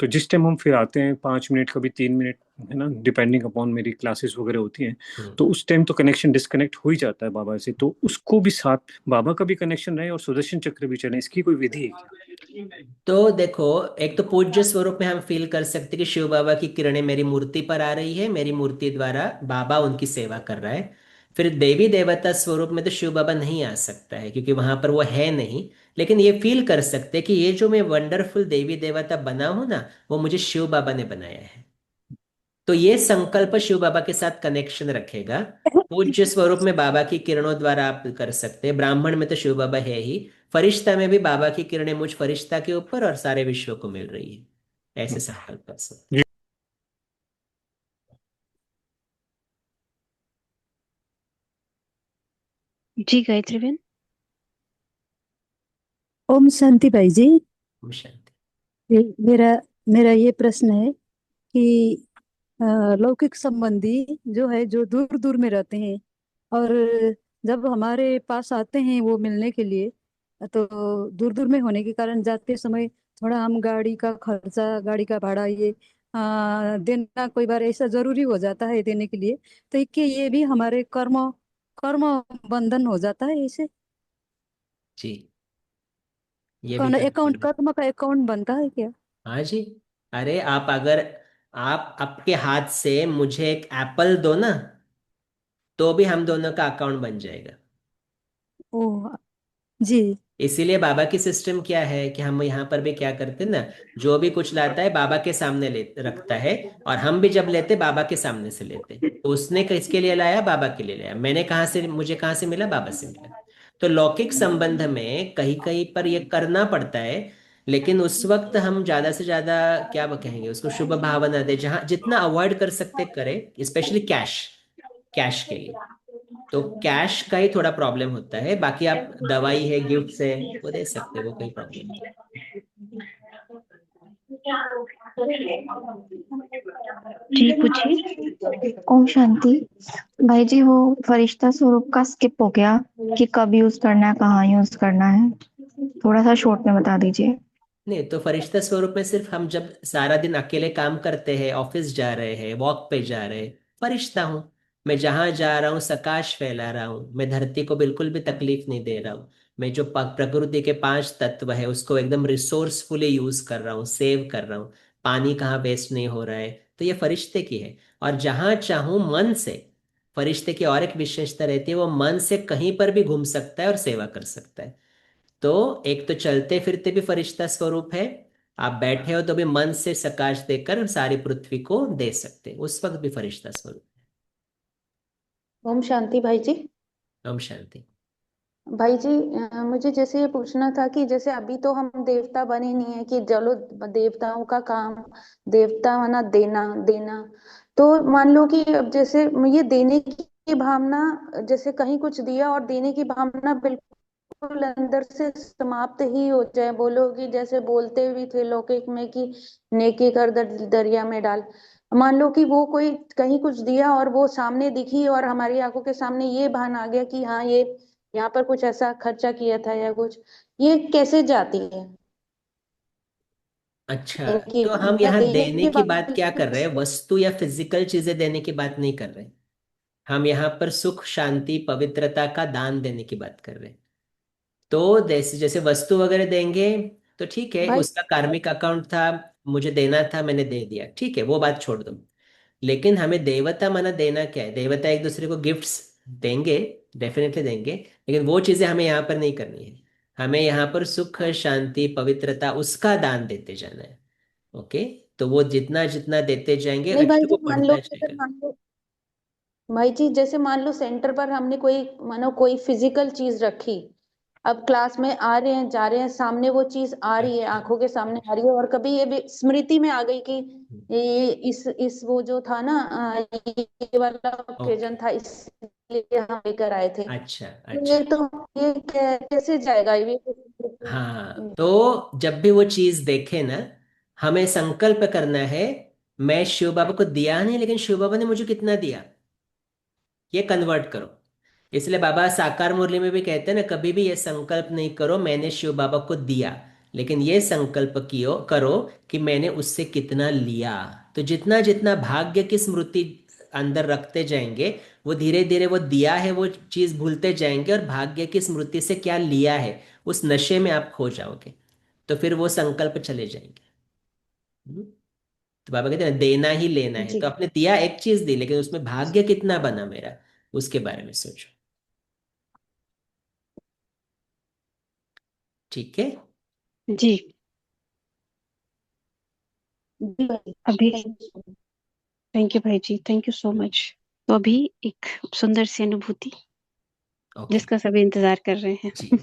तो जिस टाइम हम फिर आते हैं 5 मिनट कभी 3 मिनट, है ना, डिपेंडिंग अपॉन मेरी क्लासेस वगैरह होती हैं, तो उस टाइम तो कनेक्शन डिस्कनेक्ट हो ही जाता है बाबा से। तो उसको भी साथ बाबा का भी कनेक्शन रहे और सुदर्शन चक्र भी चले, इसकी कोई विधि है क्या? तो देखो, एक तो पूज्य स्वरूप में हम फील कर सकते कि शिव बाबा की किरणें मेरी मूर्ति पर आ रही है, मेरी मूर्ति द्वारा बाबा उनकी सेवा कर रहा है। फिर देवी देवता स्वरूप में तो शिव बाबा नहीं आ सकता है, क्योंकि वहां पर वो है नहीं। लेकिन ये फील कर सकते कि ये जो मैं वंडरफुल देवी देवता बना हूं ना, वो मुझे शिव बाबा ने बनाया है। तो ये संकल्प शिव बाबा के साथ कनेक्शन रखेगा। पूज्य स्वरूप में बाबा की किरणों द्वारा आप कर सकते हैं, ब्राह्मण में तो शिव बाबा है ही, फरिश्ता में भी बाबा की किरणें मुझ फरिश्ता के ऊपर और सारे विश्व को मिल रही है, ऐसे संकल्प कर सकते। जी गायत्री बहन। ओम शांति भाई जी। ओम शांति। मेरा मेरा ये प्रश्न है कि लौकिक संबंधी जो है, जो दूर दूर में रहते हैं और जब हमारे पास आते हैं वो मिलने के लिए, तो दूर दूर में होने के कारण जाते समय थोड़ा हम गाड़ी का खर्चा, गाड़ी का भाड़ा ये देना कोई बार ऐसा जरूरी हो जाता है देने के लिए। तो कि ये भी हमारे कर्म कर्म बंधन हो जाता है ऐसे। जी, ये भी कौन अकाउंट, बिल्कुल। कर्म का अकाउंट बनता है क्या? हाँ जी। अरे आप अगर आप आपके हाथ से मुझे एक एप्पल दो ना, तो भी हम दोनों का अकाउंट बन जाएगा। ओह जी। इसीलिए बाबा की सिस्टम क्या है कि हम यहाँ पर भी क्या करते हैं ना, जो भी कुछ लाता है बाबा के सामने ले रखता है, और हम भी जब लेते बाबा के सामने से लेते। तो उसने किसके लिए लाया? बाबा के लिए लाया। मैंने कहाँ से, मुझे कहाँ से मिला? बाबा से मिला। तो लौकिक संबंध में कहीं कहीं पर ये करना पड़ता है, लेकिन उस वक्त हम ज्यादा से ज्यादा क्या कहेंगे उसको, शुभ भावना दे, जहाँ जितना अवॉइड कर सकते करें, स्पेशली कैश, कैश के लिए। तो कैश का ही थोड़ा प्रॉब्लम होता है, बाकी आप दवाई है, गिफ्ट है, वो दे सकते हो, वो कोई प्रॉब्लम नहीं। जी पूछिए। ओम शांति भाई जी। वो फरिश्ता स्वरूप का स्किप हो गया कि कब यूज करना है, कहाँ यूज करना है, थोड़ा सा शॉर्ट में बता दीजिए। नहीं, तो फरिश्ता स्वरूप में सिर्फ हम जब सारा दिन अकेले काम करते हैं, ऑफिस जा रहे हैं, वॉक पे जा रहे हैं, फरिश्ता हूँ। मैं जहां जा रहा हूँ सकाश फैला रहा हूँ, मैं धरती को बिल्कुल भी तकलीफ नहीं दे रहा हूँ। मैं जो प्रकृति के 5 तत्व है उसको एकदम रिसोर्सफुली यूज कर रहा हूँ, सेव कर रहा हूँ। पानी कहाँ वेस्ट नहीं हो रहा है, तो ये फरिश्ते की है। और जहां चाहूं मन से, फरिश्ते की और एक विशेषता रहती है, वो मन से कहीं पर भी घूम सकता है और सेवा कर सकता है। तो एक तो चलते फिरते भी फरिश्ता स्वरूप है, आप बैठे हो तो भी मन से सकाश देकर सारी पृथ्वी को दे सकते, उस वक्त भी फरिश्ता स्वरूप। ओम शांति भाई जी। ओम शांति। भाई जी, मुझे जैसे ये पूछना था कि जैसे अभी तो हम देवता बने नहीं है कि चलो देवताओं का काम देवता माना देना देना। तो मान लो कि अब जैसे ये देने की भावना, जैसे कहीं कुछ दिया और देने की भावना बिल्कुल अंदर से समाप्त ही हो जाए, बोलो कि जैसे बोलते भी थे लौकिक में कि नेकी कर दरिया में डाल। मान लो कि वो कोई कहीं कुछ दिया और वो सामने दिखी और हमारी आंखों के सामने ये भान आ गया कि हाँ ये यहाँ पर कुछ ऐसा खर्चा किया था या कुछ, ये कैसे जाती है अच्छा, इनकी, तो हम या यहाँ देने देने के की बात क्या वाली। कर रहे हैं? वस्तु या फिजिकल चीजें देने की बात नहीं कर रहे। हम यहाँ पर सुख शांति पवित्रता का दान देने की बात कर रहे हैं। तो जैसे जैसे वस्तु वगैरह देंगे तो ठीक है, भाई उसका कार्मिक अकाउंट था, मुझे देना था, मैंने दे दिया, ठीक है, वो बात छोड़ दो। लेकिन हमें देवता माना देना क्या है? देवता एक दूसरे को गिफ्ट्स देंगे, डेफिनेटली देंगे, लेकिन वो चीजें हमें यहाँ पर नहीं करनी है। हमें यहाँ पर सुख, शांति, पवित्रता उसका दान देते जाना है। ओके, तो वो जितना जितना देते जाएंगे नहीं भाई एक्चुअली वो जी, मान लो बढ़ता अगर जाएगा। मान लो भाई जी, जैसे मान लो सेंटर पर हमने कोई मानो कोई फिजिकल चीज रखी, अब क्लास में आ रहे हैं जा रहे हैं, सामने वो चीज आ रही है, अच्छा। आंखों के सामने आ रही है, और कभी ये भी स्मृति में आ गई कि ये इस वो जो था ना, ये वाला ओके। ओकेजन था इसलिए हम लेकर आए थे, अच्छा तो अच्छा। ये कैसे जाएगा ये? हाँ, तो जब भी वो चीज देखे ना, हमें संकल्प करना है, मैं शिव बाबा को दिया नहीं, लेकिन शिव बाबा ने मुझे कितना दिया, ये कन्वर्ट करो। इसलिए बाबा साकार मुरली में भी कहते हैं ना, कभी भी ये संकल्प नहीं करो मैंने शिव बाबा को दिया, लेकिन ये संकल्प कियो करो कि मैंने उससे कितना लिया। तो जितना जितना भाग्य की स्मृति अंदर रखते जाएंगे, वो धीरे धीरे वो दिया है वो चीज भूलते जाएंगे, और भाग्य की स्मृति से क्या लिया है उस नशे में आप खो जाओगे, तो फिर वो संकल्प चले जाएंगे। हम्म? तो बाबा कहते हैं देना ही लेना है, जी तो आपने दिया एक चीज दी, लेकिन उसमें भाग्य कितना बना मेरा, उसके बारे में सोचो। ठीक है। जी। जी भाई, अभी थैंक यू। थैंक यू भाई जी, थैंक यू सो मच। तो अभी एक सुंदर सी अनुभूति ओके जिसका सभी इंतजार कर रहे हैं। जी।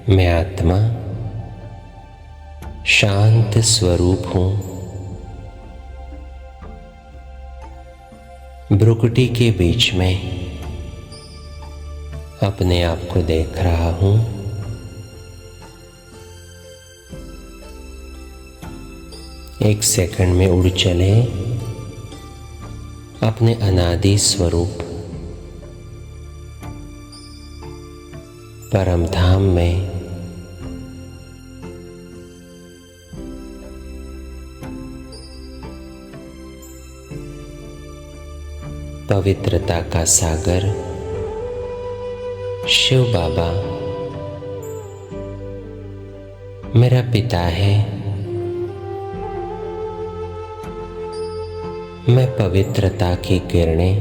मैं आत्मा शांत स्वरूप हूं, भ्रुकुटी के बीच में अपने आप को देख रहा हूं। एक सेकंड में उड़ चले अपने अनादि स्वरूप परम धाम में। पवित्रता का सागर शिव बाबा मेरा पिता है। मैं पवित्रता की किरणें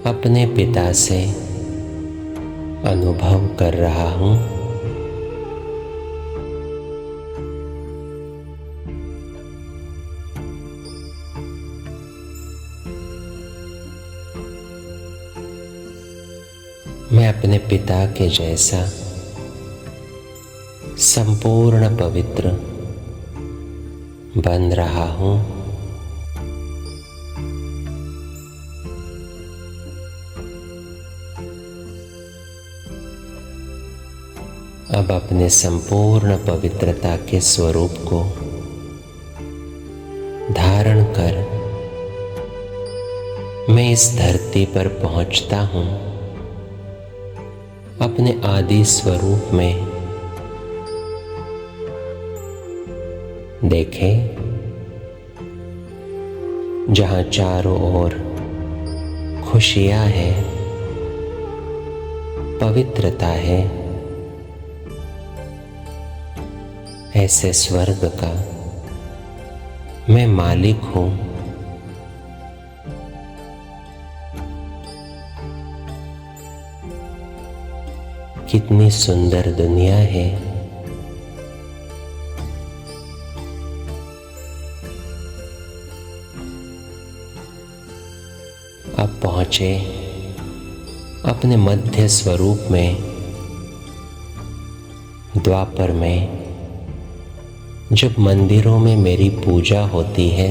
अपने पिता से अनुभव कर रहा हूं। मैं अपने पिता के जैसा संपूर्ण पवित्र बन रहा हूं। अब अपने संपूर्ण पवित्रता के स्वरूप को धारण कर मैं इस धरती पर पहुंचता हूं, अपने आदि स्वरूप में। देखे जहां चारों ओर खुशियां है, पवित्रता है, ऐसे स्वर्ग का मैं मालिक हूं। कितनी सुंदर दुनिया है। अब पहुंचे अपने मध्य स्वरूप में, द्वापर में, जब मंदिरों में मेरी पूजा होती है।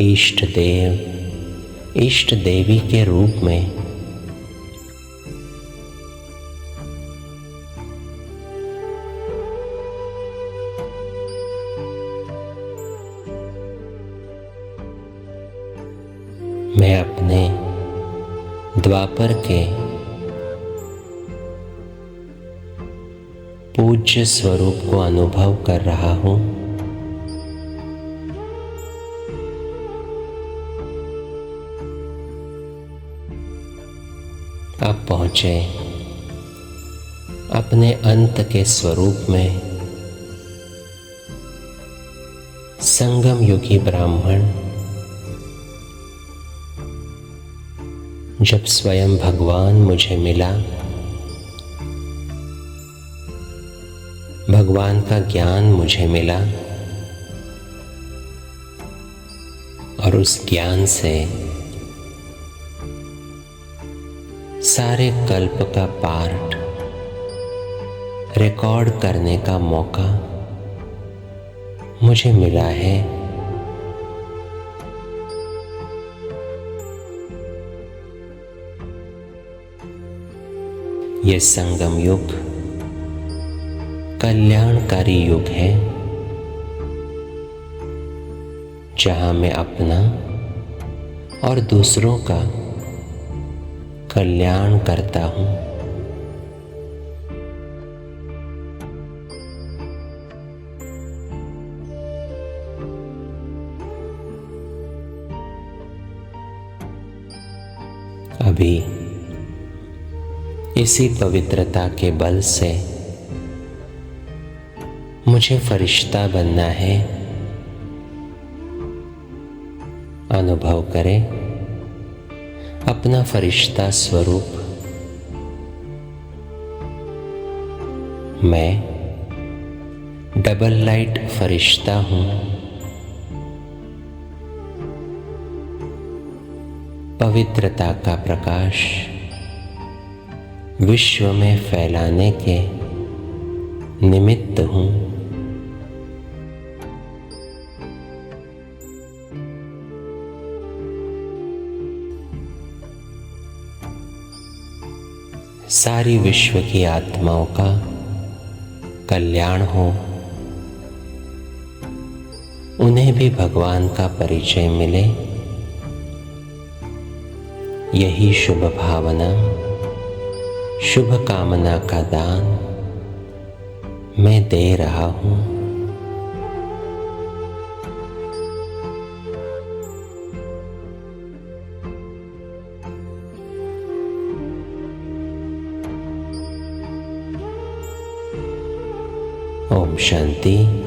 इष्ट देव इष्ट देवी के रूप में मैं अपने द्वापर के पूज्य स्वरूप को अनुभव कर रहा हूं। अब पहुंचे अपने अंत के स्वरूप में संगम युगी ब्राह्मण जब स्वयं भगवान मुझे मिला, भगवान का ज्ञान मुझे मिला और उस ज्ञान से सारे कल्प का पार्ट रिकॉर्ड करने का मौका मुझे मिला है। ये संगम युग कल्याणकारी युग है, जहां मैं अपना और दूसरों का कल्याण करता हूं। अभी इसी पवित्रता के बल से मुझे फरिश्ता बनना है। अनुभव करें अपना फरिश्ता स्वरूप। मैं डबल लाइट फरिश्ता हूं। पवित्रता का प्रकाश विश्व में फैलाने के निमित्त हूं। सारी विश्व की आत्माओं का कल्याण हो, उन्हें भी भगवान का परिचय मिले, यही शुभ भावना, शुभ कामना का दान मैं दे रहा हूं। ओम शांति।